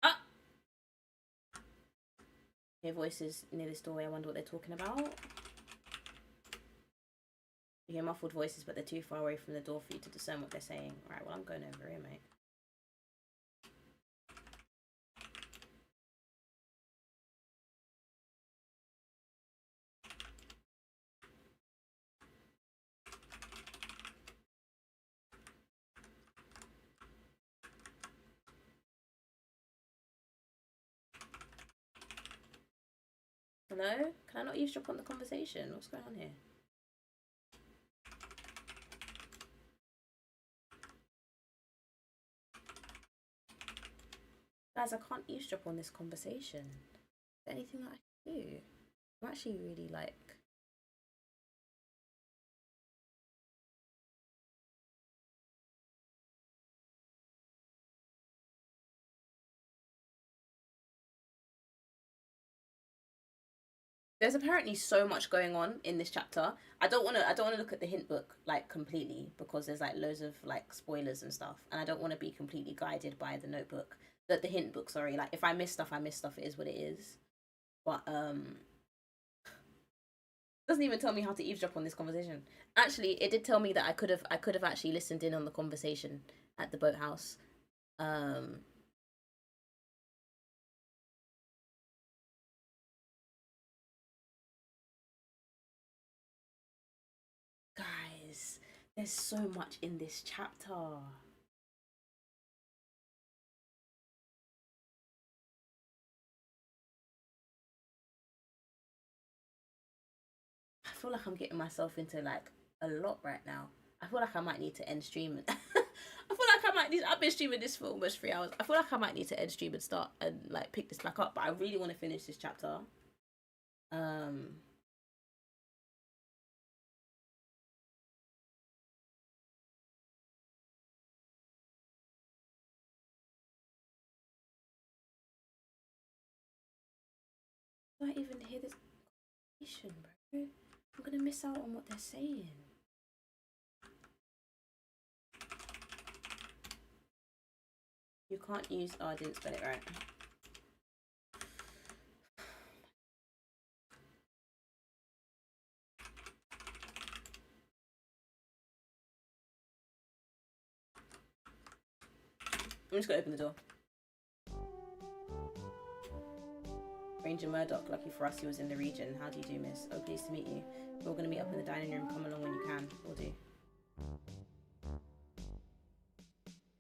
Ah! I hear voices near this doorway. I wonder what they're talking about. You hear muffled voices, but they're too far away from the door for you to discern what they're saying. Right, well, I'm going over here, mate. Hello? Can I not eavesdrop on the conversation? What's going on here? Guys, I can't eavesdrop on this conversation. Is there anything that I can do? I'm actually really like... There's apparently so much going on in this chapter. I don't want to look at the hint book like completely because there's like loads of like spoilers and stuff, and I don't want to be completely guided by the notebook. The hint book, sorry. Like if I miss stuff, I miss stuff. It is what it is. But doesn't even tell me how to eavesdrop on this conversation. Actually, it did tell me that I could have actually listened in on the conversation at the boathouse. Guys, There's so much in this chapter. I feel like I'm getting myself into like a lot right now. I feel like I might need to end streaming. I feel like I might need. I've been streaming this for almost 3 hours. I feel like I might need to end stream and start and like pick this back up. But I really want to finish this chapter. Um. Do I even hear this conversation, bro? I'm gonna miss out on what they're saying. You can't use. Oh, I didn't spell it right. I'm just gonna open the door. Ranger Murdoch, lucky for us, he was in the region. How do you do, miss? Oh, pleased to meet you. We're all gonna meet up in the dining room. Come along when you can. We'll do.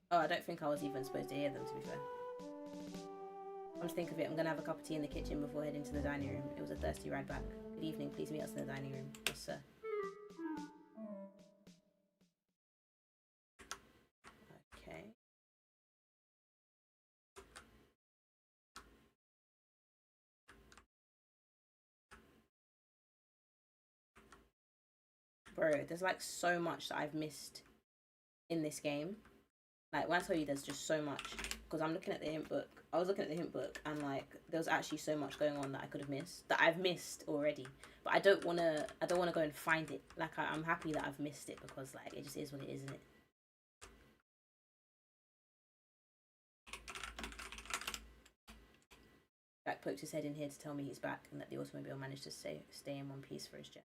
Oh, I don't think I was even supposed to hear them, to be fair. Come to think of it, I'm gonna have a cup of tea in the kitchen before heading to the dining room. It was a thirsty ride back. Good evening, please meet us in the dining room. Yes, sir. Okay. Bro, there's like so much that I've missed in this game. Like, when I tell you there's just so much, because I'm looking at the hint book. I was looking at the hint book, and like there was actually so much going on that I could have missed, that I've missed already. But I don't wanna go and find it. Like, I'm happy that I've missed it, because like it just is what it is, isn't it? Jack poked his head in here to tell me he's back and that the automobile managed to stay in one piece for his jet.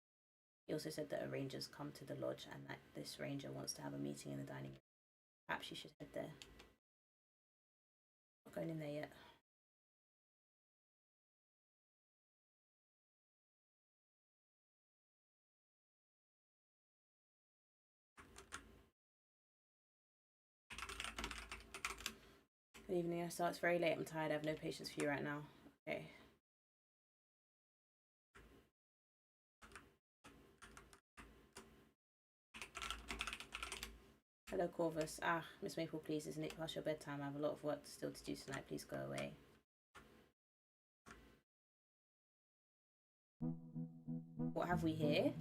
He also said that a ranger's come to the lodge and that this ranger wants to have a meeting in the dining room. Perhaps you should head there. Not going in there yet. Good evening, so it's very late. I'm tired. I have no patience for you right now. Okay. Hello, Corvus. Ah, Miss Maple, please, isn't it past your bedtime? I have a lot of work still to do tonight. Please go away. What have we here?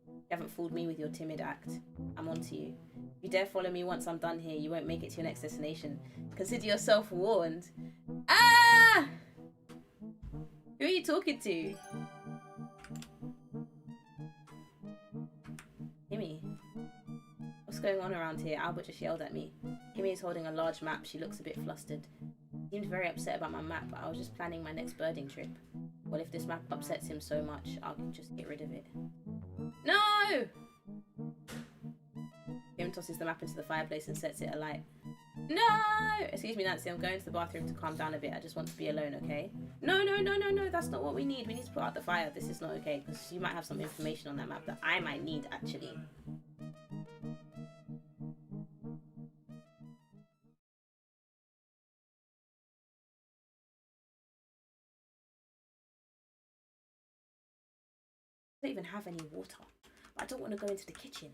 You haven't fooled me with your timid act. I'm on to you. If you dare follow me once I'm done here, you won't make it to your next destination. Consider yourself warned. Ah! Who are you talking to? Kimmy. What's going on around here? Albert just yelled at me. Kimmy is holding a large map. She looks a bit flustered. Seemed very upset about my map, but I was just planning my next birding trip. Well, if this map upsets him so much, I'll just get rid of it. No! Kim tosses the map into the fireplace and sets it alight. No! Excuse me, Nancy, I'm going to the bathroom to calm down a bit. I just want to be alone, okay? No, that's not what we need. We need to put out the fire. This is not okay, because you might have some information on that map that I might need, actually. I don't even have any water. But I don't want to go into the kitchen.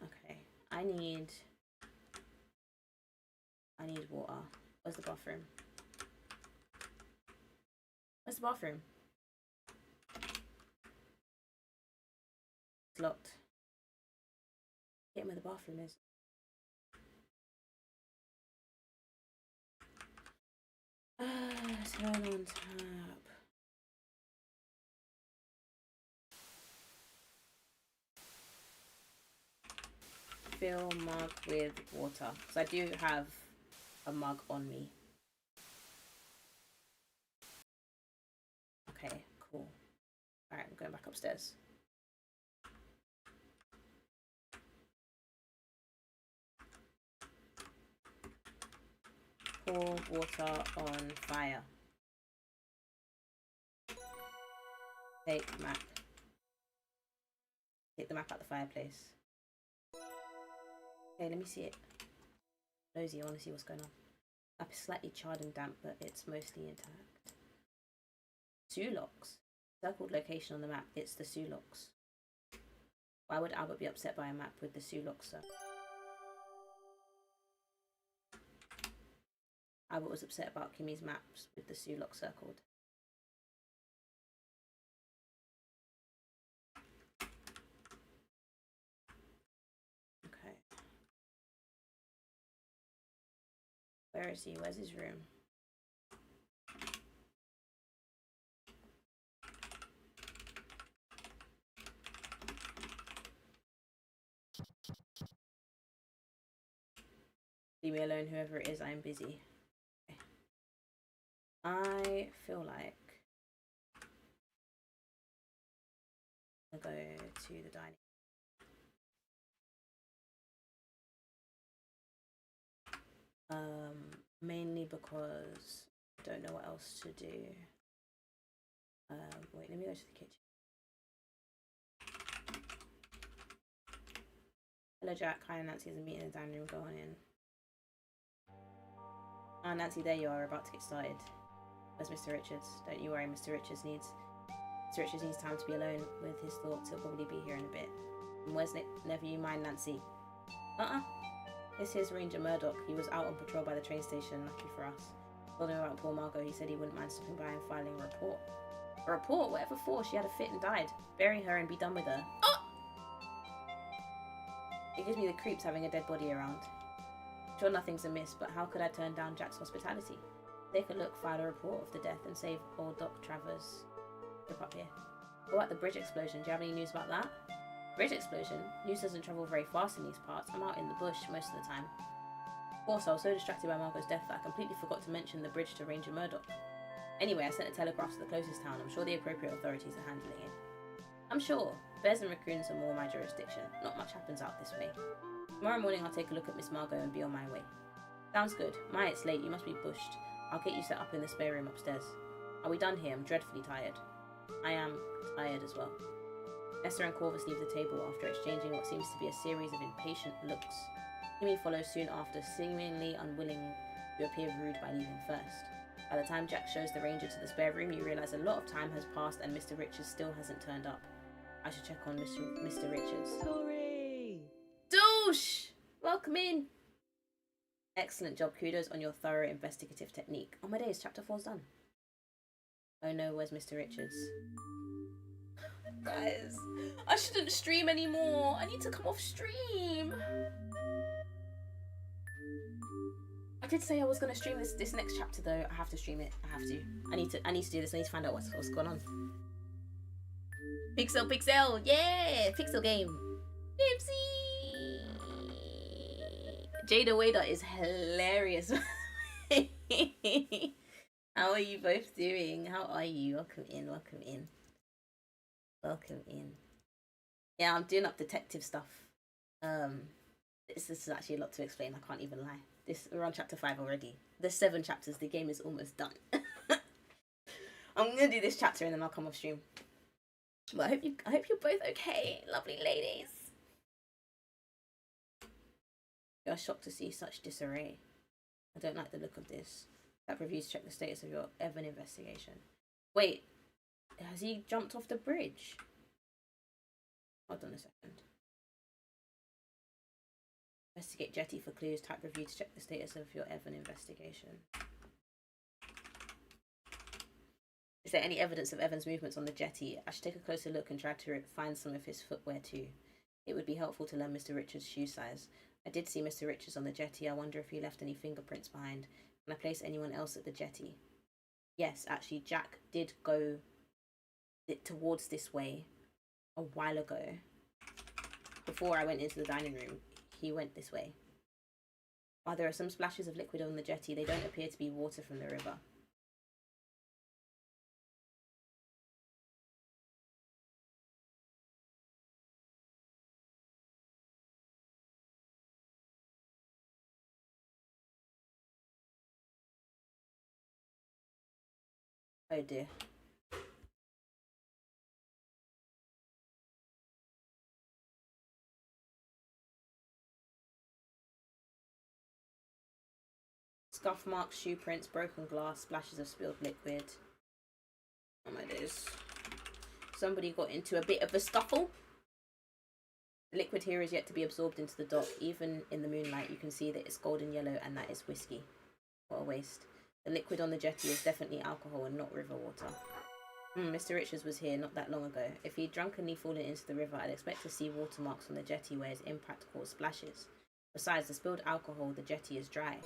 Okay, I need water. Where's the bathroom? Where's the bathroom? It's locked. Get where the bathroom is. Turn on tap. Fill mug with water. So I do have a mug on me. Okay, cool. Alright, I'm going back upstairs. Pour water on fire. Take map. Take the map out the fireplace. Okay, let me see it. Nosy, I want to see what's going on. Map is slightly charred and damp, but it's mostly intact. Sulocks. Circled location on the map. It's the Sulocks. Why would Albert be upset by a map with the Sulocks, sir? Albert was upset about Kimmy's maps with the Sulocks circled. Okay. Where is he? Where's his room? Leave me alone, whoever it is, I am busy. Okay. I feel like I'll go to the dining. Mainly because I don't know what else to do. Wait, let me go to the kitchen. Hello, Jack. Hi, Nancy has a meeting in the dining room. Go on in. Ah, Nancy, there you are, about to get started. Where's Mr. Richards? Don't you worry, Mr. Richards needs time to be alone with his thoughts. He'll probably be here in a bit. And where's Never you mind, Nancy? This here's Ranger Murdoch. He was out on patrol by the train station, lucky for us. Told him about poor Margot. He said he wouldn't mind stopping by and filing a report. A report? Whatever for? She had a fit and died. Bury her and be done with her. Oh! It gives me the creeps having a dead body around. Sure, nothing's amiss, but how could I turn down Jack's hospitality? Take a look, file a report of the death, and save old Doc Travers. Look up here. What about the bridge explosion? Do you have any news about that? Bridge explosion? News doesn't travel very fast in these parts. I'm out in the bush most of the time. Of course, I was so distracted by Margot's death that I completely forgot to mention the bridge to Ranger Murdoch. Anyway, I sent a telegraph to the closest town. I'm sure the appropriate authorities are handling it. I'm sure. Bears and raccoons are more my jurisdiction. Not much happens out this way. Tomorrow morning I'll take a look at Miss Margot and be on my way. Sounds good. My, it's late. You must be bushed. I'll get you set up in the spare room upstairs. Are we done here? I'm dreadfully tired. I am tired as well. Esther and Corvus leave the table after exchanging what seems to be a series of impatient looks. Kimmy follows soon after, seemingly unwilling to appear rude by leaving first. By the time Jack shows the ranger to the spare room, you realise a lot of time has passed and Mr. Richards still hasn't turned up. I should check on Mr. Richards. Sorry! Douche! Welcome in! Excellent job. Kudos on your thorough investigative technique. Oh my days, chapter 4's done. Oh no, where's Mr. Richards? Guys, I shouldn't stream anymore. I need to come off stream. I did say I was gonna stream this next chapter though. I have to stream it. I have to. I need to do this. I need to find out what's going on. Pixel, yeah, Pixel game. Dipsy. Jada Wader is hilarious. How are you both doing? How are you? Welcome in. Yeah, I'm doing up detective stuff. This is actually a lot to explain. I can't even lie. We're on chapter 5 already. There's 7 chapters. The game is almost done. I'm gonna do this chapter and then I'll come off stream. But I hope you're both okay, lovely ladies. You're shocked to see such disarray. I don't like the look of this. That reviews check the status of your Evan investigation. Wait, has he jumped off the bridge? Hold on a second. Investigate jetty for clues. Type review to check the status of your Evan investigation. Is there any evidence of Evan's movements on the jetty? I should take a closer look and try to find some of his footwear too. It would be helpful to learn Mr. Richards' shoe size. I did see Mr. Richards on the jetty. I wonder if he left any fingerprints behind. Can I place anyone else at the jetty? Yes, actually, Jack did go towards this way a while ago. Before I went into the dining room, he went this way. While there are some splashes of liquid on the jetty, they don't appear to be water from the river. Oh dear. scuff marks, shoe prints, broken glass, splashes of spilled liquid. Oh my days. Somebody got into a bit of a scuffle. The liquid here is yet to be absorbed into the dock. Even in the moonlight, you can see that it's golden yellow and that is whiskey. What a waste. The liquid on the jetty is definitely alcohol and not river water. Mr. Richards was here not that long ago. If he'd drunkenly fallen into the river, I'd expect to see watermarks on the jetty where his impact caused splashes. Besides the spilled alcohol, the jetty is dry.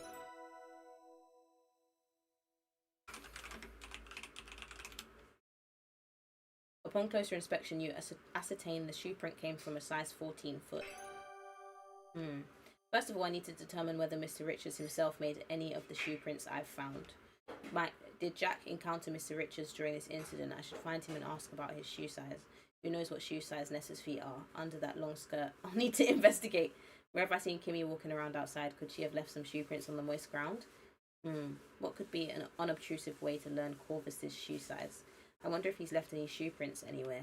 Upon closer inspection, you ascertain the shoe print came from a size 14 foot. First of all, I need to determine whether Mr. Richards himself made any of the shoe prints I've found. Did Jack encounter Mr. Richards during this incident? I should find him and ask about his shoe size. Who knows what shoe size Nessa's feet are? Under that long skirt. I'll need to investigate. Where have I seen Kimmy walking around outside? Could she have left some shoe prints on the moist ground? What could be an unobtrusive way to learn Corvus's shoe size? I wonder if he's left any shoe prints anywhere.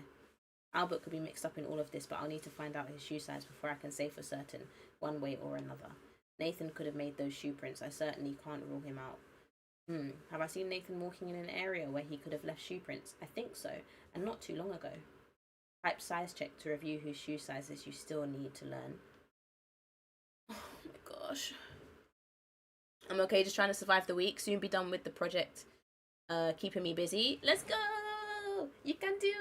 Albert could be mixed up in all of this, but I'll need to find out his shoe size before I can say for certain, one way or another. Nathan could have made those shoe prints. I certainly can't rule him out. Have I seen Nathan walking in an area where he could have left shoe prints? I think so, and not too long ago. Type size check to review whose shoe sizes you still need to learn. Oh my gosh. I'm okay, just trying to survive the week. Soon be done with the project. Keeping me busy. Let's go! You can do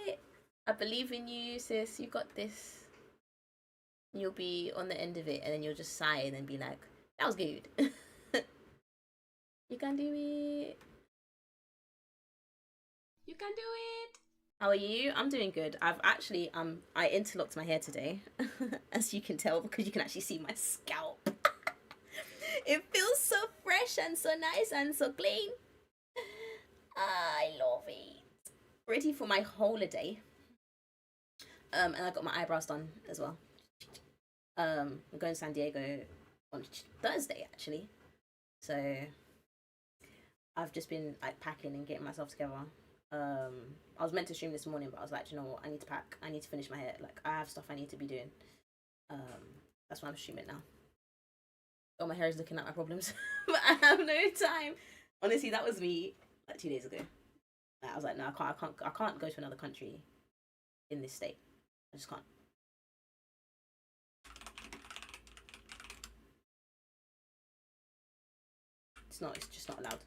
it! I believe in you, sis. You got this. You'll be on the end of it, and then you'll just sigh and then be like, that was good. You can do it. You can do it. How are you? I'm doing good. I've actually, I interlocked my hair today, as you can tell, because you can actually see my scalp. It feels so fresh and so nice and so clean. I love it. Ready for my holiday. And I got my eyebrows done as well. I'm going to San Diego on Thursday, actually. So I've just been like packing and getting myself together. I was meant to stream this morning, but I was like, you know what? I need to pack. I need to finish my hair. Like, I have stuff I need to be doing. That's why I'm streaming now. Oh, my hair is looking at my problems, but I have no time. Honestly, that was me like 2 days ago. I was like, no, I can't go to another country in this state. I just can't. It's just not allowed.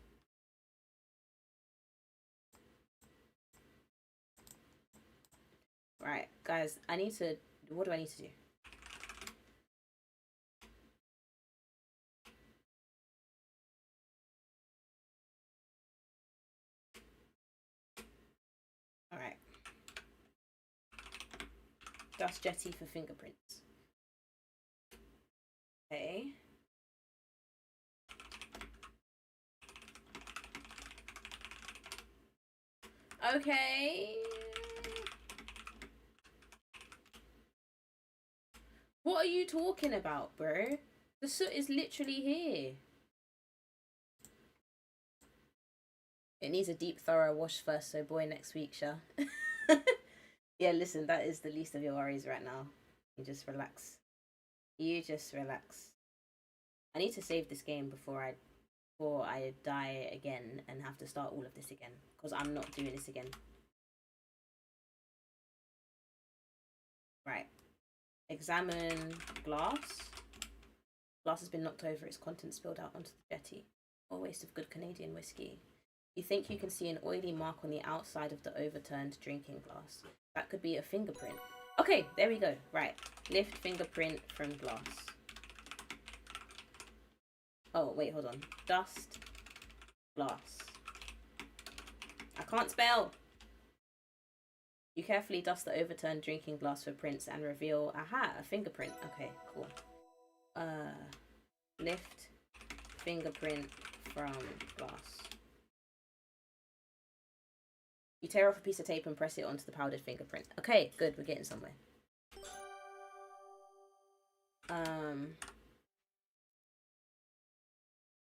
Right, guys, what do I need to do? Alright. Dust jetty for fingerprints. Okay. Okay. What are you talking about, bro? The soot is literally here. It needs a deep, thorough wash first, so boy, next week, Sha. Yeah, listen, that is the least of your worries right now. You just relax. You just relax. I need to save this game before I die again and have to start all of this again, because I'm not doing this again. Right. Examine glass. Glass has been knocked over, its contents spilled out onto the jetty. What a waste of good Canadian whiskey. You think you can see an oily mark on the outside of the overturned drinking glass. That could be a fingerprint. Okay, there we go. Right. Lift fingerprint from glass. Oh, wait, hold on. Dust. Glass. I can't spell. You carefully dust the overturned drinking glass for prints and reveal, aha, a fingerprint. Okay, cool. Lift fingerprint from glass. You tear off a piece of tape and press it onto the powdered fingerprint. Okay, good, we're getting somewhere.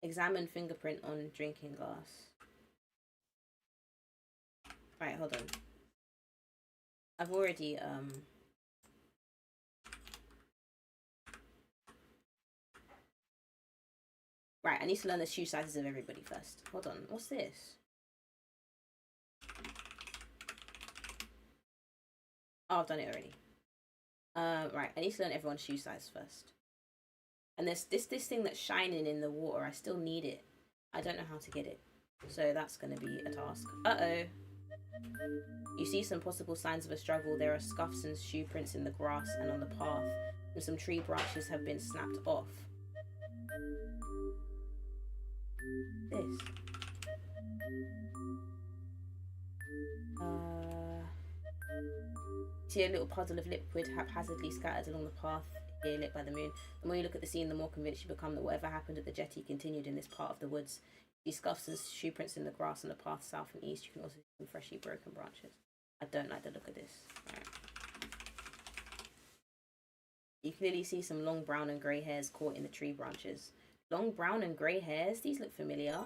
Examine fingerprint on drinking glass. Right, hold on. I've already, Right, I need to learn the shoe sizes of everybody first. Hold on, what's this? Oh, I've done it already. Right, I need to learn everyone's shoe size first. And there's this thing that's shining in the water. I still need it. I don't know how to get it. So that's going to be a task. Uh-oh. You see some possible signs of a struggle. There are scuffs and shoe prints in the grass and on the path. And some tree branches have been snapped off. This. See a little puddle of liquid haphazardly scattered along the path here lit by the moon. The more you look at the scene, the more convinced you become that whatever happened at the jetty continued in this part of the woods. You see scuffs and shoe prints in the grass on the path south and east. You can also see some freshly broken branches. I don't like the look of this. Right. You clearly see some long brown and grey hairs caught in the tree branches. Long brown and grey hairs? These look familiar.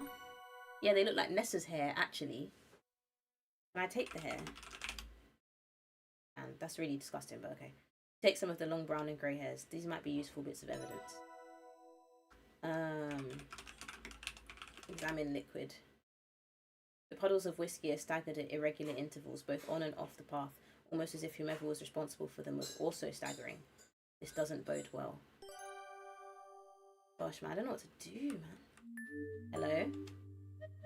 Yeah, they look like Nessa's hair, actually. Can I take the hair? And that's really disgusting, but okay. Take some of the long brown and grey hairs. These might be useful bits of evidence. Examine liquid. The puddles of whiskey are staggered at irregular intervals, both on and off the path, almost as if whomever was responsible for them was also staggering. This doesn't bode well. Gosh, man, I don't know what to do, man. Hello?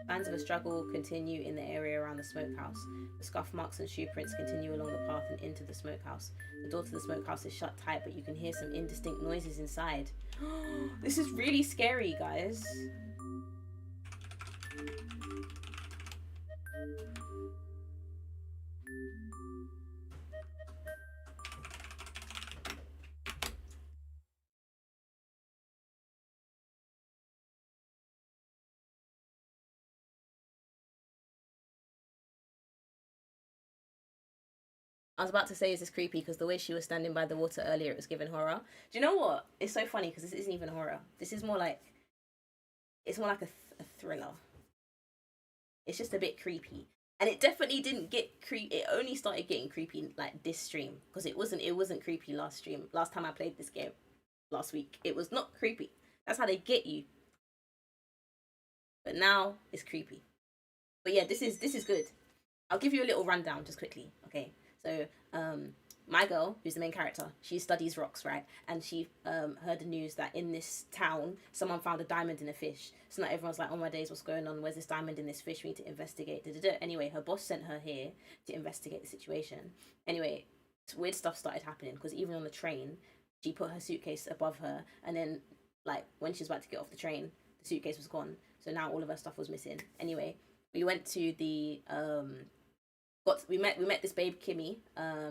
Signs of a struggle continue in the area around the smokehouse. The scuff marks and shoe prints continue along the path and into the smokehouse. The door to the smokehouse is shut tight, but you can hear some indistinct noises inside. This is really scary, guys. I was about to say, is this creepy? Because the way she was standing by the water earlier, it was giving horror. Do you know what? It's so funny because this isn't even horror. This is more like, it's more like a thriller. It's just a bit creepy. And it definitely didn't get creepy. It only started getting creepy like this stream. Because it wasn't creepy last stream. Last time I played this game, last week. It was not creepy. That's how they get you. But now, it's creepy. But yeah, this is good. I'll give you a little rundown just quickly, okay? So, my girl, who's the main character, she studies rocks, right? And she heard the news that in this town, someone found a diamond in a fish. So now everyone's like, oh my days, what's going on? Where's this diamond in this fish? We need to investigate. Anyway, her boss sent her here to investigate the situation. Anyway, weird stuff started happening because even on the train, she put her suitcase above her. And then, like, when she was about to get off the train, the suitcase was gone. So now all of her stuff was missing. Anyway, we went to the... we met this babe Kimmy.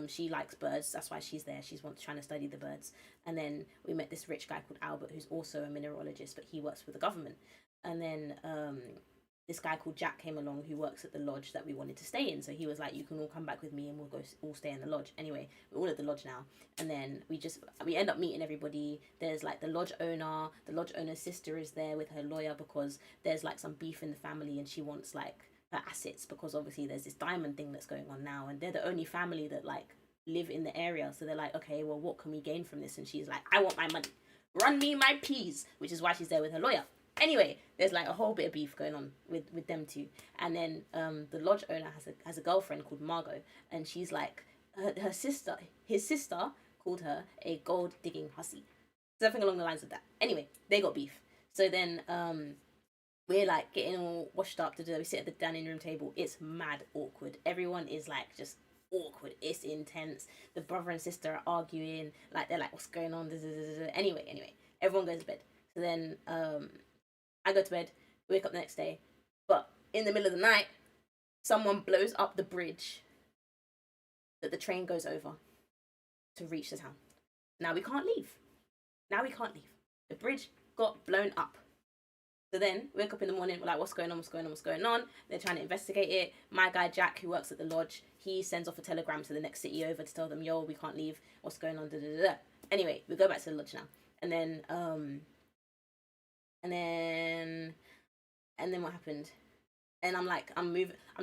She likes birds, that's why she's there. She's trying to study the birds. And then we met this rich guy called Albert, who's also a mineralogist, but he works for the government. And then this guy called Jack came along, who works at the lodge that we wanted to stay in. So he was like, you can all come back with me and we'll go all stay in the lodge. Anyway, we're all at the lodge now. And then we end up meeting everybody. There's like the lodge owner's sister is there with her lawyer because there's like some beef in the family and she wants like her assets because obviously there's this diamond thing that's going on now and they're the only family that like live in the area. So they're like, okay, well, what can we gain from this? And she's like, I want my money. Run me my peas, which is why she's there with her lawyer. Anyway, there's like a whole bit of beef going on with them two. And then the lodge owner has a girlfriend called Margot, and she's like, his sister called her a gold digging hussy. Something along the lines of that. Anyway, they got beef. So then we're like getting all washed up. We sit at the dining room table. It's mad awkward. Everyone is like just awkward. It's intense. The brother and sister are arguing. Like they're like, what's going on? Anyway, everyone goes to bed. So then I go to bed, wake up the next day. But in the middle of the night, someone blows up the bridge that the train goes over to reach the town. Now we can't leave. The bridge got blown up. So then, wake up in the morning, we're like, what's going on? They're trying to investigate it. My guy, Jack, who works at the lodge, he sends off a telegram to the next city over to tell them, yo, we can't leave. What's going on? Anyway, we go back to the lodge now. And then what happened? And I'm like, I'm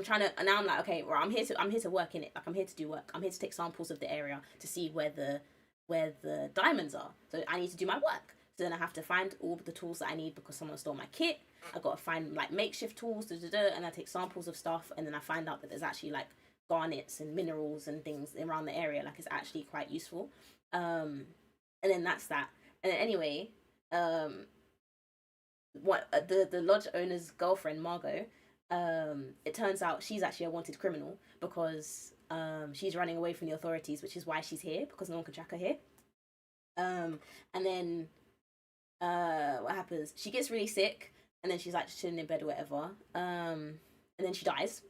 trying to, and now I'm like, okay, well, I'm here to work in it. Like, I'm here to do work. I'm here to take samples of the area to see where the diamonds are. So I need to do my work. So then I have to find all the tools that I need because someone stole my kit. I got to find like makeshift tools, and I take samples of stuff, and then I find out that there's actually like garnets and minerals and things around the area. Like it's actually quite useful. And then that's that. And then anyway, what the lodge owner's girlfriend Margot, it turns out she's actually a wanted criminal because she's running away from the authorities, which is why she's here, because no one can track her here. And then what happens? She gets really sick, and then she's like just chilling in bed or whatever. And then she dies.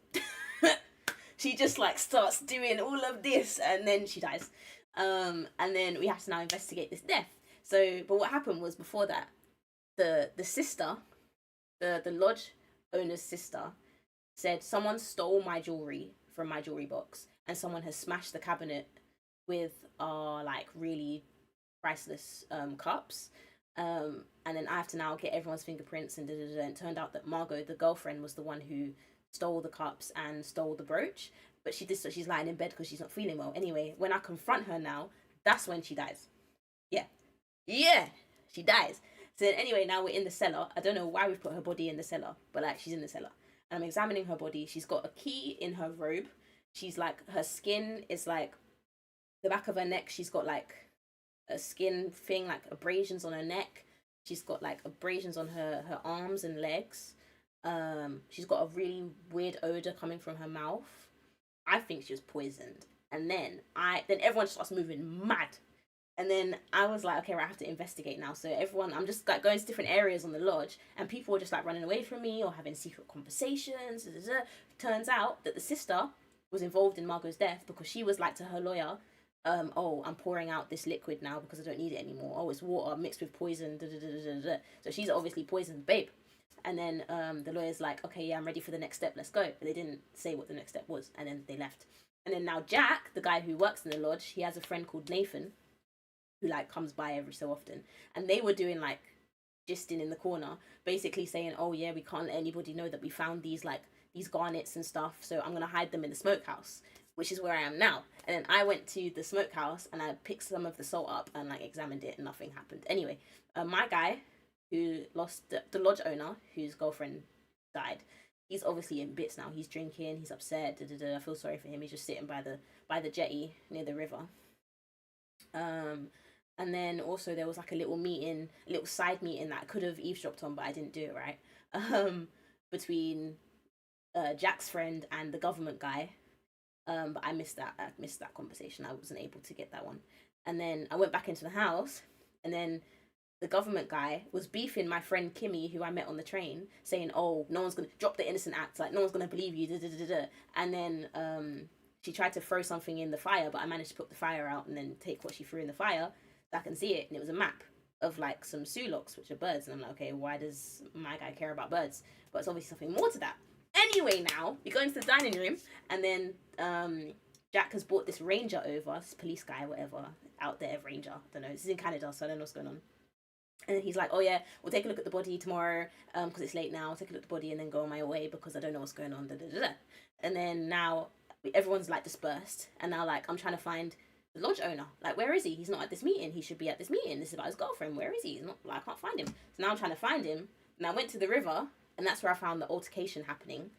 She just like starts doing all of this, and then she dies. And then we have to now investigate this death. So, but what happened was before that, the sister, the lodge owner's sister, said someone stole my jewelry from my jewelry box, and someone has smashed the cabinet with our like really priceless cups. And then I have to now get everyone's fingerprints and and it turned out that Margot, the girlfriend, was the one who stole the cups and stole the brooch. But she did so she's lying in bed because she's not feeling well. Anyway, when I confront her now, that's when she dies. Yeah. Yeah. She dies. So then anyway, now we're in the cellar. I don't know why we've put her body in the cellar, but like she's in the cellar. And I'm examining her body. She's got a key in her robe. She's like, her skin is like the back of her neck. She's got like a skin thing, like abrasions on her neck. She's got like abrasions on her arms and legs. She's got a really weird odor coming from her mouth. I think she was poisoned. And then everyone starts moving mad. And then I was like, okay, right, I have to investigate now. So everyone, I'm just like going to different areas on the lodge, and people were just like running away from me or having secret conversations. Turns out that the sister was involved in Margot's death because she was like to her lawyer, oh, I'm pouring out this liquid now because I don't need it anymore. Oh, it's water mixed with poison. So she's obviously poisoned, babe. And then the lawyer's like, okay, yeah, I'm ready for the next step. Let's go. But they didn't say what the next step was, and then they left. And then now Jack, the guy who works in the lodge, he has a friend called Nathan, who like comes by every so often, and they were doing like gisting in the corner, basically saying, oh yeah, we can't let anybody know that we found these garnets and stuff, so I'm gonna hide them in the smokehouse, which is where I am now. And then I went to the smokehouse and I picked some of the salt up and like examined it, and nothing happened. Anyway, my guy who lost the lodge owner, whose girlfriend died, he's obviously in bits now. He's drinking, he's upset. I feel sorry for him. He's just sitting by the jetty near the river. And then also there was like a little side meeting that I could have eavesdropped on, but I didn't do it right. Between Jack's friend and the government guy. But I missed that conversation. I wasn't able to get that one. And then I went back into the house, and then the government guy was beefing my friend Kimmy, who I met on the train, saying, oh, no one's gonna drop the innocent act, like no one's gonna believe you, And then she tried to throw something in the fire, but I managed to put the fire out and then take what she threw in the fire so I can see it. And it was a map of like some sulaks, which are birds. And I'm like, okay, why does my guy care about birds? But it's obviously something more to that. Anyway, now we go into the dining room, and then Jack has brought this ranger over, this police guy, whatever, out there, ranger. I don't know. This is in Canada, so I don't know what's going on. And he's like, oh yeah, we'll take a look at the body tomorrow, because it's late now. I'll take a look at the body and then go on my way because I don't know what's going on. And then now everyone's like dispersed, and now like I'm trying to find the lodge owner. Like, where is he? He's not at this meeting. He should be at this meeting. This is about his girlfriend. Where is he? He's not. Like, I can't find him. So now I'm trying to find him. And I went to the river, and that's where I found the altercation happening.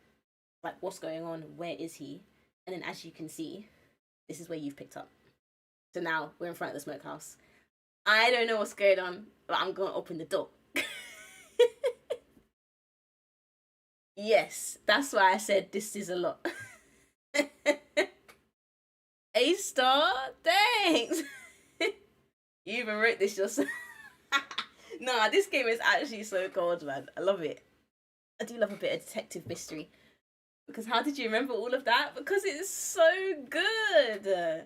Like, what's going on? Where is he? And then, as you can see, this is where you've picked up. So now we're in front of the smokehouse. I don't know what's going on, but I'm going to open the door. Yes, that's why I said this is a lot. A-star, thanks. You even wrote this yourself. Nah, this game is actually so cold, man. I love it. I do love a bit of detective mystery. Because how did you remember all of that? Because it's so good.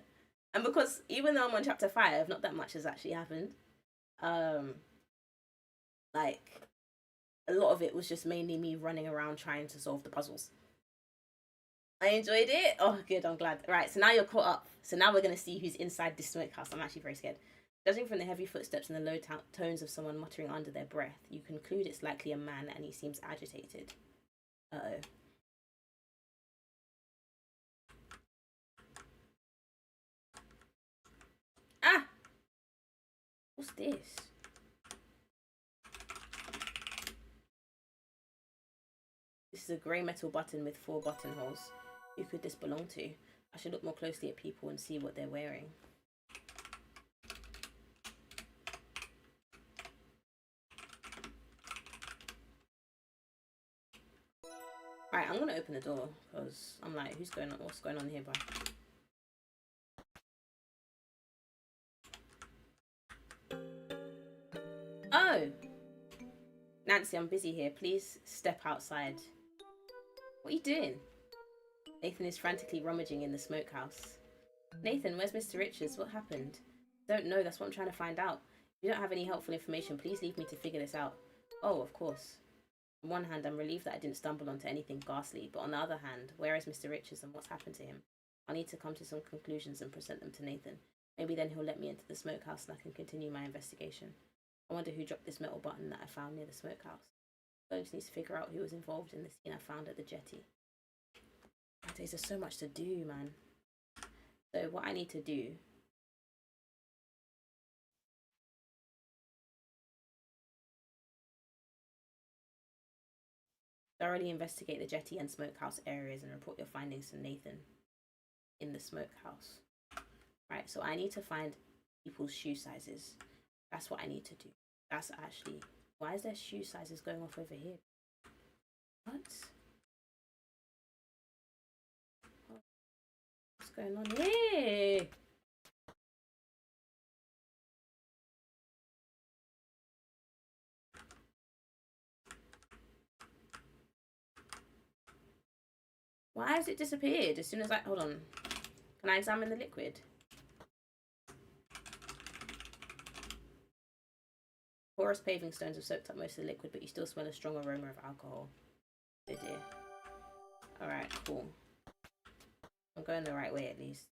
And because even though I'm on chapter 5, not that much has actually happened. Like, a lot of it was just mainly me running around trying to solve the puzzles. I enjoyed it. Oh, good. I'm glad. Right, so now you're caught up. So now we're going to see who's inside this smokehouse. I'm actually very scared. Judging from the heavy footsteps and the low tones of someone muttering under their breath, you conclude it's likely a man and he seems agitated. Uh-oh. Ah! What's this? is a grey metal button with 4 buttonholes. Who could this belong to? I should look more closely at people and see what they're wearing. Alright, I'm gonna open the door because I'm like, what's going on here, bro? Oh! Nancy, I'm busy here. Please step outside. What are you doing? Nathan is frantically rummaging in the smokehouse. Nathan, where's Mr. Richards? What happened? Don't know, that's what I'm trying to find out. If you don't have any helpful information, please leave me to figure this out. Oh, of course. On one hand, I'm relieved that I didn't stumble onto anything ghastly, but on the other hand, where is Mr. Richards and what's happened to him? I need to come to some conclusions and present them to Nathan. Maybe then he'll let me into the smokehouse and I can continue my investigation. I wonder who dropped this metal button that I found near the smokehouse. I just need to figure out who was involved in the scene I found at the jetty. There's so much to do, man. So what I need to do thoroughly investigate the jetty and smokehouse areas and report your findings to Nathan in the smokehouse. Right, so I need to find people's shoe sizes. That's what I need to do. That's actually... Why is there shoe sizes going off over here? What? What's going on here? Why has it disappeared as soon as I... Hold on. Can I examine the liquid? Porous paving stones have soaked up most of the liquid, but you still smell a strong aroma of alcohol. Oh dear. Alright, cool. I'm going the right way at least.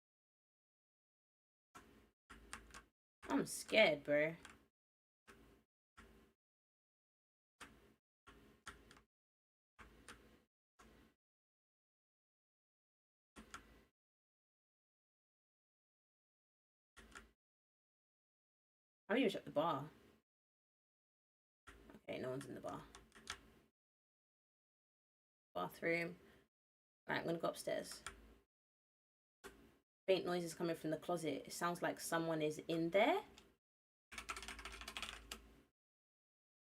I'm scared, bro. I haven't even shut the bar. Okay, no one's in the bar. Bathroom. Alright, I'm gonna go upstairs. Faint noises coming from the closet. It sounds like someone is in there.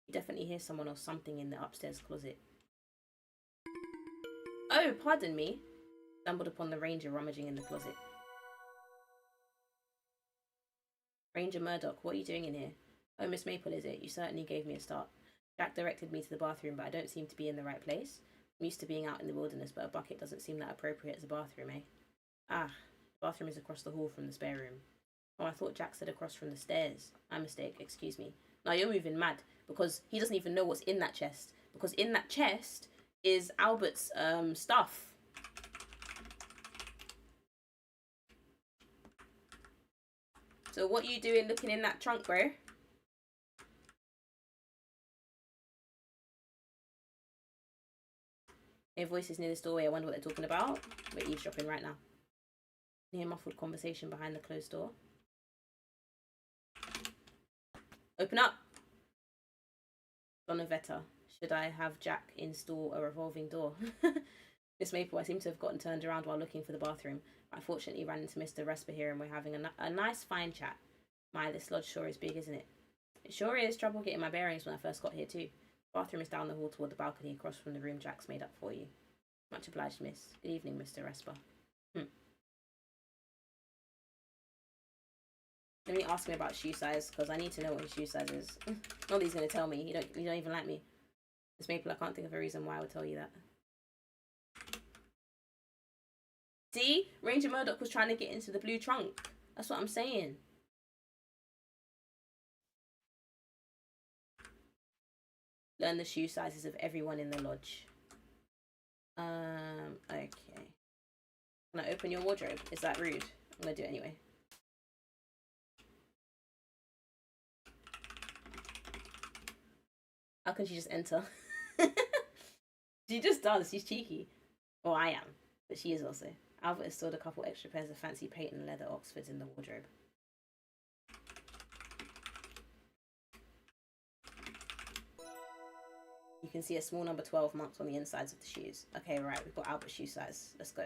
You definitely hear someone or something in the upstairs closet. Oh, pardon me. Stumbled upon the ranger rummaging in the closet. Ranger Murdoch, what are you doing in here? Oh, Miss Maple, is it? You certainly gave me a start. Jack directed me to the bathroom, but I don't seem to be in the right place. I'm used to being out in the wilderness, but a bucket doesn't seem that appropriate as a bathroom, eh? Ah, the bathroom is across the hall from the spare room. Oh, I thought Jack said across from the stairs. My mistake, excuse me. Now you're moving mad, because he doesn't even know what's in that chest. Because in that chest is Albert's stuff. So what are you doing looking in that trunk, bro? Hear voices near this doorway. I wonder what they're talking about. We're eavesdropping right now. Hear muffled conversation behind the closed door. Open up. Donavetta. Should I have Jack install a revolving door? Miss Maple, I seem to have gotten turned around while looking for the bathroom. I fortunately ran into Mr. Resper here and we're having a nice fine chat. My, this lodge sure is big, isn't it? It sure is. Trouble getting my bearings when I first got here too. Bathroom is down the hall toward the balcony across from the room Jack's made up for you. Much obliged, miss. Good evening, Mr. Resper. Let me ask him about shoe size, because I need to know what his shoe size is. Not that he's going to tell me. You don't even like me. Miss Maple, I can't think of a reason why I would tell you that. See? Ranger Murdoch was trying to get into the blue trunk. That's what I'm saying. Learn the shoe sizes of everyone in the lodge. Okay. Can I open your wardrobe? Is that rude? I'm gonna do it anyway. How can she just enter? She just does. She's cheeky. Well, I am. But she is also. Albert has stored a couple extra pairs of fancy patent and leather Oxfords in the wardrobe. You can see a small number 12 marked on the insides of the shoes. Okay, right, we've got Albert's shoe size. Let's go.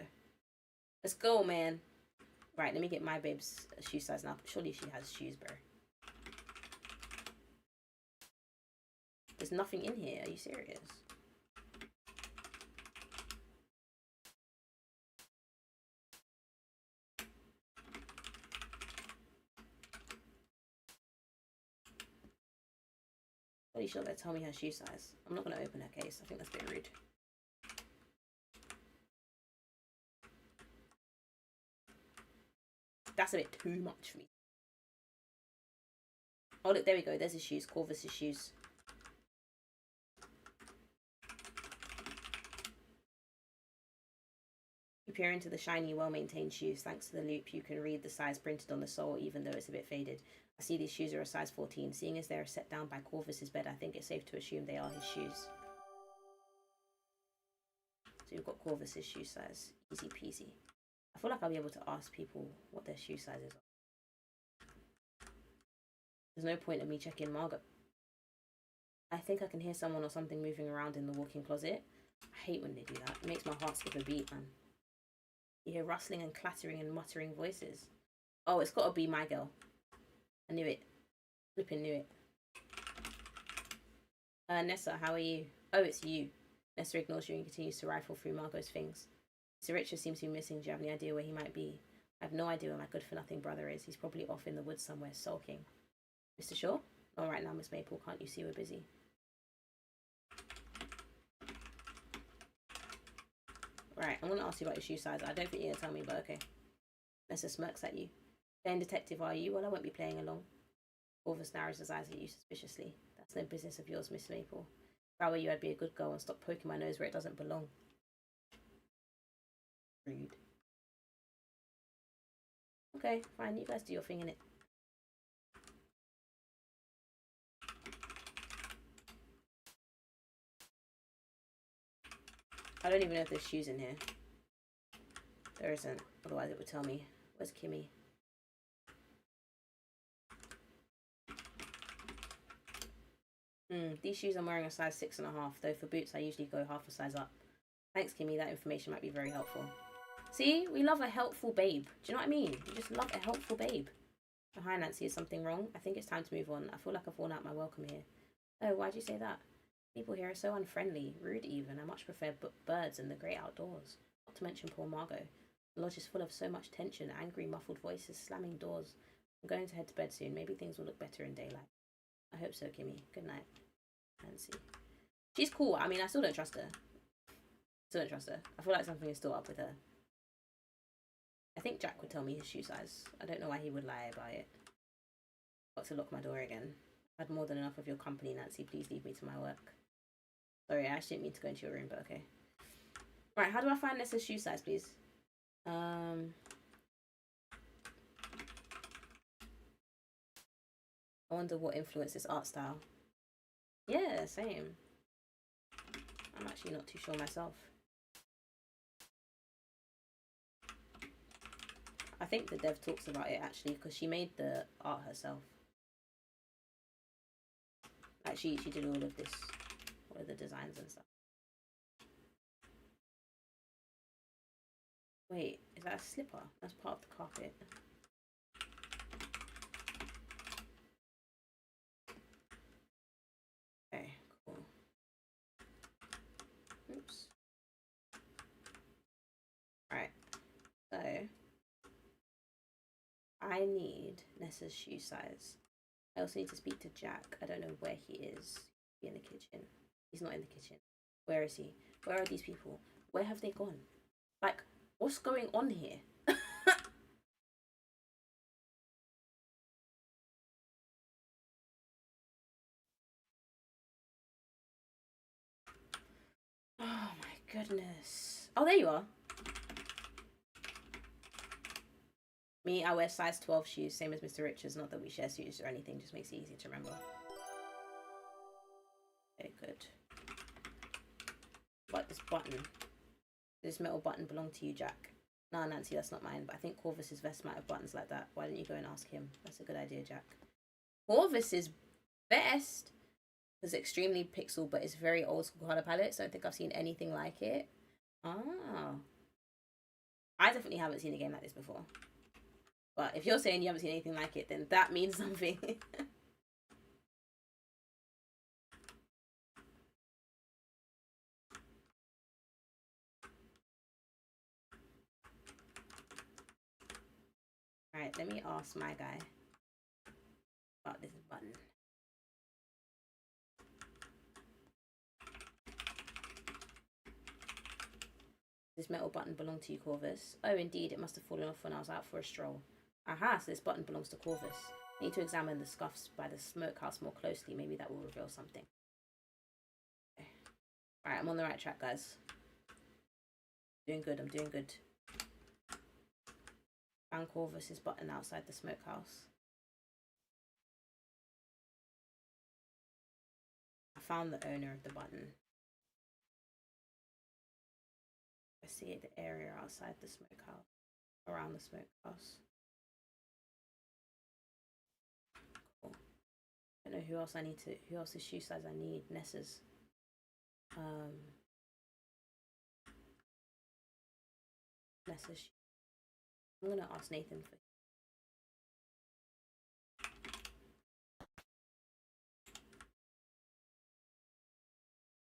Let's go, man. Right, let me get my babe's shoe size now. Surely she has shoes, bro. There's nothing in here. Are you serious? Pretty sure they'll tell me her shoe size. I'm not going to open her case. I think that's a bit rude. That's a bit too much for me. Oh, look, there we go. There's his shoes. Corvus's shoes. You peer into the shiny, well-maintained shoes. Thanks to the loop, you can read the size printed on the sole, even though it's a bit faded. I see these shoes are a size 14. Seeing as they're set down by Corvus's bed, I think it's safe to assume they are his shoes. So you've got Corvus's shoe size. Easy peasy. I feel like I'll be able to ask people what their shoe sizes are. There's no point in me checking Margot. I think I can hear someone or something moving around in the walk-in closet. I hate when they do that. It makes my heart skip a beat, man. You hear rustling and clattering and muttering voices. Oh, it's got to be my girl. I knew it. Flipping knew it. Nessa, how are you? Oh, it's you. Nessa ignores you and continues to rifle through Margot's things. Sir Richard seems to be missing. Do you have any idea where he might be? I have no idea where my good-for-nothing brother is. He's probably off in the woods somewhere, sulking. Mr. Shaw? All right now, Miss Maple. Can't you see we're busy? Right, I'm going to ask you about your shoe size. I don't think you're going to tell me, but okay. Nessa smirks at you. Playing detective, are you? Well, I won't be playing along. Corvus narrows his eyes at you suspiciously. That's no business of yours, Miss Maple. If I were you, I'd be a good girl and stop poking my nose where it doesn't belong. Rude. Okay, fine. You guys do your thing, innit? I don't even know if there's shoes in here. There isn't. Otherwise it would tell me. Where's Kimmy? These shoes I'm wearing a size 6.5, though for boots I usually go half a size up. Thanks, Kimmy. That information might be very helpful. See? We love a helpful babe. Do you know what I mean? We just love a helpful babe. Oh, hi, Nancy. Is something wrong? I think it's time to move on. I feel like I've worn out my welcome here. Oh, why'd you say that? People here are so unfriendly, rude even. I much prefer birds and the great outdoors. Not to mention poor Margot. The lodge is full of so much tension, angry, muffled voices, slamming doors. I'm going to head to bed soon. Maybe things will look better in daylight. I hope so, Kimmy. Good night. Nancy. She's cool. I mean, I still don't trust her. Still don't trust her. I feel like something is still up with her. I think Jack would tell me his shoe size. I don't know why he would lie about it. Got to lock my door again. I've had more than enough of your company, Nancy. Please leave me to my work. Sorry, I actually didn't mean to go into your room, but okay. Right, how do I find Nessa's shoe size, please? I wonder what influenced this art style. Yeah, same. I'm actually not too sure myself. I think the dev talks about it actually because she made the art herself. Like she did all of this, all of the designs and stuff. Wait, is that a slipper? That's part of the carpet. Okay, cool. Oops. Alright, so I need Nessa's shoe size. I also need to speak to Jack. I don't know where he is. He's in the kitchen. He's not in the kitchen. Where is he? Where are these people? Where have they gone? Like, what's going on here? Oh my goodness. Oh, there you are. Me, I wear size 12 shoes, same as Mr. Richards. Not that we share shoes or anything, just makes it easier to remember. Okay, good. But this button, this metal button belonged to you, Jack. Nah, Nancy, that's not mine, but I think Corvus's vest might have buttons like that. Why don't you go and ask him? That's a good idea, Jack. Corvus's vest? It's extremely pixel, but it's very old school color palette. So I don't think I've seen anything like it. Ah, I definitely haven't seen a game like this before. But if you're saying you haven't seen anything like it, then that means something. Alright, let me ask my guy about this button. This metal button belonged to you, Corvus. Oh, indeed, it must have fallen off when I was out for a stroll. Aha, so this button belongs to Corvus. I need to examine the scuffs by the smokehouse more closely. Maybe that will reveal something. Okay. Alright, I'm on the right track, guys. Doing good, I'm doing good. Found Corvus's button outside the smokehouse. I found the owner of the button. I see the area outside the smokehouse, around the smokehouse. Cool. I don't know who else I need to. Who else's shoe size I need? Nessa's. Nessa's. I'm gonna ask Nathan for.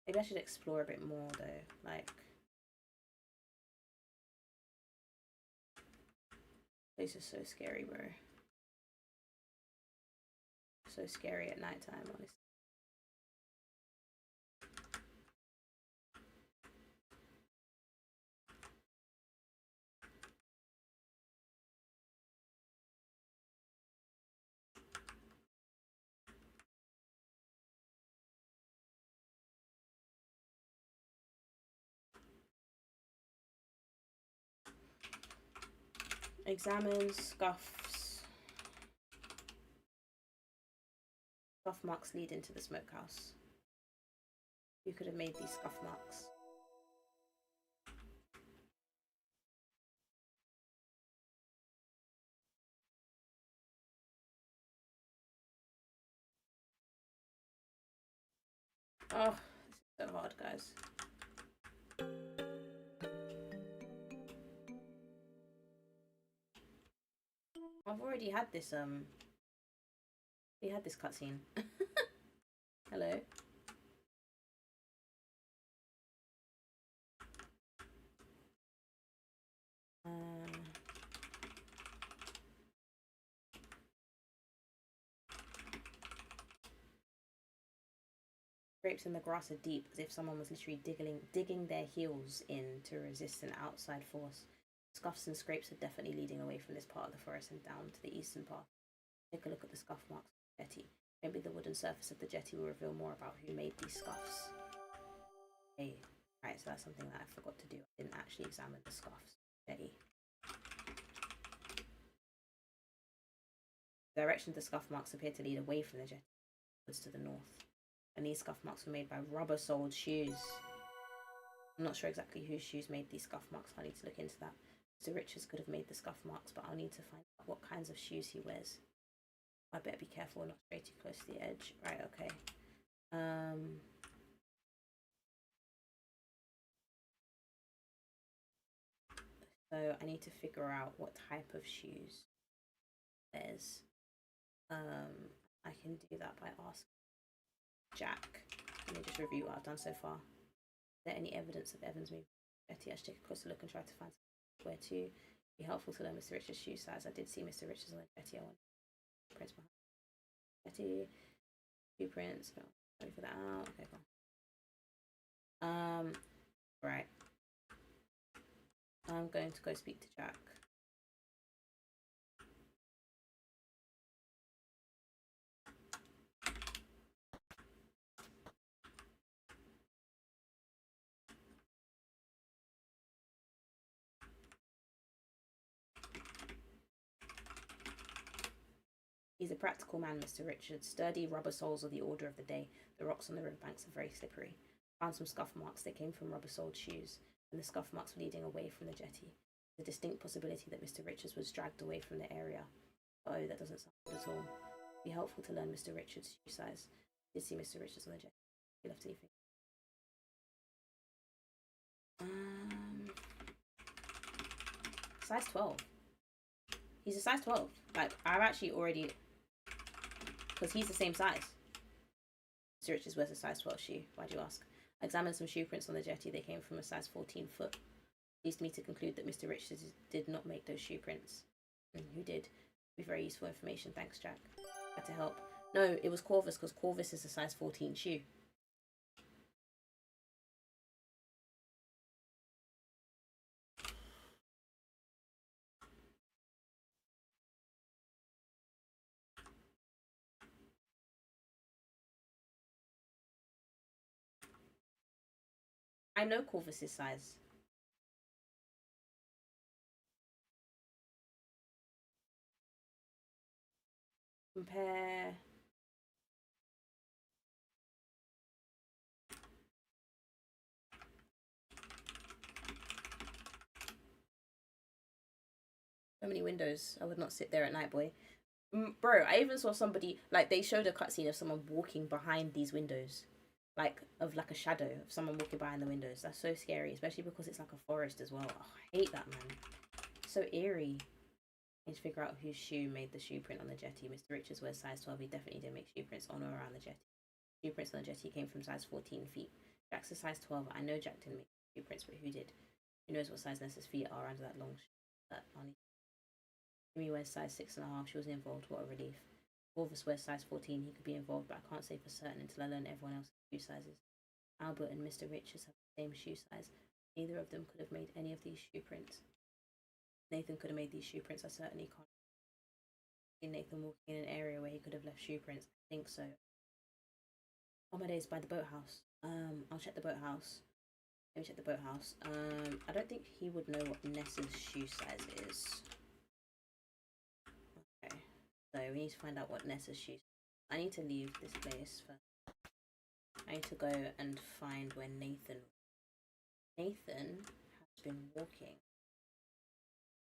Maybe I should explore a bit more though. Like, this is so scary, bro. So scary at nighttime, honestly. Examine scuffs. Scuff marks lead into the smokehouse. Who could have made these scuff marks? Oh, this is so hard, guys. I've already had this we had this cutscene. Hello. Scrapes in the grass are deep, as if someone was literally digging their heels in to resist an outside force. Scuffs and scrapes are definitely leading away from this part of the forest and down to the eastern path. Take a look at the scuff marks on the jetty. Maybe the wooden surface of the jetty will reveal more about who made these scuffs. Hey, right, so that's something that I forgot to do. I didn't actually examine the scuffs. Jetty. The direction of the scuff marks appear to lead away from the jetty, to the north. And these scuff marks were made by rubber-soled shoes. I'm not sure exactly whose shoes made these scuff marks. I need to look into that. Mr. Richards could have made the scuff marks, but I'll need to find out what kinds of shoes he wears. I better be careful not stray too close to the edge. Right, okay. So I need to figure out what type of shoes there's. I can do that by asking Jack. Let me just review what I've done so far. Is there any evidence of Evan's movement? Betty, I should take a closer look and try to find where to. Be helpful to learn Mr. Richards' shoe size. I did see Mr. Richards on the Betty. I want prints behind Betty. Shoe prints. Oh, let me figure that out. Okay, cool. Right. I'm going to go speak to Jack. He's a practical man, Mr. Richards. Sturdy rubber soles are the order of the day. The rocks on the riverbanks are very slippery. Found some scuff marks. They came from rubber-soled shoes, and the scuff marks were leading away from the jetty. There's a distinct possibility that Mr. Richards was dragged away from the area. Oh, that doesn't sound good at all. It'd be helpful to learn Mr. Richards' shoe size. Did see Mr. Richards on the jet. He left anything. Size 12. He's a size 12. Like, I've actually already... Because he's the same size. Mr. Richards wears a size 12 shoe. Why do you ask? I examined some shoe prints on the jetty. They came from a size 14 foot. It leads me to conclude that Mr. Richards did not make those shoe prints. Who did? Be very useful information. Thanks, Jack. Had to help. No, it was Corvus, because Corvus is a size 14 shoe. I know Corvus's size. Compare... So many windows. I would not sit there at night, boy. Bro, I even saw somebody, like, they showed a cutscene of someone walking behind these windows. Like, of like a shadow of someone walking behind the windows. That's so scary, especially because it's like a forest as well. Oh, I hate that, man. So eerie. I need to figure out whose shoe made the shoe print on the jetty. Mr. Richards wears size 12. He definitely didn't make shoe prints on or around the jetty. Shoe prints on the jetty came from size 14 feet. Jack's a size 12. I know Jack didn't make shoe prints, but who did? Who knows what size Nessa's feet are under that long that Arnie. Jimmy wears size 6.5. She was involved. What a relief. Corvus wears size 14. He could be involved, but I can't say for certain until I learn everyone else's shoe sizes. Albert and Mr. Richards have the same shoe size. Neither of them could have made any of these shoe prints. Nathan could have made these shoe prints. I certainly can't see Nathan walking in an area where he could have left shoe prints. I think so. Oh my days, by the boathouse. I'll check the boathouse. Let me check the boathouse. I don't think he would know what Nessa's shoe size is. Okay. So we need to find out what Nessa's shoe size is. I need to leave this place first. I need to go and find where Nathan has been walking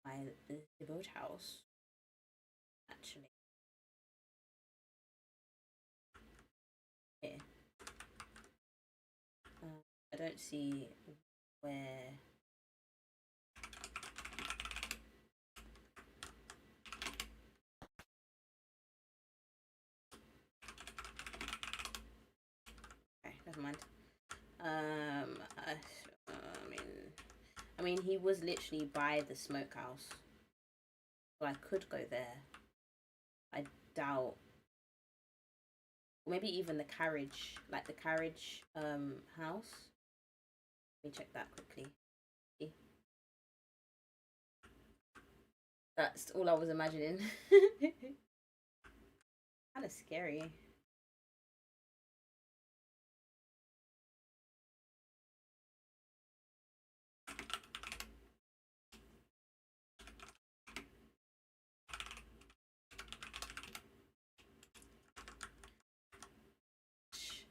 by the boathouse. Actually. Here. I don't see where... Okay, never mind. I mean, he was literally by the smokehouse, so I could go there. I doubt. Maybe even the carriage, like the carriage house. Let me check that quickly. That's all I was imagining. Kind of scary.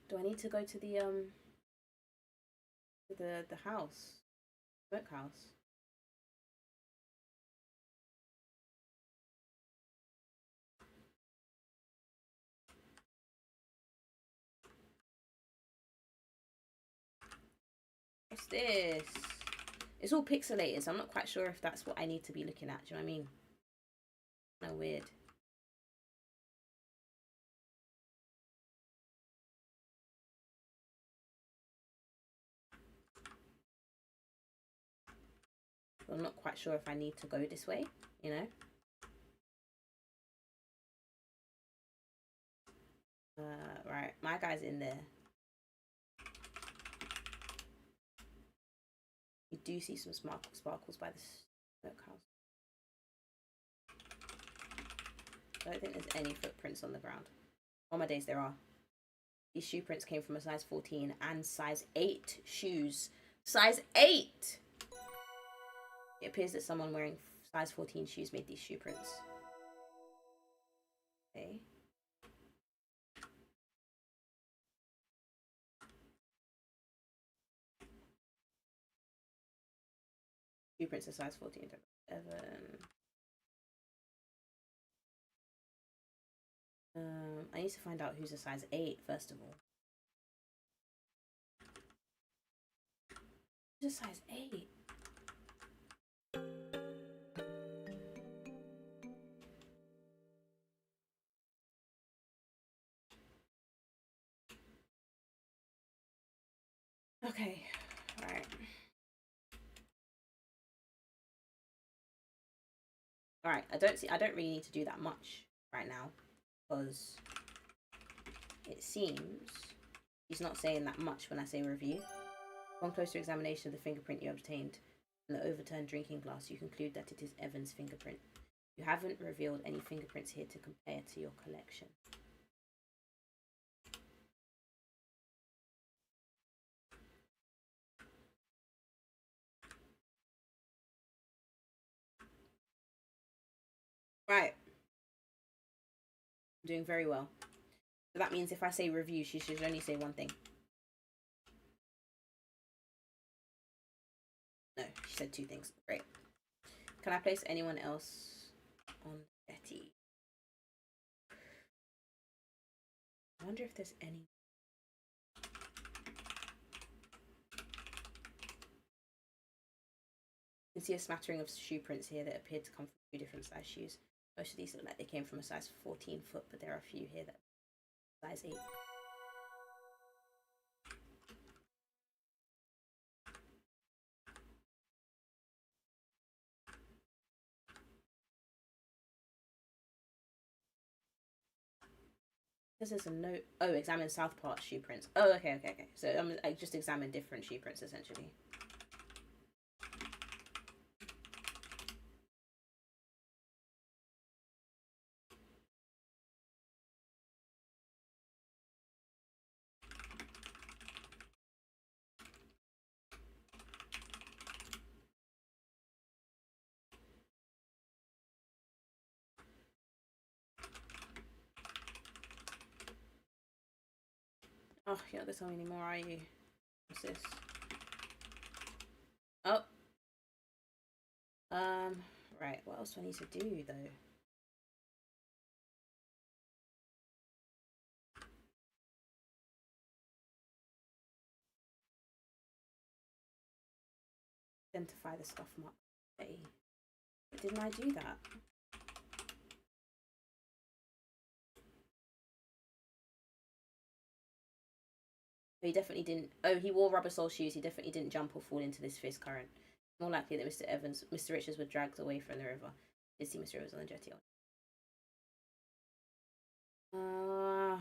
Do I need to go to the house, smokehouse? What's this? It's all pixelated, so I'm not quite sure if that's what I need to be looking at. Do you know what I mean? Kind of weird. I'm not quite sure if I need to go this way, you know? Right, my guy's in there. You do see some sparkles by the smokehouse. I don't think there's any footprints on the ground. On my days, there are. These shoe prints came from a size 14 and size 8 shoes. Size 8! It appears that someone wearing size 14 shoes made these shoe prints. Okay. Shoe prints are size 14. Evan. I need to find out who's a size 8 first of all. Who's a size 8? Okay, alright. Alright, I don't really need to do that much right now because it seems he's not saying that much when I say review. Upon closer examination of the fingerprint you obtained from the overturned drinking glass, you conclude that it is Evan's fingerprint. You haven't revealed any fingerprints here to compare to your collection. Right. I'm doing very well. So that means if I say review, she should only say one thing. No, she said 2 things. Great. Can I place anyone else on Betty? I wonder if there's any. You can see a smattering of shoe prints here that appear to come from 2 different size shoes. Most of these look like they came from a size 14 foot, but there are a few here that are size 8. This is a note. Oh, examine south part shoe prints. Oh, okay. So I just examine different shoe prints essentially. Oh, you're not gonna tell me anymore, are you? What's this? Oh. Right. What else do I need to do though? Identify the scuff mark. Hey, didn't I do that? He definitely didn't. Oh, he wore rubber sole shoes. He definitely didn't jump or fall into this fierce current. More likely that Mr. Richards were dragged away from the river. Did see Mr. Rivers on the jetty. I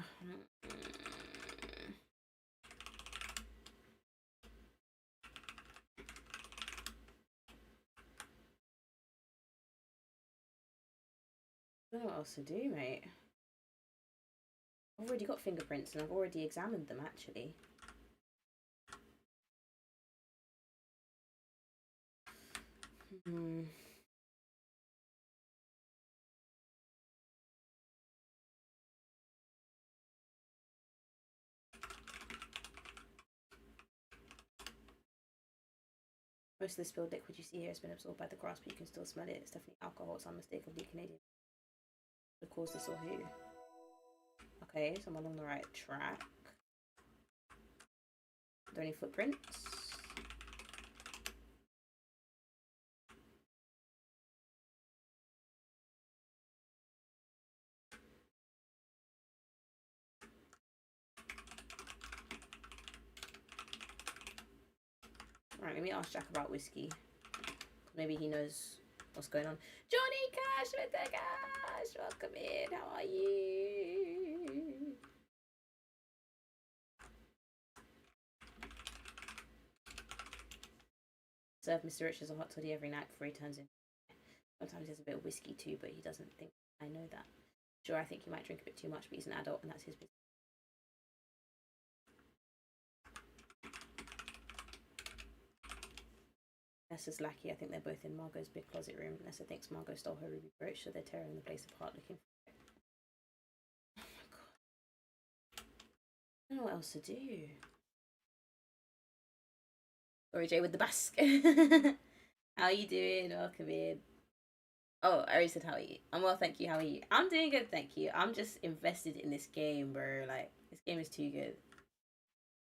don't know what else to do, mate. I've already got fingerprints and I've already examined them, actually. Most of the spilled liquid you see here has been absorbed by the grass, but you can still smell it. It's definitely alcohol. It's unmistakably Canadian. Of course, this or who? Okay, so I'm along the right track. Are there any footprints? Alright, let me ask Jack about whiskey. Maybe he knows what's going on. Johnny Cash with the cash! Welcome in, how are you? Serve Mr. Richards a hot toddy every night before he turns in. Sometimes he has a bit of whiskey too, but he doesn't think I know that. Sure, I think he might drink a bit too much, but he's an adult and that's his business. Nessa's lackey, I think they're both in Margot's big closet room. Nessa thinks Margot stole her ruby brooch, so they're tearing the place apart looking for it. Oh my god. I don't know what else to do. Sorry, Jay with the basque. How you doing? Welcome in. Oh, I already said how are you. I'm well, thank you. How are you? I'm doing good, thank you. I'm just invested in this game, bro. Like, this game is too good.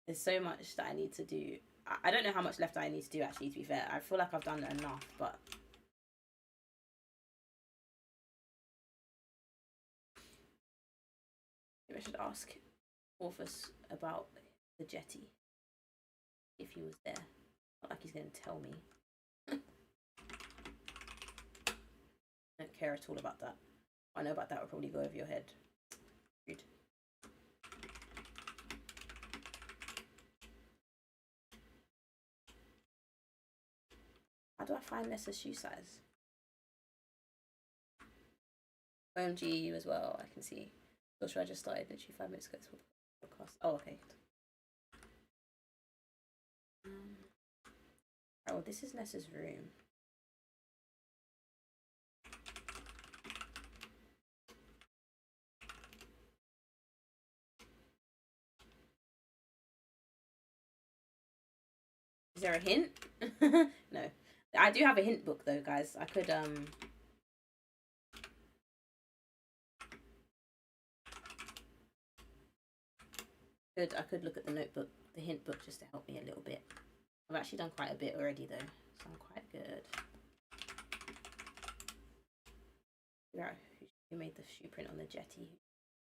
There's so much that I need to do. I don't know how much left I need to do, actually, to be fair. I feel like I've done enough, but... maybe I should ask Orpheus about the jetty. If he was there. Not like he's going to tell me. I don't care at all about that. What I know about that will probably go over your head. Rude. How do I find Nessa's shoe size? OMG, you as well, I can see. Not sure I just started literally 5 minutes ago. Oh, okay. Oh, this is Nessa's room. Is there a hint? No. I do have a hint book though, guys. I could I could look at the notebook, the hint book, just to help me a little bit. I've actually done quite a bit already though, so I'm quite good. Figure out who made the shoe print on the jetty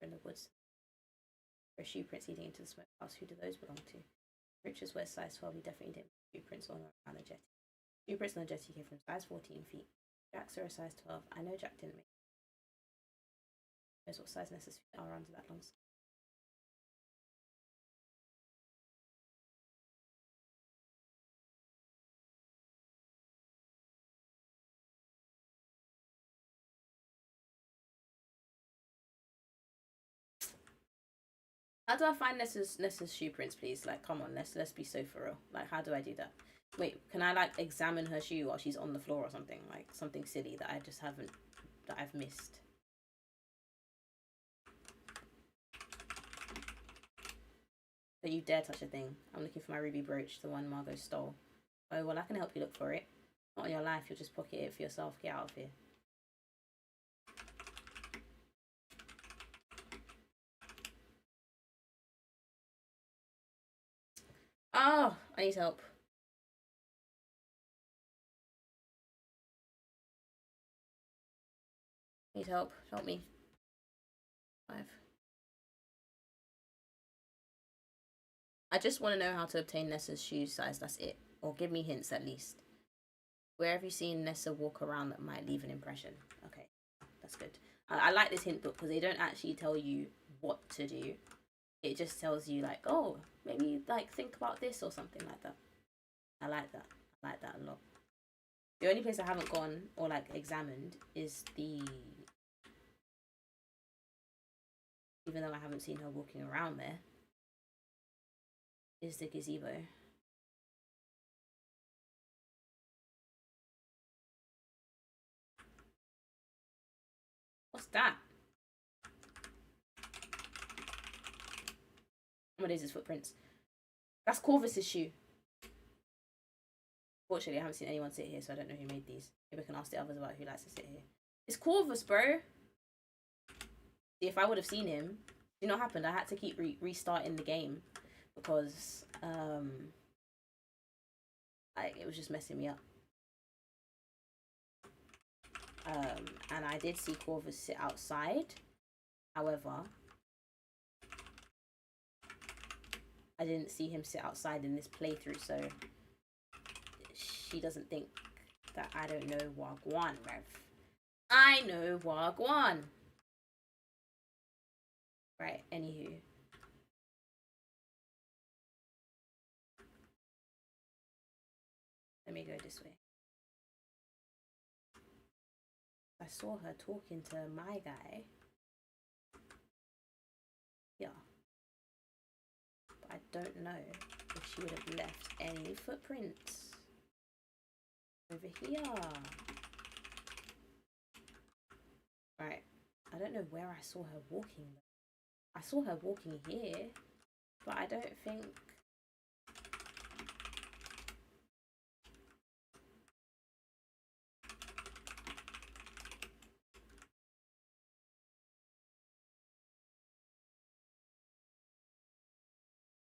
in the woods. There are shoe prints leading into the smokehouse. Who do those belong to? Richards wears size 12. He definitely didn't make shoe prints on around the jetty. Shoe prints on the jetty came from size 14 feet. Jack's are a size 12. I know Jack didn't make. Knows what size Nessa's feet are under that long. How do I find Nessa's shoe prints, please? Like, come on, let's be so for real. Like, how do I do that? Wait, can I like examine her shoe while she's on the floor or something? Like something silly that I just haven't, that I've missed. Don't you dare touch a thing. I'm looking for my ruby brooch, the one Margot stole. Oh, well, I can help you look for it. Not on your life, you'll just pocket it for yourself. Get out of here. Oh, I need help. Need help. Help me. 5. I just want to know how to obtain Nessa's shoe size. That's it. Or give me hints at least. Where have you seen Nessa walk around that might leave an impression? Okay, that's good. I like this hint book because they don't actually tell you what to do. It just tells you like, oh, maybe like think about this or something like that. I like that. I like that a lot. The only place I haven't gone or like examined is the... even though I haven't seen her walking around there, is the gazebo. What's that? What is his footprints? That's Corvus's shoe. Fortunately, I haven't seen anyone sit here, so I don't know who made these. Maybe I can ask the others about who likes to sit here. It's Corvus, bro. See, if I would have seen him, you know what happened? I had to keep restarting the game because it was just messing me up. And I did see Corvus sit outside. However, I didn't see him sit outside in this playthrough, so she doesn't think that I don't know Wagwan, Rev. I know Wagwan. Right, anywho. Let me go this way. I saw her talking to my guy. Yeah. But I don't know if she would have left any footprints. Over here. Right. I don't know where I saw her walking. I saw her walking here. But I don't think...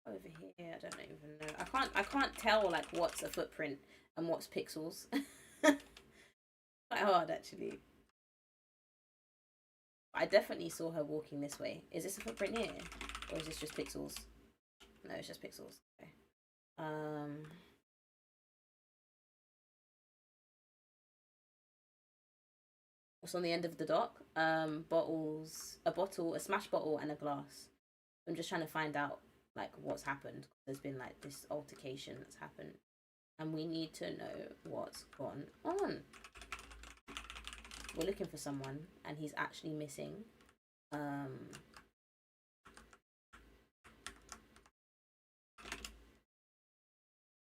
Over here, I don't even know. I can't tell like what's a footprint and what's pixels. Quite hard actually. I definitely saw her walking this way. Is this a footprint here? Or is this just pixels? No, it's just pixels. Okay. What's on the end of the dock? Bottles, a bottle, a smash bottle, and a glass. I'm just trying to find out like what's happened. There's been like this altercation that's happened, and we need to know what's gone on. We're looking for someone, and he's actually missing.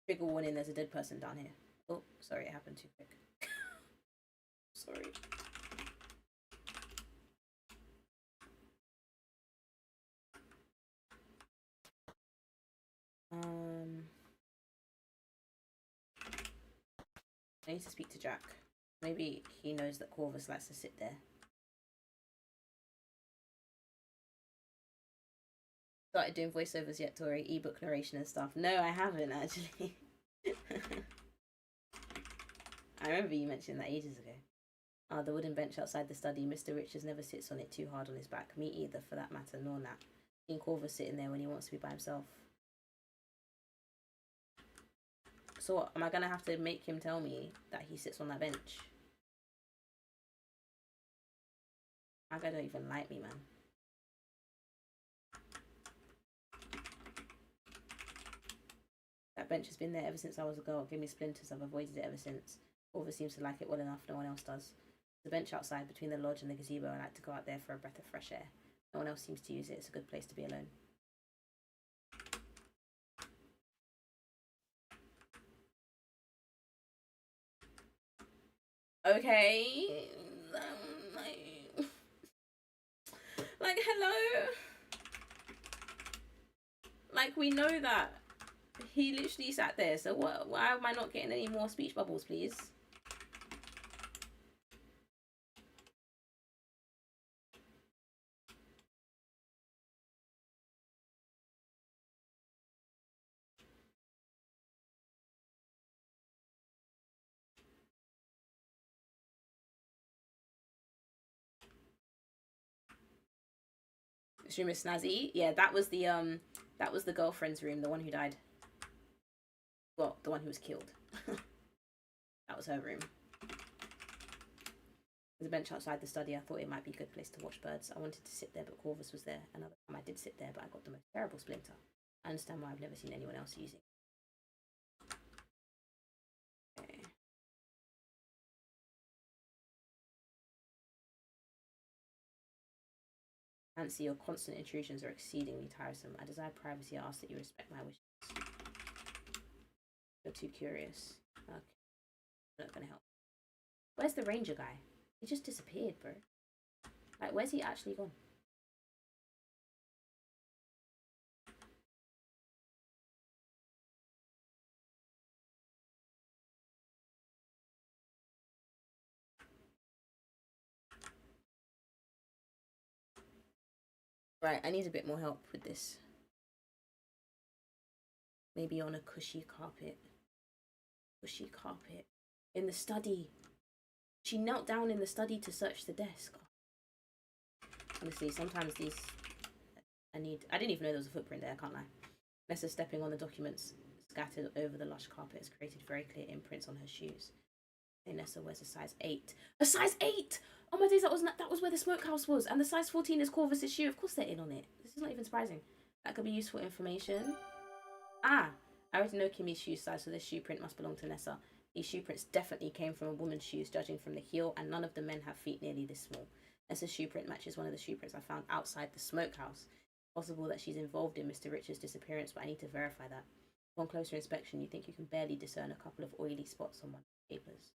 Trigger warning, there's a dead person down here. Oh, sorry, it happened too quick. Sorry. I need to speak to Jack. Maybe he knows that Corvus likes to sit there. Started doing voiceovers yet, Tori? Ebook narration and stuff. No, I haven't actually. I remember you mentioned that ages ago. The wooden bench outside the study. Mr. Richards never sits on it too hard on his back. Me either, for that matter, nor Nat. Seen Corvus sitting there when he wants to be by himself. So what, am I gonna have to make him tell me that he sits on that bench? My guy don't even like me, man. That bench has been there ever since I was a girl. Give me splinters. I've avoided it ever since. Corvus seems to like it well enough. No one else does. The bench outside between the lodge and the gazebo. I like to go out there for a breath of fresh air. No one else seems to use it. It's a good place to be alone. Okay. Like, hello? Like, we know that. He literally sat there. So what? Why am I not getting any more speech bubbles, please? This room is snazzy. Yeah, that was the girlfriend's room, the one who died. Well, the one who was killed. That was her room. There's a bench outside the study. I thought it might be a good place to watch birds. I wanted to sit there, but Corvus was there. Another time I did sit there, but I got the most terrible splinter. I understand why I've never seen anyone else using it. Okay. Fancy, your constant intrusions are exceedingly tiresome. I desire privacy. I ask that you respect my wishes. You're too curious. Okay. Not gonna help. Where's the ranger guy? He just disappeared, bro. Like, where's he actually gone? Right, I need a bit more help with this. Maybe on a cushy carpet. Cushy carpet. In the study. She knelt down in the study to search the desk. Honestly, sometimes these... I didn't even know there was a footprint there, I can't lie. Nessa stepping on the documents scattered over the lush carpet has created very clear imprints on her shoes. Hey, Nessa wears a size 8. A size 8! Oh my days, that was where the smokehouse was. And the size 14 is Corvus's shoe. Of course they're in on it. This is not even surprising. That could be useful information. Ah! I already know Kimmy's shoe size, so this shoe print must belong to Nessa. These shoe prints definitely came from a woman's shoes, judging from the heel, and none of the men have feet nearly this small. Nessa's shoe print matches one of the shoe prints I found outside the smokehouse. Possible that she's involved in Mr. Richards' disappearance, but I need to verify that. Upon closer inspection, you think you can barely discern a couple of oily spots on one of the papers.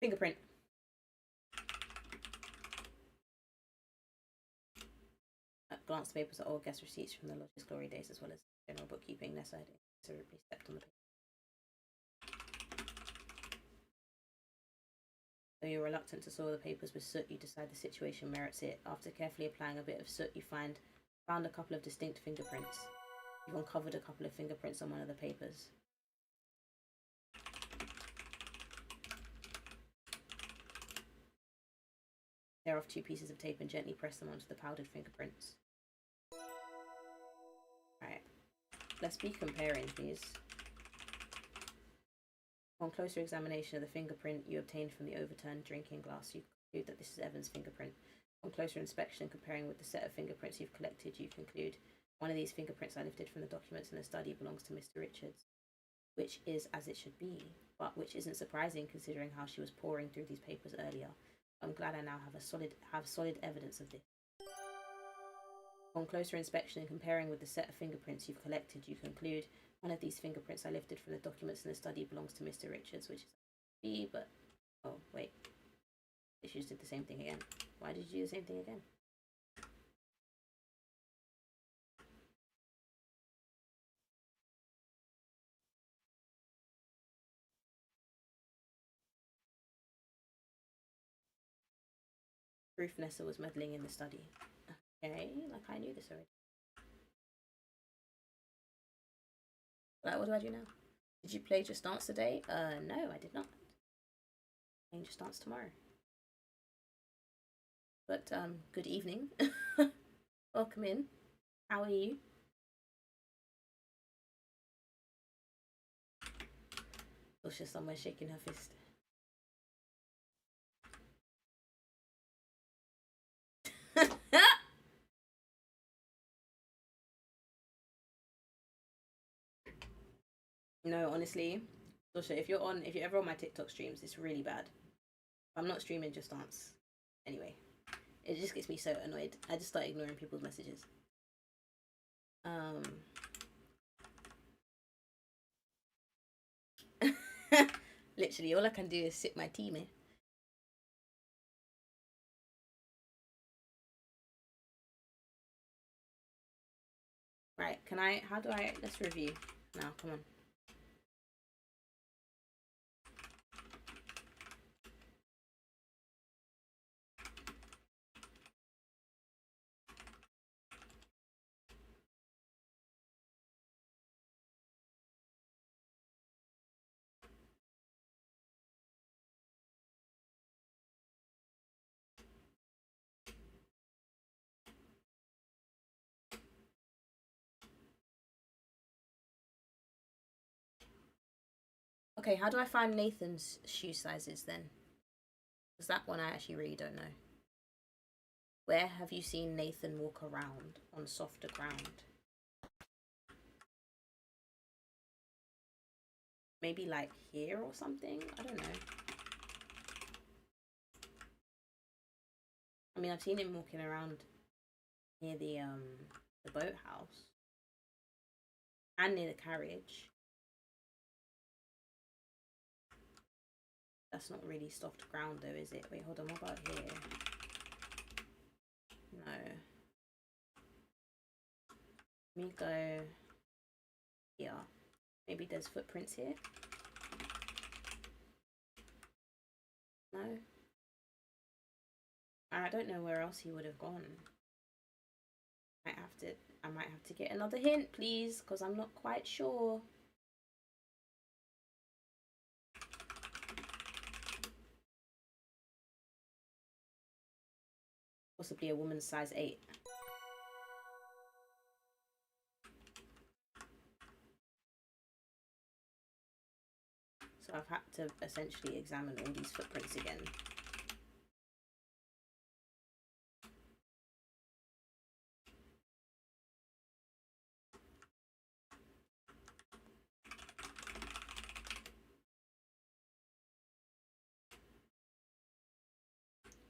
Fingerprint. Glance the papers are all guest receipts from the lodge's glory days, as well as general bookkeeping. Nessa had considerably stepped on the paper. Though you're reluctant to soil the papers with soot, you decide the situation merits it. After carefully applying a bit of soot, you find Found a couple of distinct fingerprints. You've uncovered a couple of fingerprints on one of the papers. Tear off 2 pieces of tape and gently press them onto the powdered fingerprints. Alright. Let's be comparing these. On closer examination of the fingerprint you obtained from the overturned drinking glass, you conclude that this is Evan's fingerprint. On closer inspection, comparing with the set of fingerprints you've collected, you conclude one of these fingerprints I lifted from the documents in the study belongs to Mr. Richards, which is as it should be, but which isn't surprising considering how she was poring through these papers earlier. I'm glad I now have solid evidence of this. On closer inspection and comparing with the set of fingerprints you've collected, you conclude one of these fingerprints I lifted from the documents in the study belongs to Mr. Richards, which is B, but oh wait, they just did the same thing again. Why did you do the same thing again? Proof Nessa was meddling in the study. Okay, like I knew this already. Like, what do I do now? Did you play Just Dance today? No, I did not. Playing Just Dance tomorrow. But, good evening. Welcome in. How are you? Lucia somewhere shaking her fist. No, honestly, Lucia, if you're ever on my TikTok streams, it's really bad. I'm not streaming Just Dance. Anyway, it just gets me so annoyed. I just start ignoring people's messages. Literally, all I can do is sip my tea, man. Right, let's review now, come on. Okay, how do I find Nathan's shoe sizes then? Because that one I actually really don't know. Where have you seen Nathan walk around on softer ground? Maybe like here or something? I don't know. I mean, I've seen him walking around near the boathouse and near the carriage. That's not really soft ground though, is it? Wait, hold on, what about here? No. Let me go here. Maybe there's footprints here? No? I don't know where else he would have gone. I might have to get another hint, please, because I'm not quite sure. Possibly a woman's size 8. So I've had to essentially examine all these footprints again.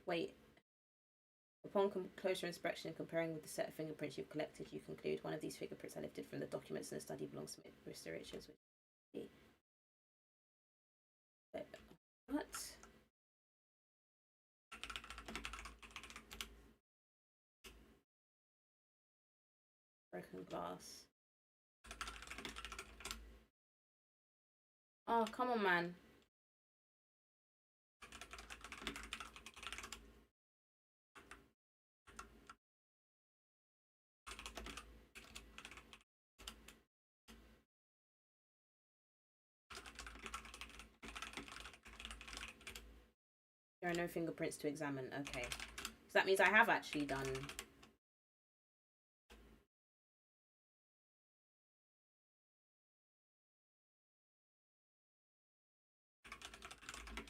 Wait. Upon closer inspection and comparing with the set of fingerprints you've collected, you conclude one of these fingerprints I lifted from the documents in the study belongs to Mr. Richards. What? Broken glass. Oh, come on, man. There are no fingerprints to examine. Okay. So that means I have actually done...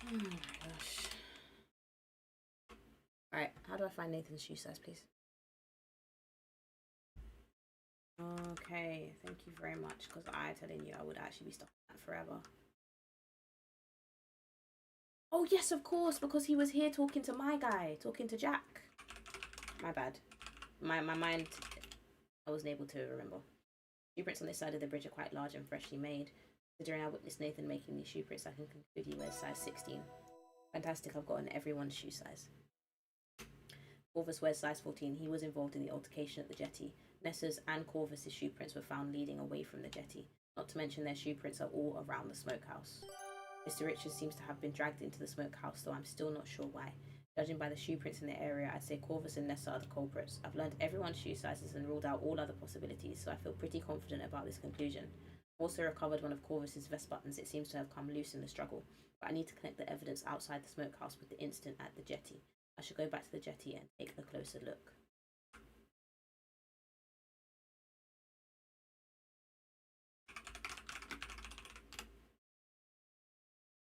Oh my gosh. Alright, how do I find Nathan's shoe size, please? Okay, thank you very much, because I'm telling you, I would actually be stuck in that forever. Oh, yes, of course, because he was here talking to my guy, talking to Jack. My bad. My mind, I wasn't able to remember. Shoe prints on this side of the bridge are quite large and freshly made. Considering I witnessed Nathan making these shoe prints, I can conclude he wears size 16. Fantastic, I've gotten everyone's shoe size. Corvus wears size 14. He was involved in the altercation at the jetty. Nessa's and Corvus's shoe prints were found leading away from the jetty. Not to mention their shoe prints are all around the smokehouse. Mr. Richards seems to have been dragged into the smokehouse, though I'm still not sure why. Judging by the shoe prints in the area, I'd say Corvus and Nessa are the culprits. I've learned everyone's shoe sizes and ruled out all other possibilities, so I feel pretty confident about this conclusion. Also recovered one of Corvus's vest buttons. It seems to have come loose in the struggle, but I need to connect the evidence outside the smokehouse with the incident at the jetty. I should go back to the jetty and take a closer look.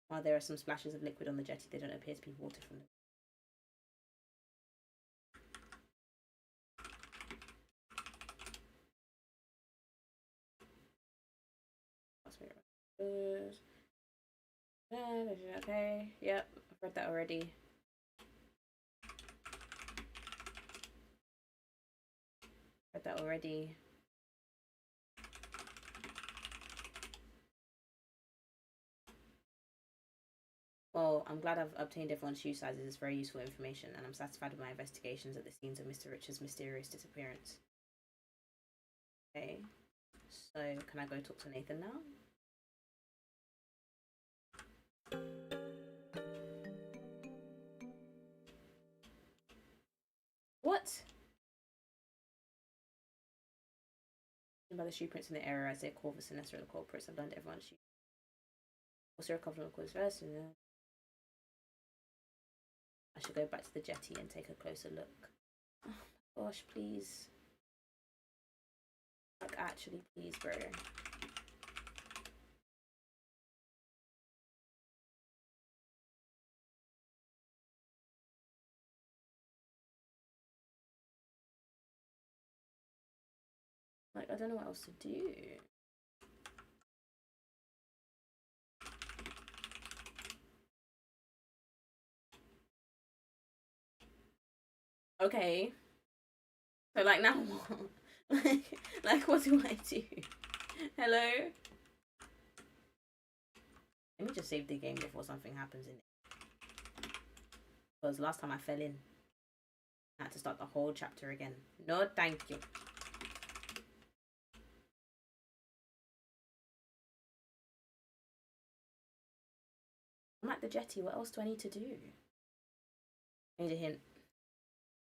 While there are some splashes of liquid on the jetty, they don't appear to be water from them. Okay, yep, I've read that already. Read that already. Well, I'm glad I've obtained everyone's shoe sizes. It's very useful information, and I'm satisfied with my investigations at the scenes of Mr. Richards' mysterious disappearance. Okay, so can I go talk to Nathan now? What? By the shoe prints in the area, I say Corvus and Nessa are the culprits. I've learned everyone's shoe. Also recovered of course first, and I should go back to the jetty and take a closer look. Oh my gosh, please. Like, actually, please, bro. Like, I don't know what else to do. Okay. So, like, now what? like, what do I do? Hello? Let me just save the game before something happens in it. Because last time I fell in, I had to start the whole chapter again. No, thank you. I'm at the jetty. What else do I need to do? I need a hint.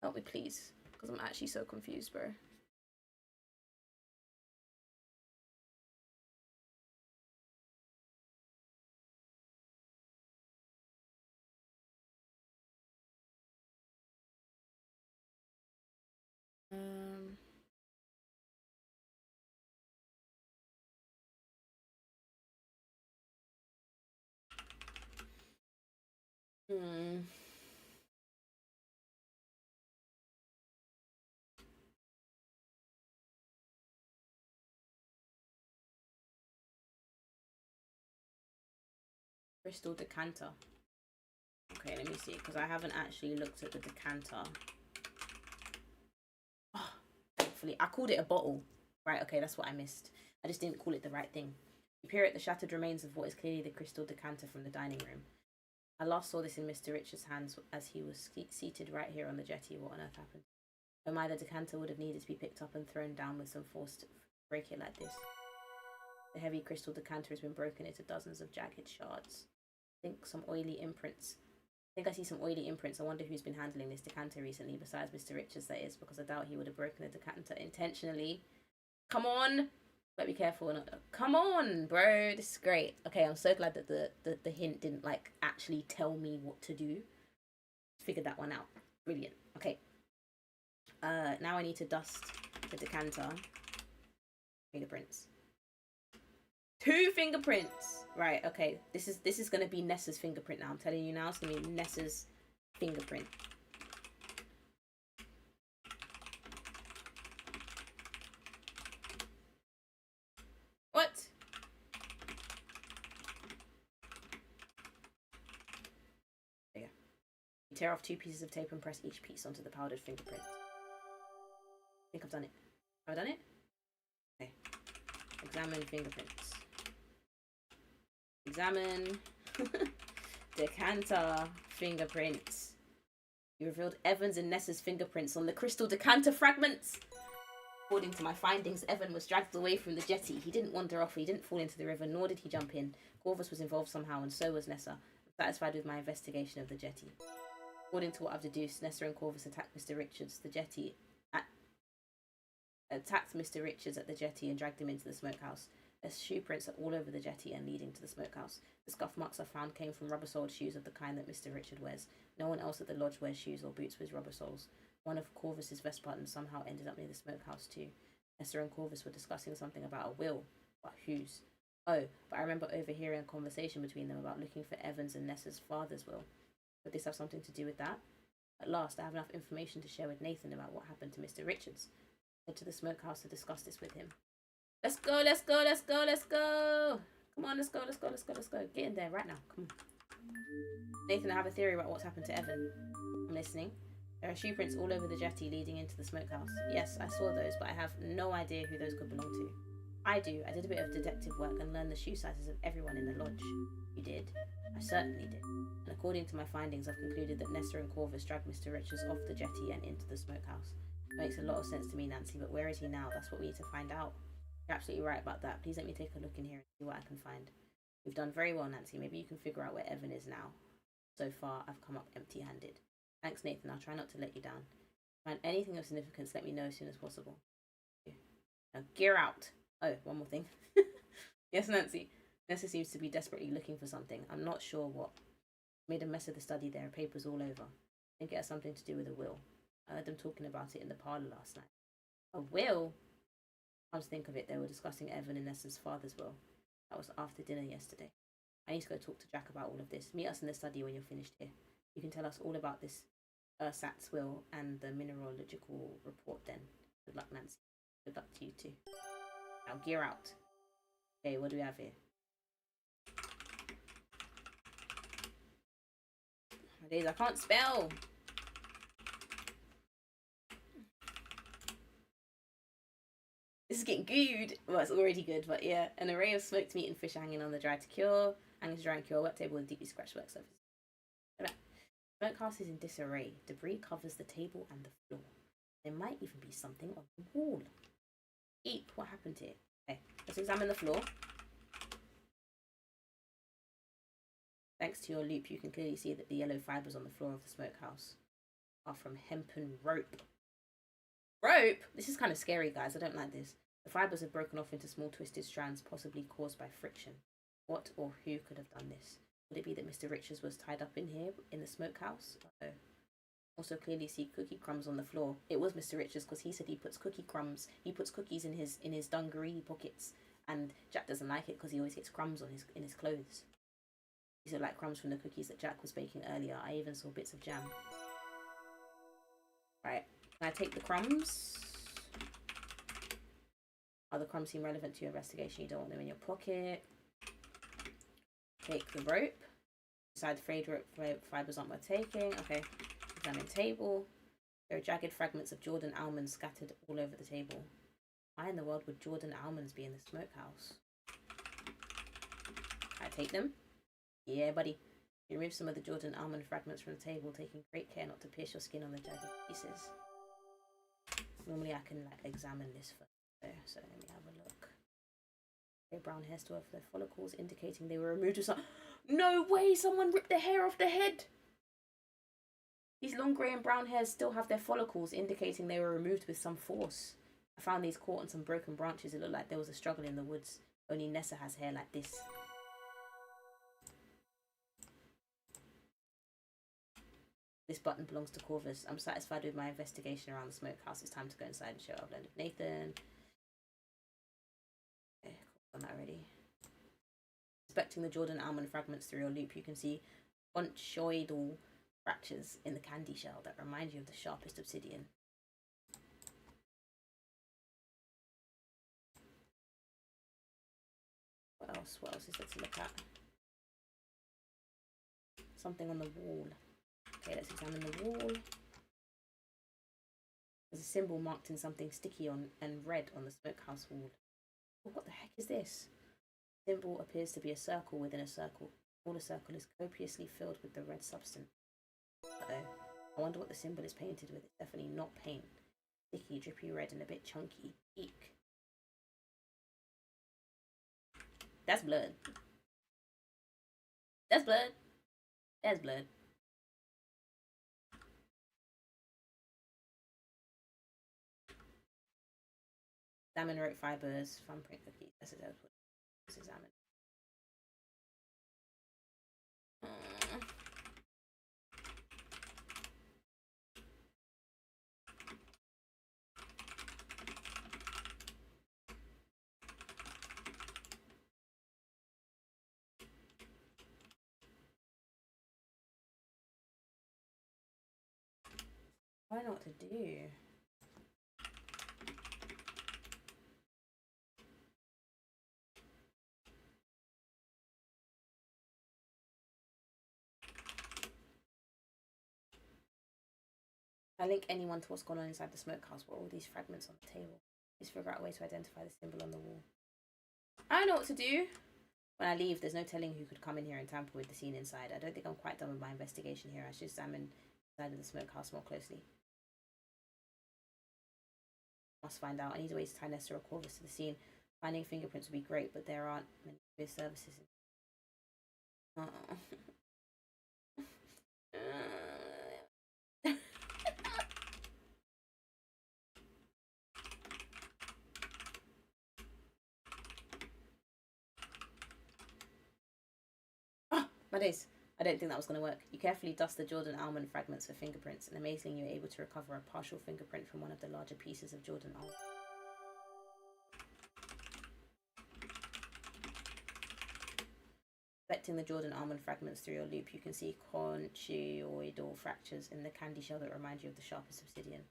Help me, please. Because I'm actually so confused, bro. Hmm. Crystal decanter. Okay, let me see, because I haven't actually looked at the decanter. Oh, thankfully, I called it a bottle. Right, okay, that's what I missed. I just didn't call it the right thing. You peer at the shattered remains of what is clearly the crystal decanter from the dining room. I last saw this in Mr. Richards' hands as he was seated right here on the jetty. What on earth happened? Oh my, the decanter would have needed to be picked up and thrown down with some force to break it like this. The heavy crystal decanter has been broken into dozens of jagged shards. I think some oily imprints. I think I see some oily imprints. I wonder who's been handling this decanter recently, besides Mr. Richards, that is, because I doubt he would have broken the decanter intentionally. Come on! But be careful. Come on, bro. This is great. Okay, I'm so glad that the hint didn't, like, actually tell me what to do. figured that one out. Brilliant. Okay. Now I need to dust the decanter. Fingerprints. 2 fingerprints. Right, okay. This is gonna be Nessa's fingerprint now. I'm telling you now, it's gonna be Nessa's fingerprint. What? There you go. You tear off 2 pieces of tape and press each piece onto the powdered fingerprint. I think I've done it. Have I done it? Okay. Examine fingerprints. Examine decanter fingerprints. You revealed Evan's and Nessa's fingerprints on the crystal decanter fragments. According to my findings, Evan was dragged away from the jetty. He didn't wander off, he didn't fall into the river, nor did he jump in. Corvus was involved somehow, and so was Nessa. I'm satisfied with my investigation of the jetty. According to what I've deduced, Nessa and Corvus attacked Mr. Richards. The jetty attacked Mr. Richards at the jetty and dragged him into the smokehouse. There's shoe prints are all over the jetty and leading to the smokehouse. The scuff marks I found came from rubber-soled shoes of the kind that Mr. Richard wears. No one else at the lodge wears shoes or boots with rubber soles. One of Corvus's vest buttons somehow ended up near the smokehouse too. Nessa and Corvus were discussing something about a will. But whose? Oh, but I remember overhearing a conversation between them about looking for Evan's and Nessa's father's will. Could this have something to do with that? At last, I have enough information to share with Nathan about what happened to Mr. Richards. I head to the smokehouse to discuss this with him. Let's go, let's go, let's go, let's go! Come on, let's go, let's go, let's go, let's go. Get in there right now, come on. Nathan, I have a theory about what's happened to Evan. I'm listening. There are shoe prints all over the jetty leading into the smokehouse. Yes, I saw those, but I have no idea who those could belong to. I do. I did a bit of detective work and learned the shoe sizes of everyone in the lodge. You did? I certainly did. And according to my findings, I've concluded that Nessa and Corvus dragged Mr. Richards off the jetty and into the smokehouse. It makes a lot of sense to me, Nancy, but where is he now? That's what we need to find out. You're absolutely right about that. Please let me take a look in here and see what I can find. You've done very well, Nancy. Maybe you can figure out where Evan is now. So far, I've come up empty-handed. Thanks, Nathan. I'll try not to let you down. Find anything of significance, let me know as soon as possible. Now, gear out. Oh, one more thing. Yes, Nancy. Nessa seems to be desperately looking for something. I'm not sure what. Made a mess of the study there. Papers all over. I think it has something to do with a will. I heard them talking about it in the parlour last night. A will? Come to think of it, they were discussing Evan and Nessa's father's will. That was after dinner yesterday. I need to go talk to Jack about all of this. Meet us in the study when you're finished here. You can tell us all about this Sat's will and the mineralogical report then. Good luck, Nancy. Good luck to you too. Now gear out. Okay, what do we have here? My days, I can't spell. This is getting good. Well, it's already good, but yeah. An array of smoked meat and fish hanging on the dry to cure. Hanging to dry and cure. Wet table with deeply scratched work surface. Smokehouse is in disarray. Debris covers the table and the floor. There might even be something on the wall. Eep, what happened here? Okay, let's examine the floor. Thanks to your loop, you can clearly see that the yellow fibres on the floor of the smokehouse are from hempen rope. Rope? This is kind of scary, guys. I don't like this. The fibres have broken off into small twisted strands, possibly caused by friction. What or who could have done this? Would it be that Mr. Richards was tied up in here, in the smokehouse? Uh-oh. Also clearly see cookie crumbs on the floor. It was Mr. Richards because he said he puts cookie crumbs. He puts cookies in his dungaree pockets, and Jack doesn't like it because he always gets crumbs on in his clothes. These are like crumbs from the cookies that Jack was baking earlier. I even saw bits of jam. Right, can I take the crumbs? Other crumbs seem relevant to your investigation. You don't want them in your pocket. Take the rope. Decide the frayed rope fibres aren't worth taking. Okay. Examine table. There are jagged fragments of Jordan almonds scattered all over the table. Why in the world would Jordan almonds be in the smokehouse? Can I take them? Yeah, buddy. You remove some of the Jordan almond fragments from the table, taking great care not to pierce your skin on the jagged pieces. Normally I can like examine this first, so let me have a look. Their brown hair still have their follicles, indicating they were removed with some... No way! Someone ripped the hair off the head! These long grey and brown hairs still have their follicles, indicating they were removed with some force. I found these caught on some broken branches. It looked like there was a struggle in the woods. Only Nessa has hair like this. This button belongs to Corvus. I'm satisfied with my investigation around the smokehouse. It's time to go inside and share our blend with Nathan. Okay, done that already. Inspecting the Jordan almond fragments through your loop, you can see conchoidal fractures in the candy shell that remind you of the sharpest obsidian. What else? What else is there to look at? Something on the wall. Okay, let's examine the wall. There's a symbol marked in something sticky on and red on the smokehouse wall. Oh, what the heck is this? The symbol appears to be a circle within a circle. All the circle is copiously filled with the red substance. Uh-oh. I wonder what the symbol is painted with. It's definitely not paint. Sticky, drippy red and a bit chunky. Eek. That's blood. That's blood. That's blood. Examine rope fibers, thumbprint cookies. Let's examine. I don't know what to do. I link anyone to what's going on inside the smokehouse. What are all these fragments on the table? Please figure out a way to identify the symbol on the wall. I don't know what to do. When I leave, there's no telling who could come in here and tamper with the scene inside. I don't think I'm quite done with my investigation here. I should examine the side of the smokehouse more closely. Must find out. I need a way to tie Nessa or Corvus to the scene. Finding fingerprints would be great, but there aren't many services. My days. I don't think that was going to work. You carefully dust the Jordan almond fragments for fingerprints, and amazingly, you're able to recover a partial fingerprint from one of the larger pieces of Jordan almond. Inspecting the Jordan almond fragments through your loop, you can see conchoidal fractures in the candy shell that remind you of the sharpest obsidian.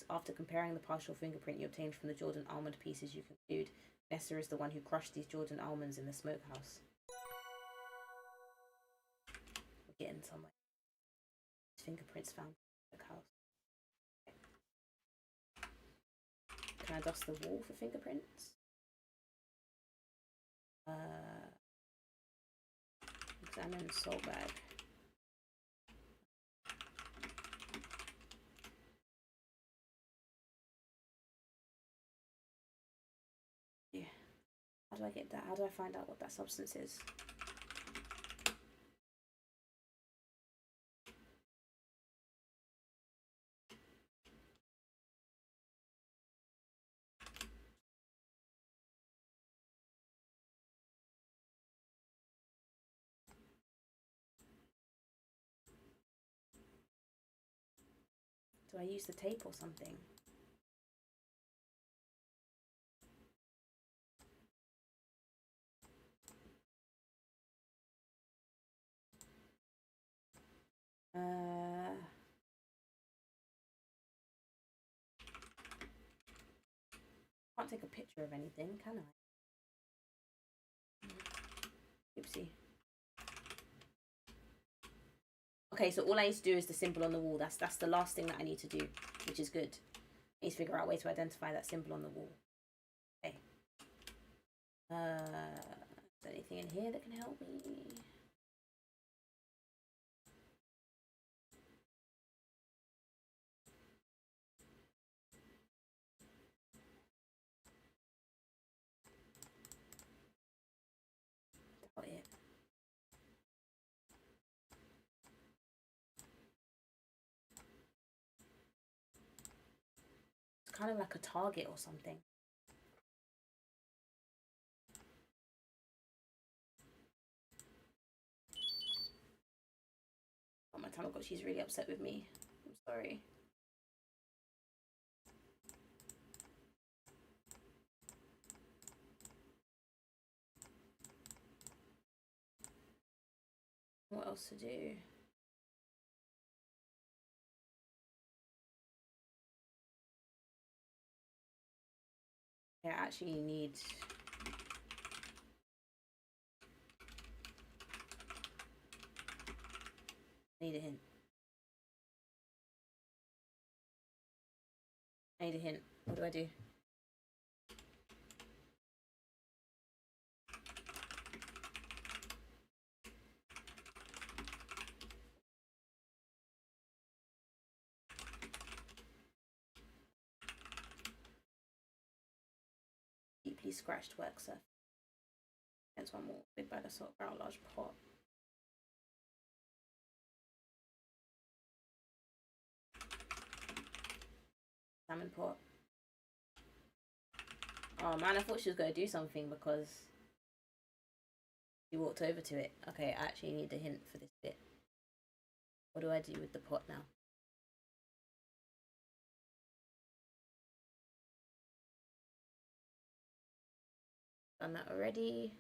After comparing the partial fingerprint you obtained from the Jordan almond pieces, you conclude Nessa is the one who crushed these Jordan almonds in the smokehouse. We're getting somewhere. Fingerprints found in the house. Can I dust the wall for fingerprints? Examine salt bag. Yeah. How do I get that? How do I find out what that substance is? Do I use the tape or something? Can't take a picture of anything, can I? Oopsie. Okay, so all I need to do is the symbol on the wall. That's the last thing that I need to do, which is good. I need to figure out a way to identify that symbol on the wall. Okay. Is there anything in here that can help me? Got it. It's kind of like a target or something. Tamagotchi's really upset with me. I'm sorry. What else to do? Yeah, I actually need... I need a hint. I need a hint. What do I do? Deeply scratched work surface. There's one more. Big bag of salt, brown large pot. Salmon pot. Oh man, I thought she was going to do something because she walked over to it. Okay, I actually need a hint for this bit. What do I do with the pot now? Done that already.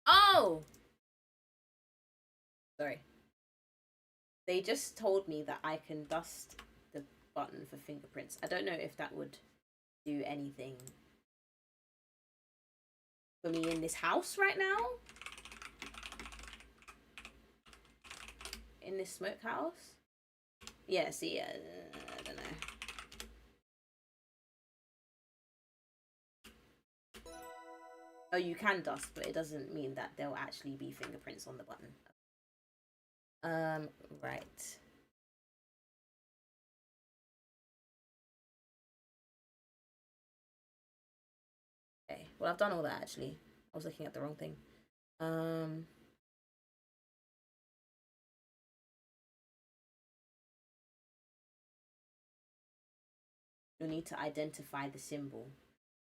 Oh! Sorry. They just told me that I can dust the button for fingerprints. I don't know if that would do anything for me in this house right now. In this smokehouse. Yeah, see, I don't know. Oh, you can dust, but it doesn't mean that there'll actually be fingerprints on the button. Right. Okay, well, I've done all that, actually. I was looking at the wrong thing. You'll need to identify the symbol.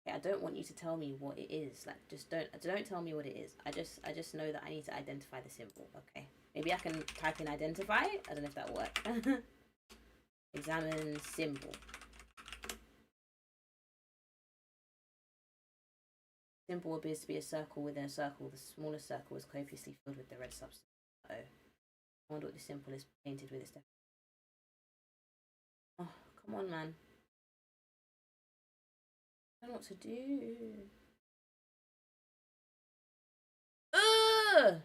Okay, I don't want you to tell me what it is. Like, just don't tell me what it is. I just know that I need to identify the symbol. Okay, maybe I can type in identify. I don't know if that'll work. Examine symbol. Symbol appears to be a circle within a circle. The smaller circle is copiously filled with the red substance. Oh, I wonder what the symbol is painted with. Oh, come on, man. I don't know what to do. Ugh!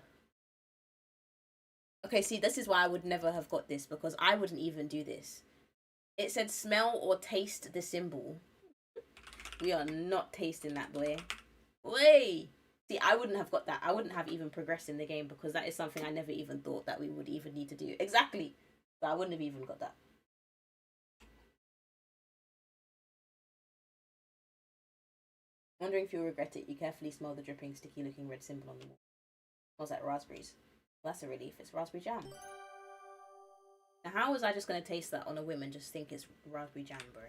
Okay, see, this is why I would never have got this, because I wouldn't even do this. It said smell or taste the symbol. We are not tasting that, boy. Way! See, I wouldn't have got that. I wouldn't have even progressed in the game because that is something I never even thought that we would even need to do. Exactly. So I wouldn't have even got that. Wondering if you'll regret it, you carefully smell the dripping, sticky-looking red symbol on the wall. Smells like raspberries. Well, that's a relief. It's raspberry jam. Now, how was I just going to taste that on a whim and just think it's raspberry jam, bro?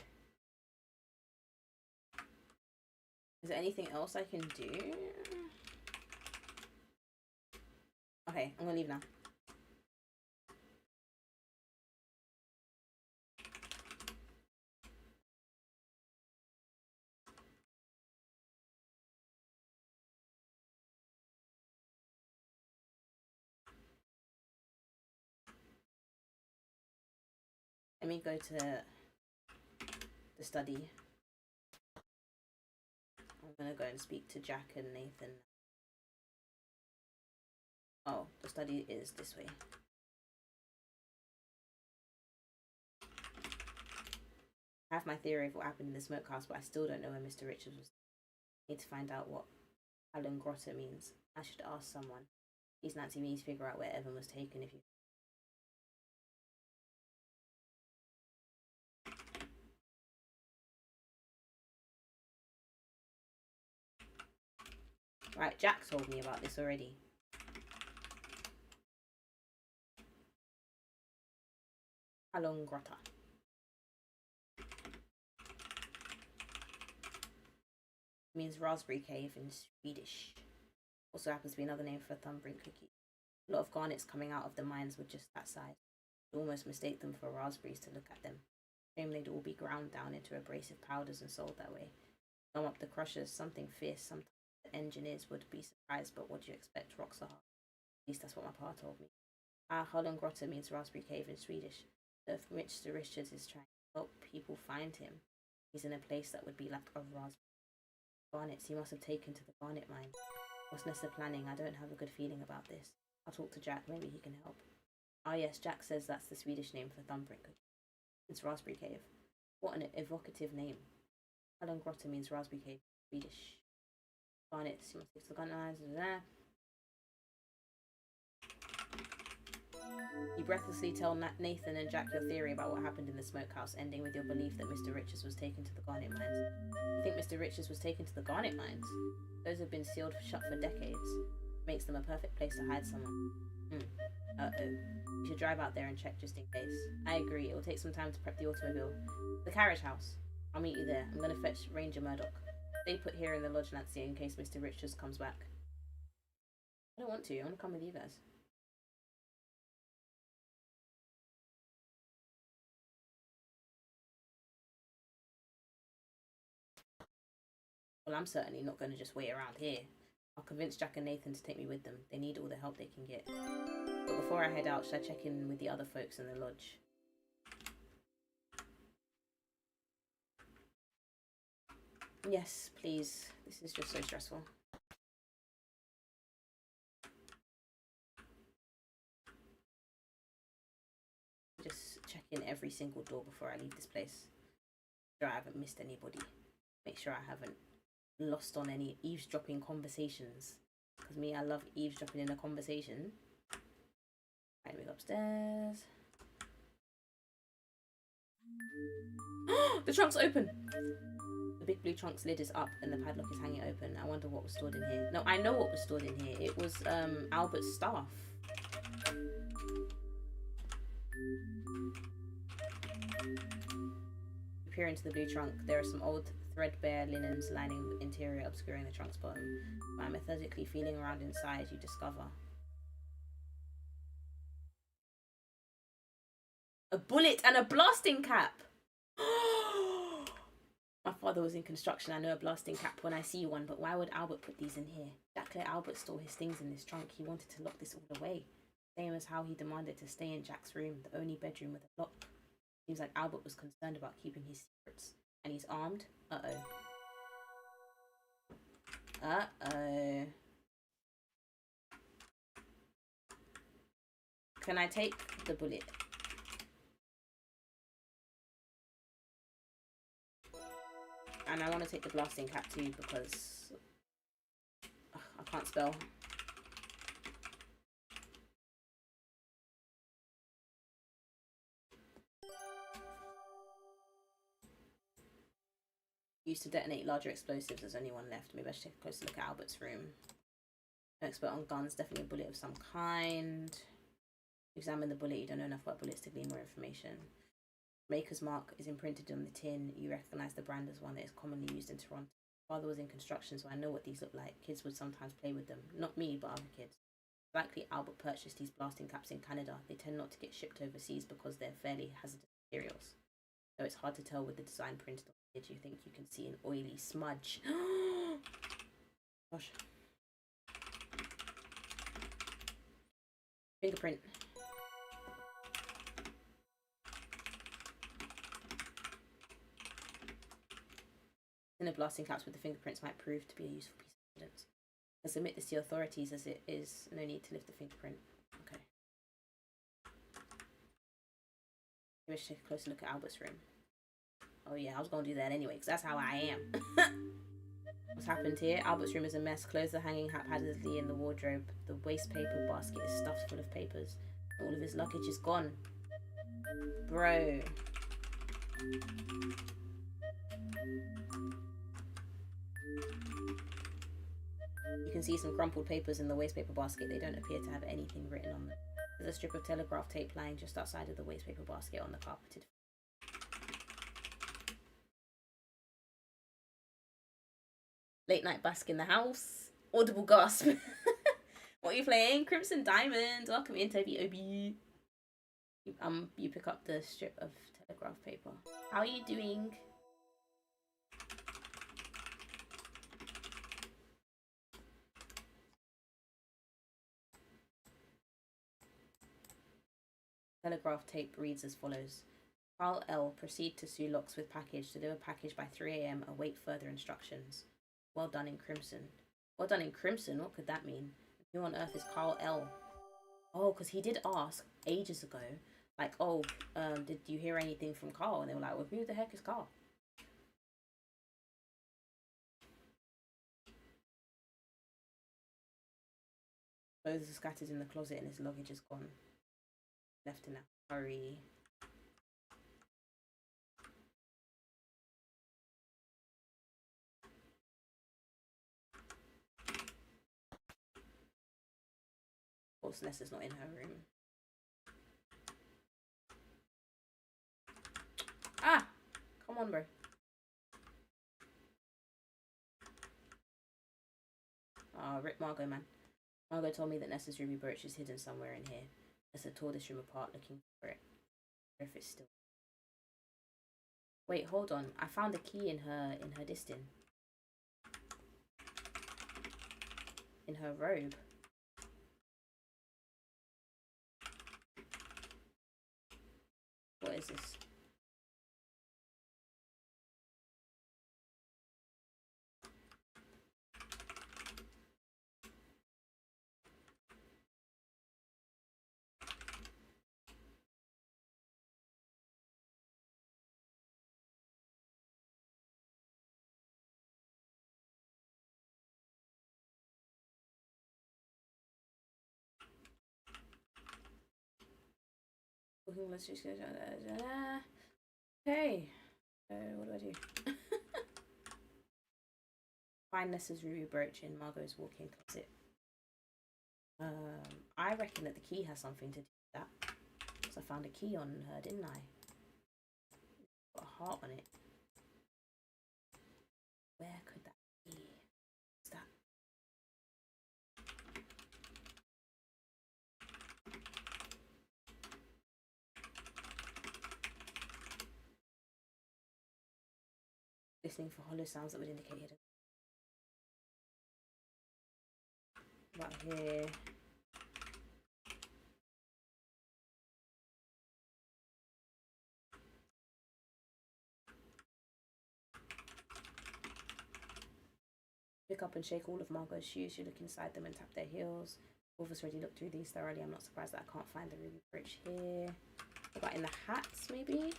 Is there anything else I can do? Okay, I'm going to leave now. Let me go to the study. I'm gonna go and speak to Jack and Nathan. Oh, the study is this way. I have my theory of what happened in the smokehouse, but I still don't know where Mr. Richards was. I need to find out what Alan Grotta means. I should ask someone. Please, Nancy, we need to figure out where Evan was taken if you... Right, Jack told me about this already. Alan Grotta. Means raspberry cave in Swedish. Also happens to be another name for thumbprint cookie. A lot of garnets coming out of the mines were just that size. You'd almost mistake them for raspberries to look at them. Shame they'd all be ground down into abrasive powders and sold that way. Come up the crushers, something fierce. Sometimes the engineers would be surprised, but what do you expect? Rocks are hard. At least that's what my pa told me. Hollengrotta means raspberry cave in Swedish. So if Mr. Richards is trying to help people find him, he's in a place that would be like a raspberry. Garnets he must have taken to the garnet mine. What's Nessa planning? I don't have a good feeling about this. I'll talk to Jack, maybe he can help. Ah yes, Jack says that's the Swedish name for thumbprint cookie. It's Raspberry Cave. What an evocative name. Hollengrotta means raspberry cave, Swedish. Garnets, he must take to the garnet mine. You breathlessly tell Nathan and Jack your theory about what happened in the smokehouse, ending with your belief that Mr. Richards was taken to the garnet mines. You think Mr. Richards was taken to the garnet mines? Those have been sealed shut for decades. Makes them a perfect place to hide someone. Uh-oh. You should drive out there and check just in case. I agree, it will take some time to prep the automobile. The carriage house. I'll meet you there. I'm going to fetch Ranger Murdoch. Stay put here in the lodge, Nancy, in case Mr. Richards comes back. I don't want to. I want to come with you guys. Well, I'm certainly not going to just wait around here. I'll convince Jack and Nathan to take me with them. They need all the help they can get. But before I head out, should I check in with the other folks in the lodge? Yes, please. This is just so stressful. Just check in every single door before I leave this place. Make sure I haven't missed anybody. Make sure I haven't lost on any eavesdropping conversations. Because me, I love eavesdropping in a conversation. Right, we go upstairs. The trunk's open! The big blue trunk's lid is up and the padlock is hanging open. I wonder what was stored in here. No, I know what was stored in here. It was Albert's staff. You peer into the blue trunk. There are some old threadbare linens lining the interior, obscuring the trunk's bottom. By methodically feeling around inside, you discover a bullet and a blasting cap. My father was in construction. I know a blasting cap when I see one, but why would Albert put these in here? Jack let Albert store his things in this trunk. He wanted to lock this all away. Same as how he demanded to stay in Jack's room, the only bedroom with a lock. Seems like Albert was concerned about keeping his secrets. And he's armed? Uh-oh. Uh-oh. Can I take the bullet? And I want to take the blasting cap too because I can't spell. Used to detonate larger explosives. There's only one left. Maybe I should take a closer look at Albert's room. No expert on guns. Definitely a bullet of some kind. Examine the bullet. You don't know enough about bullets to glean more information. Maker's mark is imprinted on the tin. You recognise the brand as one that is commonly used in Toronto. Father was in construction, so I know what these look like. Kids would sometimes play with them. Not me, but other kids. Likely Albert purchased these blasting caps in Canada. They tend not to get shipped overseas because they're fairly hazardous materials. So it's hard to tell with the design printed on the lid. You think you can see an oily smudge. Gosh. Fingerprint. The blasting caps with the fingerprints might prove to be a useful piece of evidence. I submit this to the authorities as it is no need to lift the fingerprint. Okay. Maybe I should take a closer look at Albert's room. Oh yeah, I was going to do that anyway, because that's how I am. What's happened here? Albert's room is a mess. Clothes are hanging haphazardly in the wardrobe. The waste paper basket is stuffed full of papers. All of his luggage is gone. Bro. You can see some crumpled papers in the waste paper basket. They don't appear to have anything written on them. There's a strip of telegraph tape lying just outside of the waste paper basket on the carpeted. Late night bask in the house. Audible gasp. What are you playing? Crimson Diamond. Welcome in, Toby Obi. You pick up the strip of telegraph paper. How are you doing? Telegraph tape reads as follows. Carl L. Proceed to Sue Locks with package. Deliver package by 3 a.m. Await further instructions. Well done in Crimson. Well done in Crimson? What could that mean? Who on earth is Carl L? Oh, because he did ask ages ago, like, oh, did you hear anything from Carl? And they were like, well, who the heck is Carl? Clothes are scattered in the closet and his luggage is gone. Left in a hurry. Of course, Nessa's not in her room. Ah! Come on, bro. Ah, rip Margot, man. Margot told me that Nessa's ruby brooch is hidden somewhere in here. Nessa tore this room apart looking for it. I wonder if it's still... Wait, hold on. I found a key in her distin. In her robe. What is this? Let's just go. Okay. What do I do? Find Nessa's ruby brooch in Margot's walk-in closet. I reckon that the key has something to do with that. Because I found a key on her, didn't I? Got a heart on it. Where could that be? What's that? Listening for hollow sounds that would indicate hidden. About here. Pick up and shake all of Margot's shoes. You look inside them and tap their heels. All of us already looked through these thoroughly. I'm not surprised that I can't find the ruby brooch here. What about in the hats, maybe?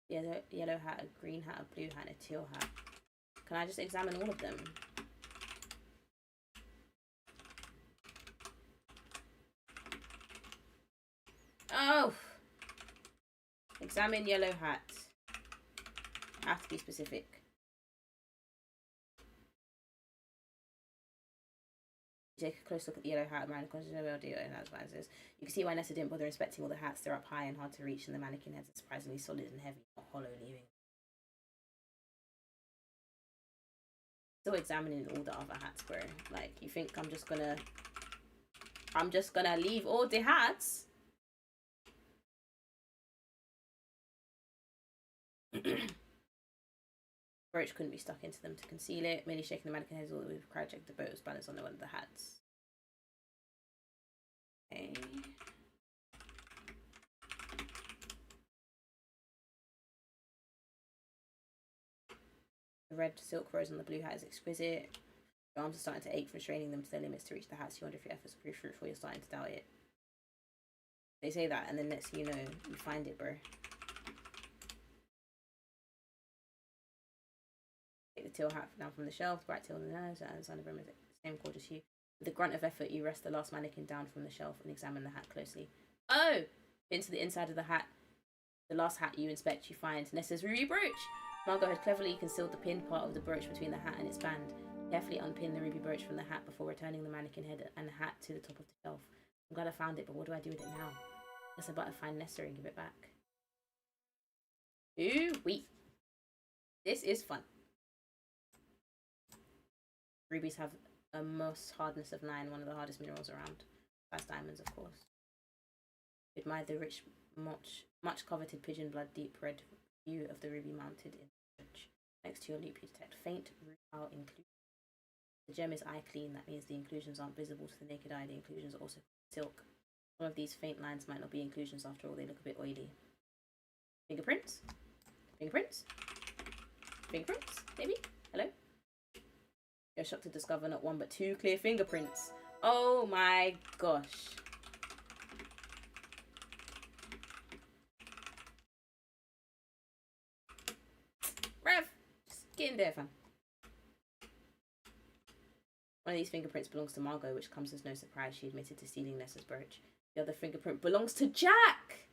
Yellow hat, a green hat, a blue hat, and a teal hat. Can I just examine all of them? Oh! Examine yellow hat. I have to be specific. Take a close look at the yellow hat around the corner. You can see why Nessa didn't bother inspecting all the hats. They're up high and hard to reach, and the mannequin heads are surprisingly solid and heavy, not hollow, leaving. Still examining all the other hats, bro. Like, you think I'm just gonna leave all the hats? Brooch couldn't be stuck into them to conceal it. Merely shaking the mannequin heads all the way with a crowd check. The boat was balanced on one of the hats. Okay. The red silk rose on the blue hat is exquisite. Your arms are starting to ache from straining them to their limits to reach the hats. You wonder if your efforts will prove fruitful. You're starting to doubt it. They say that, and then next thing you know, you find it, bro. Take the teal hat down from the shelf. Bright teal on the nose, and sign of room is the same gorgeous hue. With a grunt of effort, you rest the last mannequin down from the shelf and examine the hat closely. Oh! Into the inside of the hat. The last hat you inspect, you find Nessa's ruby brooch. Margot had cleverly concealed the pinned part of the brooch between the hat and its band. Carefully unpin the ruby brooch from the hat before returning the mannequin head and the hat to the top of the shelf. I'm glad I found it, but what do I do with it now? Guess I better find Nessa and give it back. Ooh-wee. This is fun. Rubies have a moss hardness of 9, one of the hardest minerals around. That's diamonds, of course. Admire the rich, much coveted pigeon blood deep red view of the ruby mounted in the church. Next to your loop, you detect faint rutile inclusion. The gem is eye clean, that means the inclusions aren't visible to the naked eye. The inclusions are also silk. Some of these faint lines might not be inclusions after all, they look a bit oily. Fingerprints? Fingerprints? Fingerprints? Maybe? Hello? You're shocked to discover not 1 but 2 clear fingerprints. Oh my gosh. Rev! Just get in there, fam. One of these fingerprints belongs to Margot, which comes as no surprise. She admitted to stealing Nessa's brooch. The other fingerprint belongs to Jack!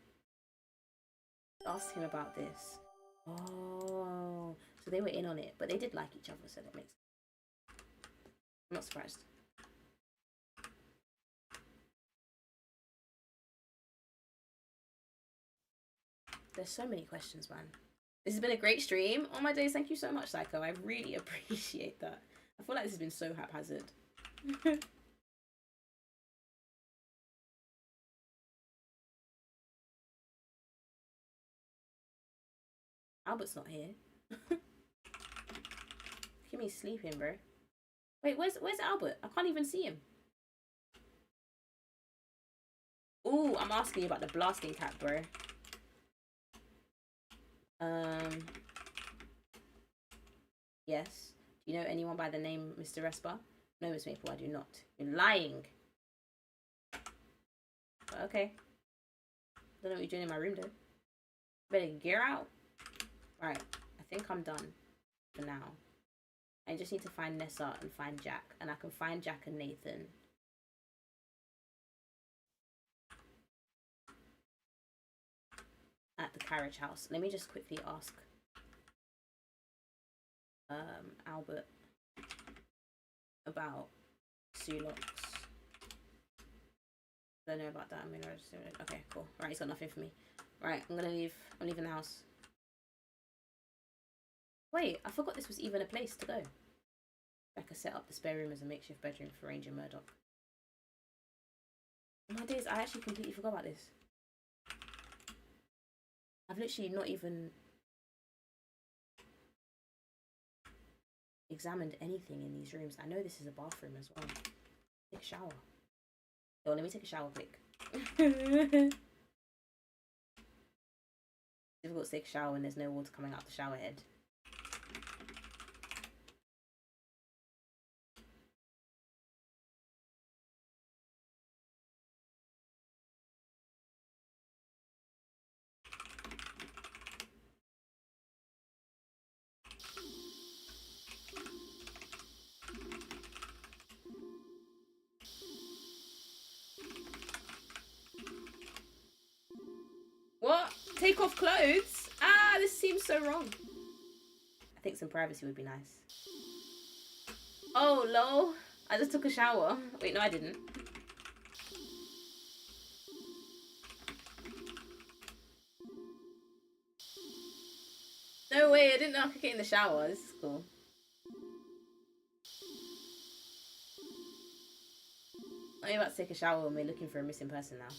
Asked him about this. Oh, so they were in on it, but they did like each other, so that makes sense. I'm not surprised. There's so many questions, man. This has been a great stream. Oh my days, thank you so much, Psycho. I really appreciate that. I feel like this has been so haphazard. Albert's not here. Kimmy's sleeping, bro. Wait, where's Albert? I can't even see him. Ooh, I'm asking you about the blasting cap, bro. Yes. Do you know anyone by the name Mr. Esper? No, Miss Maple, I do not. You're lying. But okay. Don't know what you're doing in my room, though. Better gear out. Right. I think I'm done for now. I just need to find Nessa and find Jack. And I can find Jack and Nathan. At the carriage house. Let me just quickly ask Albert about Sulox. Don't know about that. I'm gonna register it. Okay, cool. Right, he's got nothing for me. Right, I'm gonna leave. I'm leaving the house. Wait, I forgot this was even a place to go. I could set up the spare room as a makeshift bedroom for Ranger Murdoch. Oh my days, I actually completely forgot about this. I've literally not even examined anything in these rooms. I know this is a bathroom as well. Take a shower. Yo, let me take a shower quick. Difficult to take a shower when there's no water coming out the shower head. What? Take off clothes? Ah, this seems so wrong. I think some privacy would be nice. Oh, lol. I just took a shower. Wait, no, I didn't. No way, I didn't know I could get in the shower. This is cool. I'm about to take a shower when we're looking for a missing person now.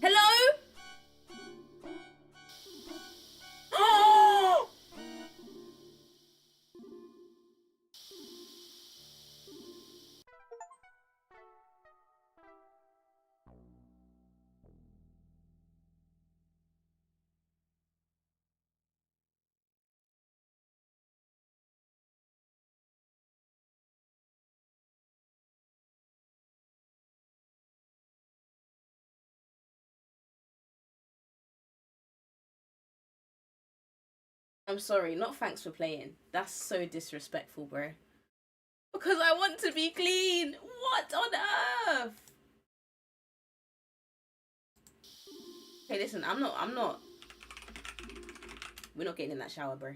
Hello? Oh! I'm sorry, not thanks for playing. That's so disrespectful, bro. Because I want to be clean. What on earth? Hey, listen, I'm not. We're not getting in that shower, bro.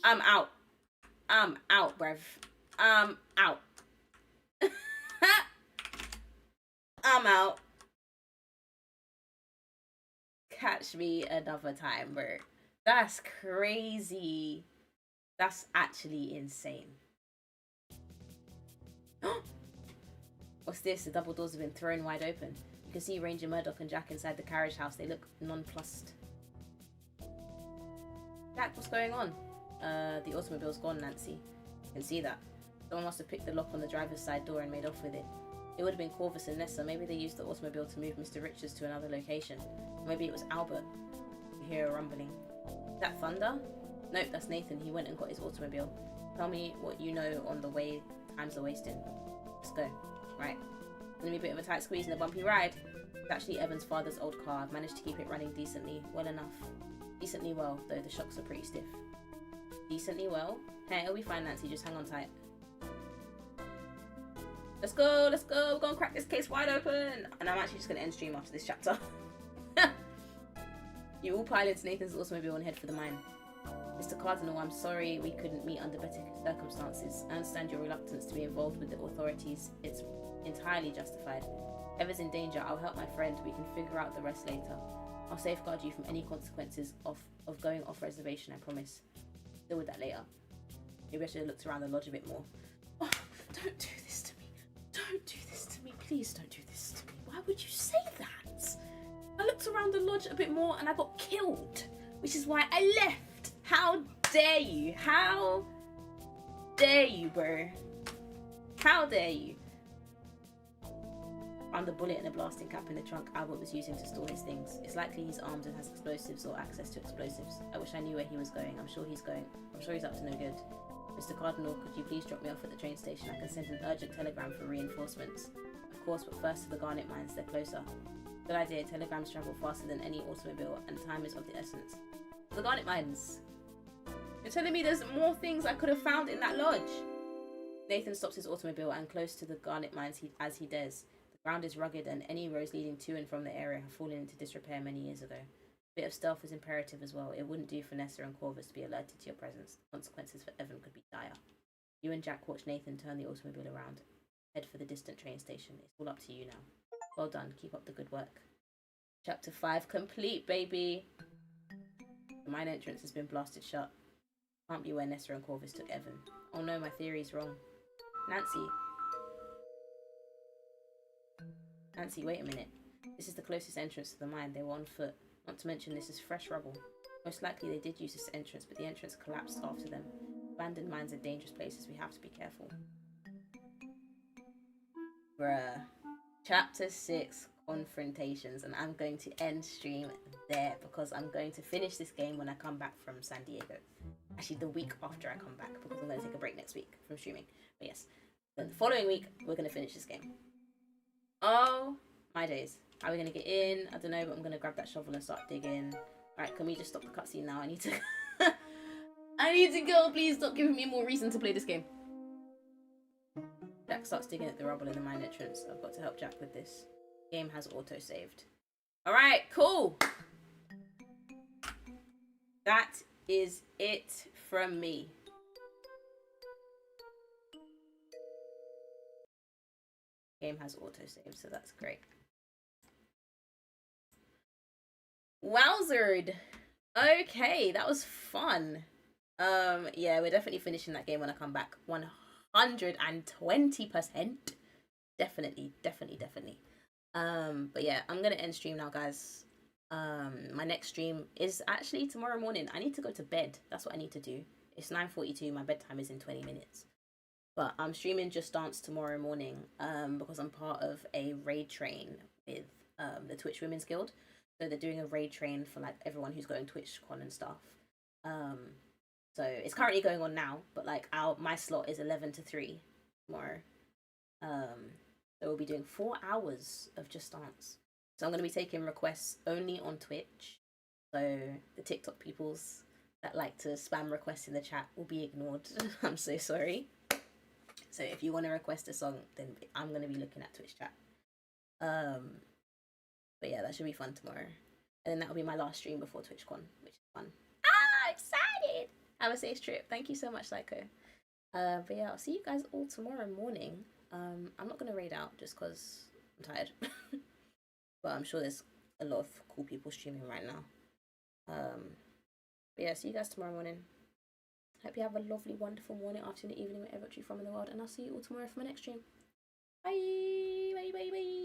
I'm out. I'm out, bruv. I'm out. I'm out. Catch me another time, bro. That's crazy. That's actually insane. What's this? The double doors have been thrown wide open. You can see Ranger Murdoch and Jack inside the carriage house. They look nonplussed. Jack, what's going on? The automobile's gone, Nancy. You can see that. Someone must have picked the lock on the driver's side door and made off with it. It would have been Corvus and Nessa. Maybe they used the automobile to move Mr. Richards to another location. Maybe it was Albert. You hear a rumbling. Is that Thunder? Nope, that's Nathan. He went and got his automobile. Tell me what you know on the way times are wasting. Let's go. Right. It's gonna be a bit of a tight squeeze and a bumpy ride. It's actually Evan's father's old car. I've managed to keep it running decently. Well enough. Decently well, though the shocks are pretty stiff. Decently well? Hey, it'll be fine, Nancy. Just hang on tight. Let's go, let's go. We're gonna crack this case wide open. And I'm actually just gonna end stream after this chapter. You all pile into Nathan's automobile and head for the mine. Mr. Cardinal, I'm sorry we couldn't meet under better circumstances. I understand your reluctance to be involved with the authorities. It's entirely justified. Ever's in danger. I'll help my friend. We can figure out the rest later. I'll safeguard you from any consequences of going off reservation, I promise. Deal with that later. Maybe I should have looked around the lodge a bit more. Oh, don't do this to me. Don't do this to me. Please don't do this to me. Why would you say that? I looked around the lodge a bit more and I got killed, which is why I left. How dare you? How dare you, bro? How dare you? Found a bullet and a blasting cap in the trunk Albert was using to store his things. It's likely he's armed and has explosives or access to explosives. I wish I knew where he was going. I'm sure he's up to no good. Mr. Cardinal, could you please drop me off at the train station? I can send an urgent telegram for reinforcements. Of course, but first to the Garnet Mines, they're closer. Good idea, telegrams travel faster than any automobile and time is of the essence. The Garnet Mines. You're telling me there's more things I could have found in that lodge? Nathan stops his automobile and close to the Garnet Mines as he dares. The ground is rugged and any roads leading to and from the area have fallen into disrepair many years ago. A bit of stealth is imperative as well. It wouldn't do for Nessa and Corvus to be alerted to your presence. Consequences for Evan could be dire. You and Jack watch Nathan turn the automobile around. Head for the distant train station. It's all up to you now. Well done. Keep up the good work. Chapter 5 complete, baby. The mine entrance has been blasted shut. Can't be where Nessa and Corvus took Evan. Oh no, my theory's wrong. Nancy, wait a minute. This is the closest entrance to the mine. They were on foot. Not to mention this is fresh rubble. Most likely they did use this entrance, but the entrance collapsed after them. Abandoned mines are dangerous places. We have to be careful. Bruh. Chapter 6, Confrontations. And I'm going to end stream there because I'm going to finish this game when I come back from San Diego. Actually, the week after I come back because I'm going to take a break next week from streaming. But yes, then the following week, we're going to finish this game. Oh, my days. How are we going to get in? I don't know, but I'm going to grab that shovel and start digging. Alright, can we just stop the cutscene now? I need to... I need to go. Please stop giving me more reason to play this game. Jack starts digging at the rubble in the mine entrance. I've got to help Jack with this. Game has auto-saved. Alright, cool. That is it from me. Game has auto-saved, so that's great. Wowzered. Okay, that was fun. Yeah, we're definitely finishing that game when I come back. 120%. Definitely. But yeah, I'm gonna end stream now, guys. My next stream is actually tomorrow morning. I need to go to bed. That's what I need to do. It's 9:42. My bedtime is in 20 minutes. But I'm streaming Just Dance tomorrow morning because I'm part of a raid train with the Twitch Women's Guild. So they're doing a raid train for like everyone who's going TwitchCon and stuff. So it's currently going on now, but like my slot is 11 to 3 tomorrow. So we'll be doing 4 hours of Just Dance. So I'm going to be taking requests only on Twitch. So the TikTok peoples that like to spam requests in the chat will be ignored. I'm so sorry. So if you want to request a song, then I'm going to be looking at Twitch chat. But yeah, that should be fun tomorrow. And then that'll be my last stream before TwitchCon, which is fun. Ah, I'm excited! Have a safe trip. Thank you so much, Psycho. But yeah, I'll see you guys all tomorrow morning. I'm not going to raid out just because I'm tired. But I'm sure there's a lot of cool people streaming right now. But yeah, see you guys tomorrow morning. Hope you have a lovely, wonderful morning, afternoon, evening, wherever you're from in the world, and I'll see you all tomorrow for my next stream. Bye, bye, bye, bye.